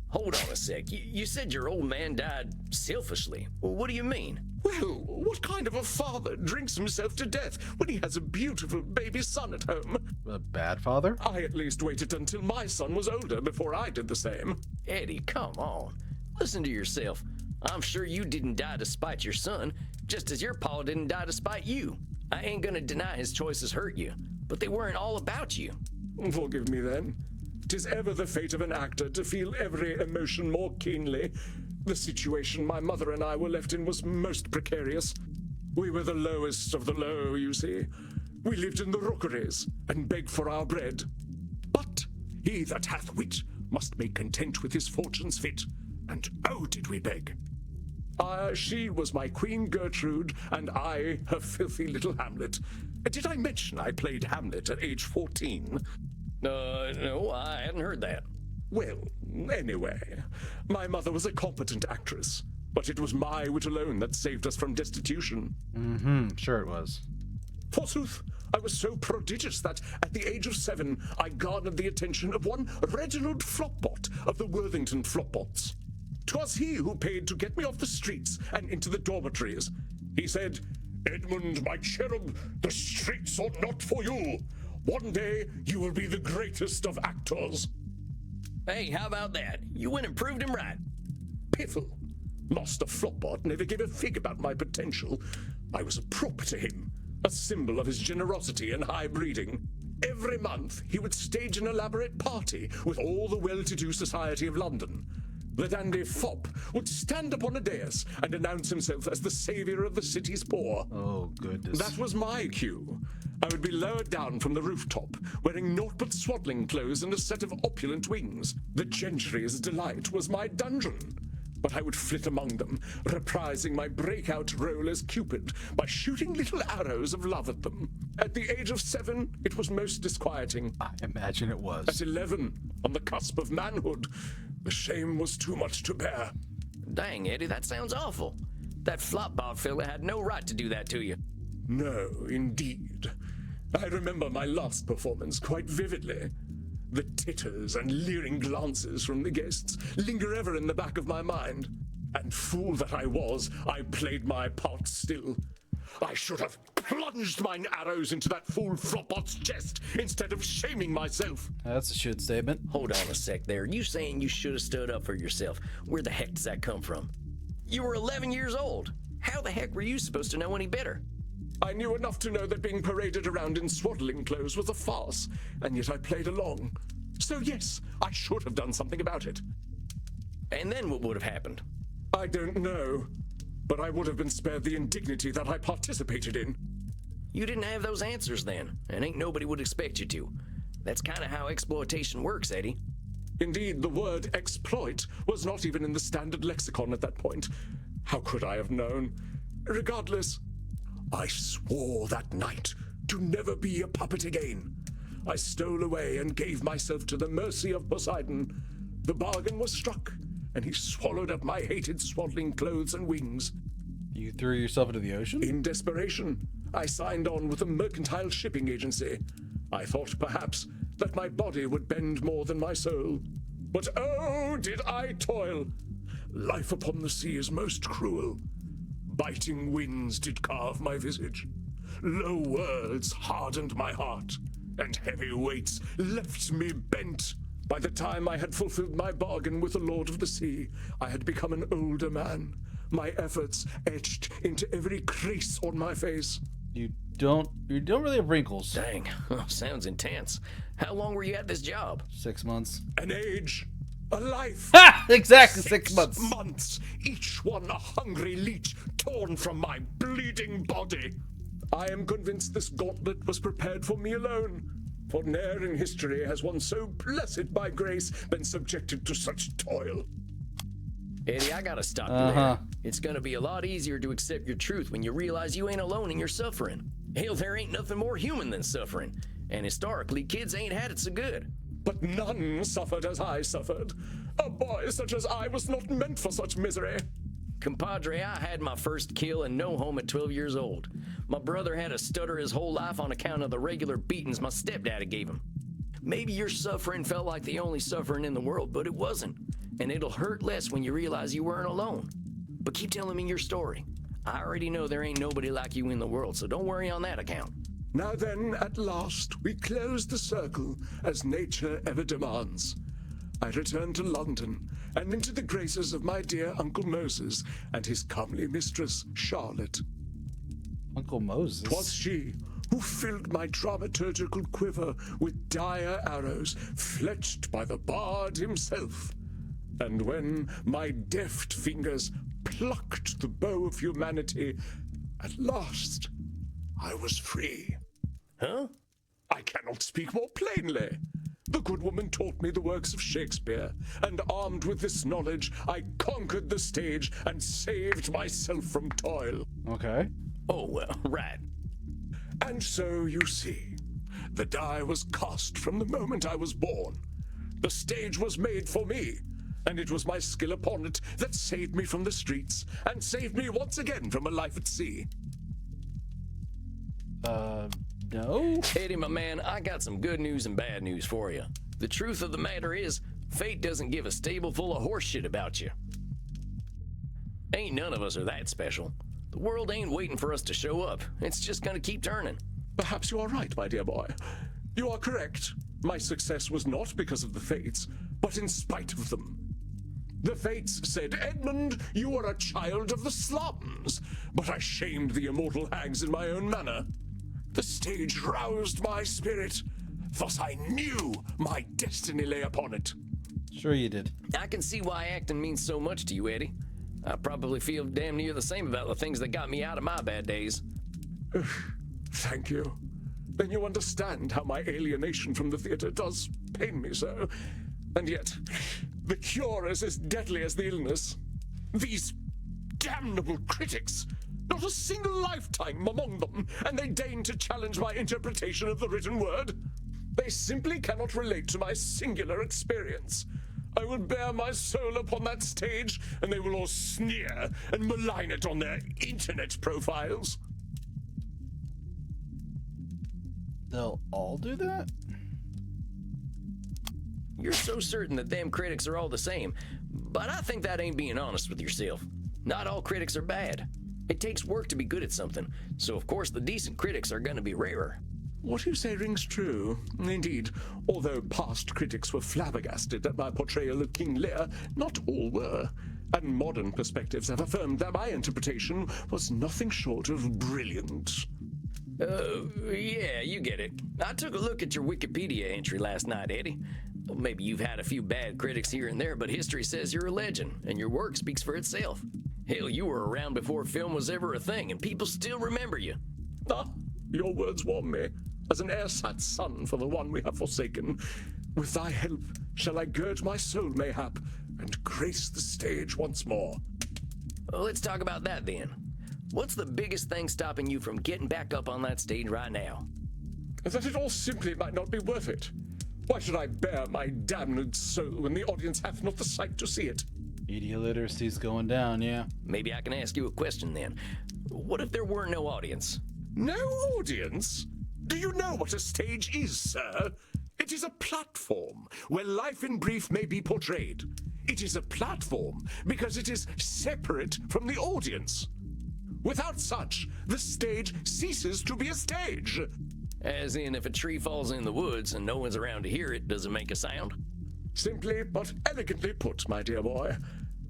Hold on a sec. You said your old man died selfishly. What do you mean? Well, what kind of a father drinks himself to death when he has a beautiful baby son at home? A bad father? I at least waited until my son was older before I did the same. Eddie, come on. Listen to yourself. I'm sure you didn't die to spite your son, just as your pa didn't die to spite you. I ain't gonna deny his choices hurt you, but they weren't all about you. Forgive me then. 'Tis ever the fate of an actor to feel every emotion more keenly. The situation my mother and I were left in was most precarious. We were the lowest of the low, you see. We lived in the rookeries and begged for our bread. But he that hath wit must make content with his fortune's fit. And oh, did we beg. She was my Queen Gertrude, and I her filthy little Hamlet. Did I mention I played Hamlet at age 14? No, I hadn't heard that. Well, anyway, my mother was a competent actress, but it was my wit alone that saved us from destitution. Sure it was. Forsooth, I was so prodigious that, at the age of 7, I garnered the attention of one Reginald Flopbot of the Worthington Flopbots. 'Twas he who paid to get me off the streets and into the dormitories. He said, "Edmund, my cherub, the streets are not for you. One day you will be the greatest of actors." Hey, how about that? You went and proved him right. Piffle. Master Flopbot never gave a fig about my potential. I was a prop to him, a symbol of his generosity and high breeding. Every month he would stage an elaborate party with all the well-to-do society of London. The dandy fop would stand upon a dais and announce himself as the savior of the city's poor. Oh, goodness. That was my cue. I would be lowered down from the rooftop, wearing naught but swaddling clothes and a set of opulent wings. The gentry's delight was my dungeon. but I would flit among them, reprising my breakout role as Cupid by shooting little arrows of love at them. At the age of 7, it was most disquieting. I imagine it was. At 11, on the cusp of manhood, the shame was too much to bear. Dang, Eddie, that sounds awful. That flopball fella had no right to do that to you. No, indeed. I remember my last performance quite vividly. The titters and leering glances from the guests linger ever in the back of my mind. And fool that I was, I played my part still. I should have plunged mine arrows into that fool Flopbot's chest instead of shaming myself. That's a shit statement. Hold on a sec there. You saying you should have stood up for yourself. Where the heck does that come from? You were 11 years old. How the heck were you supposed to know any better? I knew enough to know that being paraded around in swaddling clothes was a farce, and yet I played along. So yes, I should have done something about it. And then what would have happened? I don't know, but I would have been spared the indignity that I participated in. You didn't have those answers then, and ain't nobody would expect you to. That's kind of how exploitation works, Eddie. Indeed, the word exploit was not even in the standard lexicon at that point. How could I have known? Regardless, I swore that night to never be a puppet again. I stole away and gave myself to the mercy of Poseidon. The bargain was struck, and he swallowed up my hated swaddling clothes and wings. You threw yourself into the ocean? In desperation, I signed on with a mercantile shipping agency. I thought perhaps that my body would bend more than my soul. But oh, did I toil! Life upon the sea is most cruel. Biting winds did carve my visage. Low words hardened my heart, and heavy weights left me bent. By the time I had fulfilled my bargain with the Lord of the Sea, I had become an older man, my efforts etched into every crease on my face. You don't really have wrinkles. Dang, sounds intense. How long were you at this job? 6 months. An age, a life. Ha! Exactly 6 months. 6 months, each one a hungry leech torn from my bleeding body. I am convinced this gauntlet was prepared for me alone, for ne'er in history has one so blessed by grace been subjected to such toil. Eddie, I gotta stop you there. It's gonna be a lot easier to accept your truth when you realize you ain't alone in your suffering. Hell, there ain't nothing more human than suffering. And historically, kids ain't had it so good. But none suffered as I suffered. A boy such as I was not meant for such misery. Compadre, I had my first kill and no home at 12 years old. My brother had a stutter his whole life on account of the regular beatings my stepdaddy gave him. Maybe your suffering felt like the only suffering in the world, but it wasn't. And it'll hurt less when you realize you weren't alone. But keep telling me your story. I already know there ain't nobody like you in the world, so don't worry on that account. Now then, at last, we close the circle, as nature ever demands. I return to London, and into the graces of my dear Uncle Moses and his comely mistress, Charlotte. Uncle Moses? 'Twas she who filled my dramaturgical quiver with dire arrows, fletched by the bard himself. And when my deft fingers plucked the bow of humanity, at last I was free. Huh? I cannot speak more plainly. The good woman taught me the works of Shakespeare, and armed with this knowledge, I conquered the stage and saved myself from toil. Okay. Oh, well, right. And so, you see, the die was cast from the moment I was born. The stage was made for me, and it was my skill upon it that saved me from the streets, and saved me once again from a life at sea. No? Eddie, my man, I got some good news and bad news for you. The truth of the matter is, fate doesn't give a stable full of horse shit about you. Ain't none of us are that special. The world ain't waiting for us to show up. It's just gonna keep turning. Perhaps you are right, my dear boy. You are correct. My success was not because of the fates, but in spite of them. The fates said, Edmund, you are a child of the slums. But I shamed the immortal hags in my own manner. The stage roused my spirit. Thus I knew my destiny lay upon it. Sure you did. I can see why acting means so much to you, Eddie. I probably feel damn near the same about the things that got me out of my bad days. Thank you. Then you understand how my alienation from the theater does pain me so. And yet, the cure is as deadly as the illness. These damnable critics! Not a single lifetime among them, and they deign to challenge my interpretation of the written word. They simply cannot relate to my singular experience. I will bare my soul upon that stage, and they will all sneer and malign it on their internet profiles. They'll all do that? You're so certain that them critics are all the same, but I think that ain't being honest with yourself. Not all critics are bad. It takes work to be good at something, so of course the decent critics are gonna be rarer. What you say rings true. Indeed, although past critics were flabbergasted at my portrayal of King Lear, not all were. And modern perspectives have affirmed that my interpretation was nothing short of brilliant. Yeah, you get it. I took a look at your Wikipedia entry last night, Eddie. Well, maybe you've had a few bad critics here and there, but history says you're a legend, and your work speaks for itself. Hell, you were around before film was ever a thing, and people still remember you. Ah, your words warm me, as an ersatz son for the one we have forsaken. With thy help shall I gird my soul mayhap, and grace the stage once more. Well, let's talk about that then. What's the biggest thing stopping you from getting back up on that stage right now? That it all simply might not be worth it. Why should I bear my damned soul when the audience hath not the sight to see it? Media literacy's going down, yeah. Maybe I can ask you a question then. What if there were no audience? No audience? Do you know what a stage is, sir? It is a platform where life in brief may be portrayed. It is a platform because it is separate from the audience. Without such, the stage ceases to be a stage. As in, if a tree falls in the woods and no one's around to hear it, does it make a sound? Simply but elegantly put, my dear boy.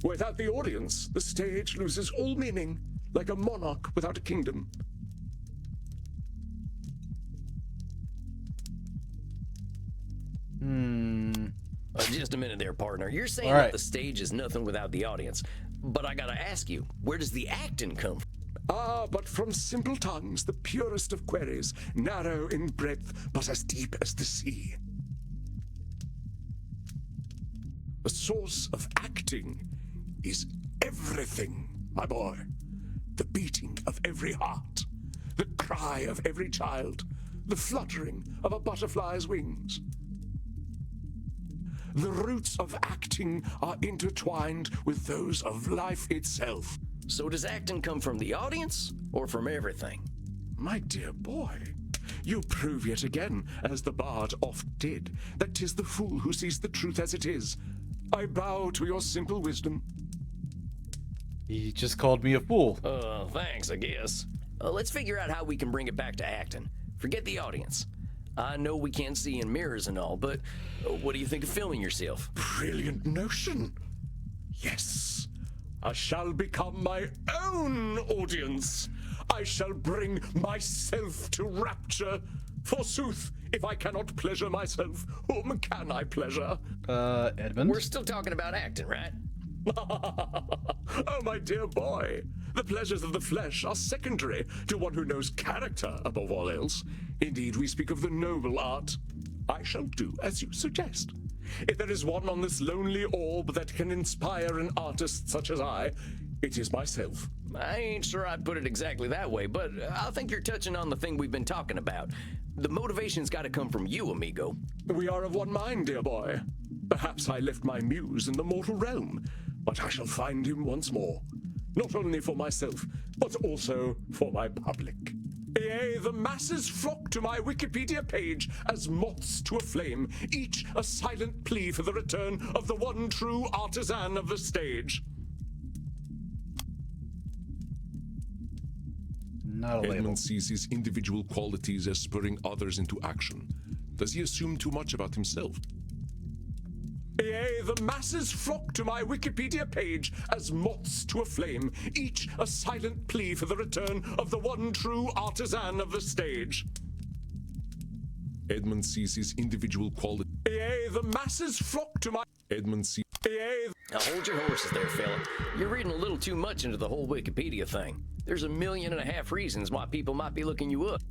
Without the audience, the stage loses all meaning, like a monarch without a kingdom. Just a minute there, partner. You're saying All right. that the stage is nothing without the audience. But I gotta ask you, where does the acting come from? Ah, but from simple tongues, the purest of queries, narrow in breadth, but as deep as the sea. The source of acting is everything, my boy. The beating of every heart, the cry of every child, the fluttering of a butterfly's wings. The roots of acting are intertwined with those of life itself. So does acting come from the audience or from everything? My dear boy, you prove yet again, as the bard oft did, that 'tis the fool who sees the truth as it is. I bow to your simple wisdom. He just called me a fool. Thanks, I guess. Let's figure out how we can bring it back to acting. Forget the audience. I know we can't see in mirrors and all, but what do you think of filming yourself? Brilliant notion. Yes, I shall become my own audience. I shall bring myself to rapture. Forsooth, if I cannot pleasure myself, whom can I pleasure? Edmund? We're still talking about acting, right? Oh, my dear boy, the pleasures of the flesh are secondary to one who knows character above all else. Indeed, we speak of the noble art. I shall do as you suggest. If there is one on this lonely orb that can inspire an artist such as I, it is myself. I ain't sure I'd put it exactly that way, but I think you're touching on the thing we've been talking about. The motivation's got to come from you, amigo. We are of one mind, dear boy. Perhaps I left my muse in the mortal realm, but I shall find him once more. Not only for myself, but also for my public. Yea, the masses flock to my Wikipedia page as moths to a flame, each a silent plea for the return of the one true artisan of the stage. Not a label. Edmund sees his individual qualities as spurring others into action. Does he assume too much about himself? Yea, the masses flock to my Wikipedia page as moths to a flame, each a silent plea for the return of the one true artisan of the stage. Edmund sees his individual quality. Yea, the masses flock to my... Edmund sees... Yea... Now hold your horses there, fella. You're reading a little too much into the whole Wikipedia thing. There's 1.5 million reasons why people might be looking you up.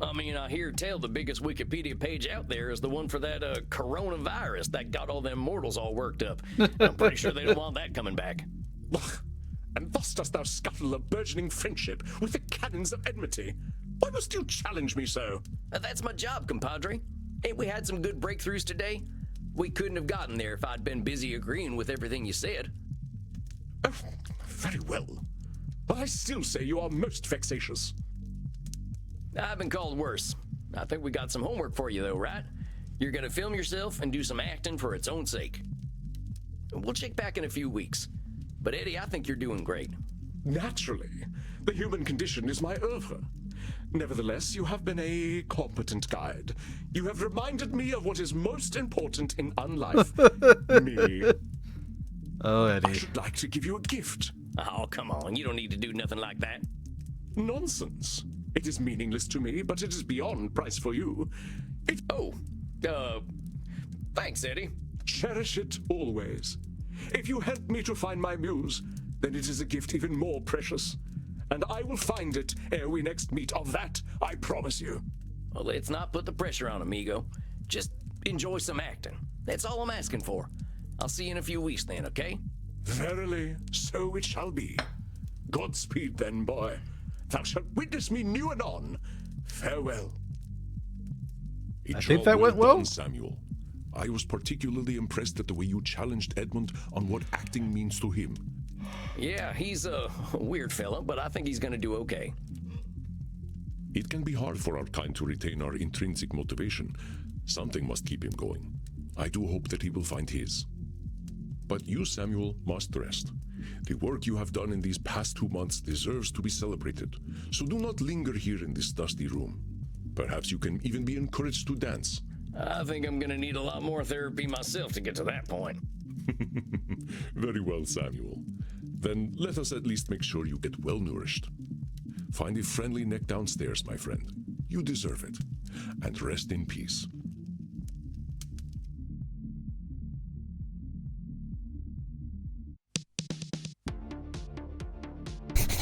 I mean, I hear tell the biggest Wikipedia page out there is the one for that coronavirus that got all them mortals all worked up. I'm pretty sure they don't want that coming back. and thus dost thou scuttle a burgeoning friendship with the cannons of enmity. Why must you challenge me so? That's my job, compadre. Ain't we had some good breakthroughs today? We couldn't have gotten there if I'd been busy agreeing with everything you said. Oh, very well. But I still say you are most vexatious. I've been called worse. I think we got some homework for you, though, right? You're gonna film yourself and do some acting for its own sake. We'll check back in a few weeks. But Eddie, I think you're doing great. Naturally. The human condition is my oeuvre. Nevertheless, you have been a competent guide. You have reminded me of what is most important in unlife. Me. Oh, Eddie. I should like to give you a gift. Oh, come on. You don't need to do nothing like that. Nonsense. It is meaningless to me, but it is beyond price for you. Thanks, Eddie. Cherish it always. If you help me to find my muse, then it is a gift even more precious. And I will find it ere we next meet. Of that, I promise you. Well, let's not put the pressure on, amigo. Just enjoy some acting. That's all I'm asking for. I'll see you in a few weeks then, okay? Verily, so it shall be. Godspeed then, boy. Thou shalt witness me new and on. Farewell. I think that went well. Done, Samuel. I was particularly impressed at the way you challenged Edmund on what acting means to him. Yeah, he's a weird fella, but I think he's gonna do okay. It can be hard for our kind to retain our intrinsic motivation. Something must keep him going. I do hope that he will find his. But you, Samuel, must rest. The work you have done in these past 2 months deserves to be celebrated, so do not linger here in this dusty room. Perhaps you can even be encouraged to dance. I think I'm gonna need a lot more therapy myself to get to that point. Very well, Samuel. Then let us at least make sure you get well nourished. Find a friendly neck downstairs, my friend. You deserve it. And rest in peace.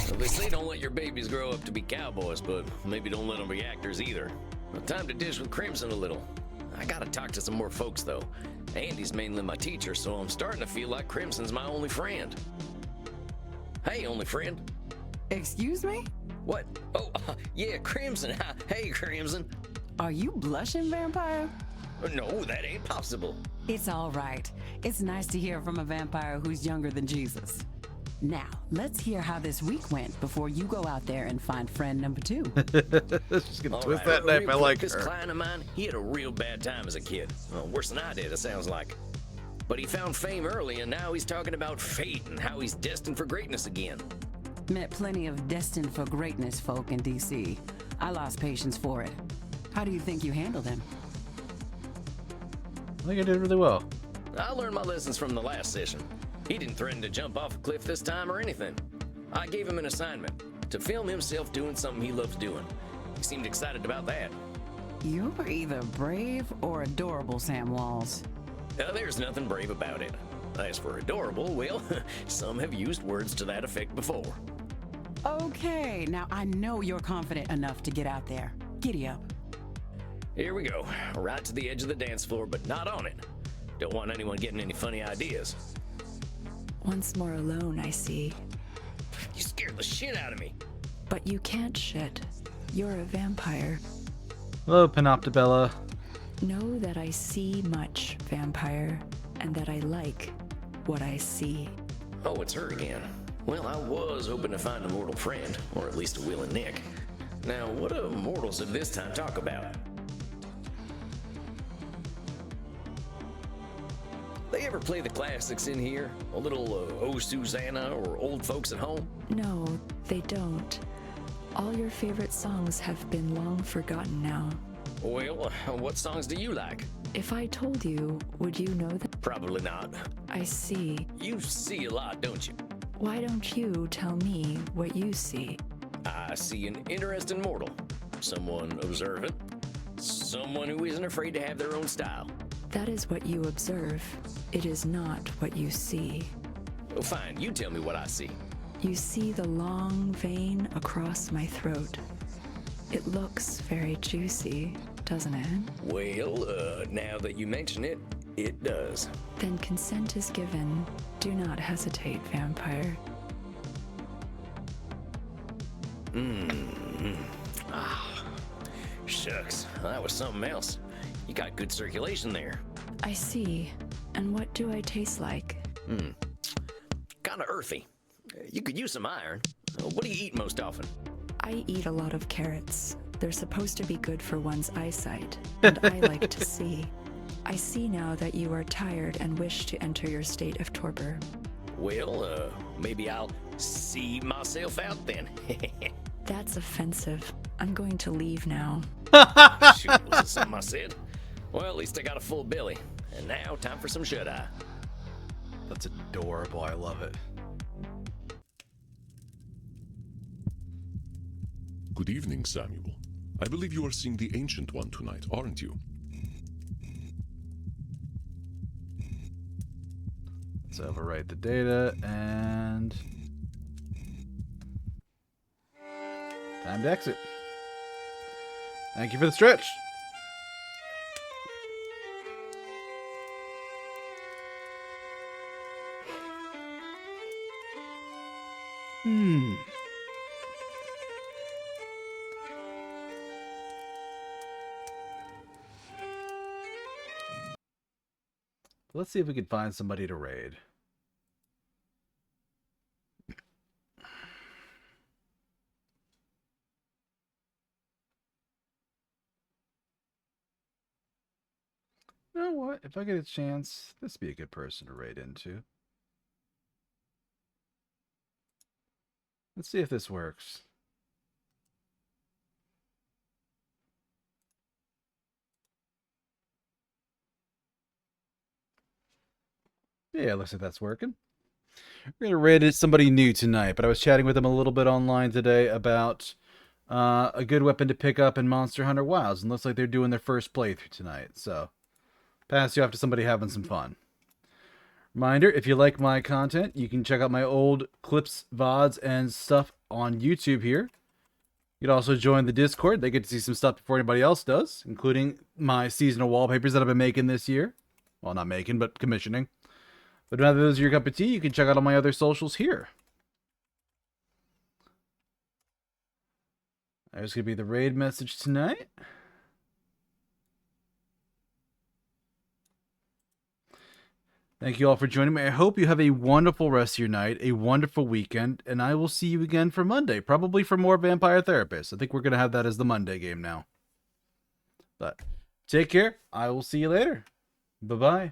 Well, they say don't let your babies grow up to be cowboys, but maybe don't let them be actors either. Well, time to dish with Crimson a little. I gotta talk to some more folks, though. Andy's mainly my teacher, so I'm starting to feel like Crimson's my only friend. Hey, only friend. Excuse me? What? Oh, yeah, Crimson. Hey, Crimson. Are you blushing, vampire? No, that ain't possible. It's all right. It's nice to hear from a vampire who's younger than Jesus. Now, let's hear how this week went before you go out there and find friend number 2. Just gonna twist that knife. I like this her. client of mine, he had a real bad time as a kid. Well, worse than I did, it sounds like. But he found fame early, and now he's talking about fate and how he's destined for greatness again. Met plenty of destined for greatness folk in D.C. I lost patience for it. How do you think you handled him? I think I did really well. I learned my lessons from the last session. He didn't threaten to jump off a cliff this time or anything. I gave him an assignment, to film himself doing something he loves doing. He seemed excited about that. You're either brave or adorable, Sam Walls. There's nothing brave about it. As for adorable, well, some have used words to that effect before. Okay, now I know you're confident enough to get out there. Giddy up. Here we go, right to the edge of the dance floor, but not on it. Don't want anyone getting any funny ideas. Once more alone, I see. You scared the shit out of me. But you can't shit. You're a vampire. Hello, Panoptobella. Know that I see much, vampire, and that I like what I see. Oh, it's her again. Well, I was hoping to find a mortal friend, or at least a willing Nick. Now, what do mortals of this time talk about? They ever play the classics in here? A little Oh Susanna or Old Folks at Home? No, they don't. All your favorite songs have been long forgotten now. Well, what songs do you like? If I told you, would you know them? Probably not. I see. You see a lot, don't you? Why don't you tell me what you see? I see an interesting mortal. Someone observant. Someone who isn't afraid to have their own style. That is what you observe. It is not what you see. Well, fine, you tell me what I see. You see the long vein across my throat. It looks very juicy, doesn't it? Well, now that you mention it, it does. Then consent is given. Do not hesitate, vampire. Ah, shucks, that was something else. You got good circulation there. I see. And what do I taste like? Kinda earthy. You could use some iron. What do you eat most often? I eat a lot of carrots. They're supposed to be good for one's eyesight, and I like to see. I see now that you are tired and wish to enter your state of torpor. Well, maybe I'll see myself out then. That's offensive. I'm going to leave now. Shoot, was it something I said? Well, at least I got a full belly. And now, time for some shut-eye. That's adorable. I love it. Good evening, Samuel. I believe you are seeing the Ancient One tonight, aren't you? Let's overwrite the data and time to exit. Thank you for the stretch. Let's see if we can find somebody to raid. You know what? If I get a chance, this would be a good person to raid into. Let's see if this works. Yeah, looks like that's working. We're going to raid somebody new tonight, but I was chatting with them a little bit online today about a good weapon to pick up in Monster Hunter Wilds, and looks like they're doing their first playthrough tonight, so pass you off to somebody having some fun. Reminder, if you like my content, you can check out my old clips, VODs, and stuff on YouTube here. You can also join the Discord. They get to see some stuff before anybody else does, including my seasonal wallpapers that I've been making this year. Well, not making, but commissioning. But now that those are your cup of tea, you can check out all my other socials here. There's going to be the raid message tonight. Thank you all for joining me. I hope you have a wonderful rest of your night, a wonderful weekend, and I will see you again for Monday, probably for more Vampire Therapist. I think we're going to have that as the Monday game now. But take care. I will see you later. Bye-bye.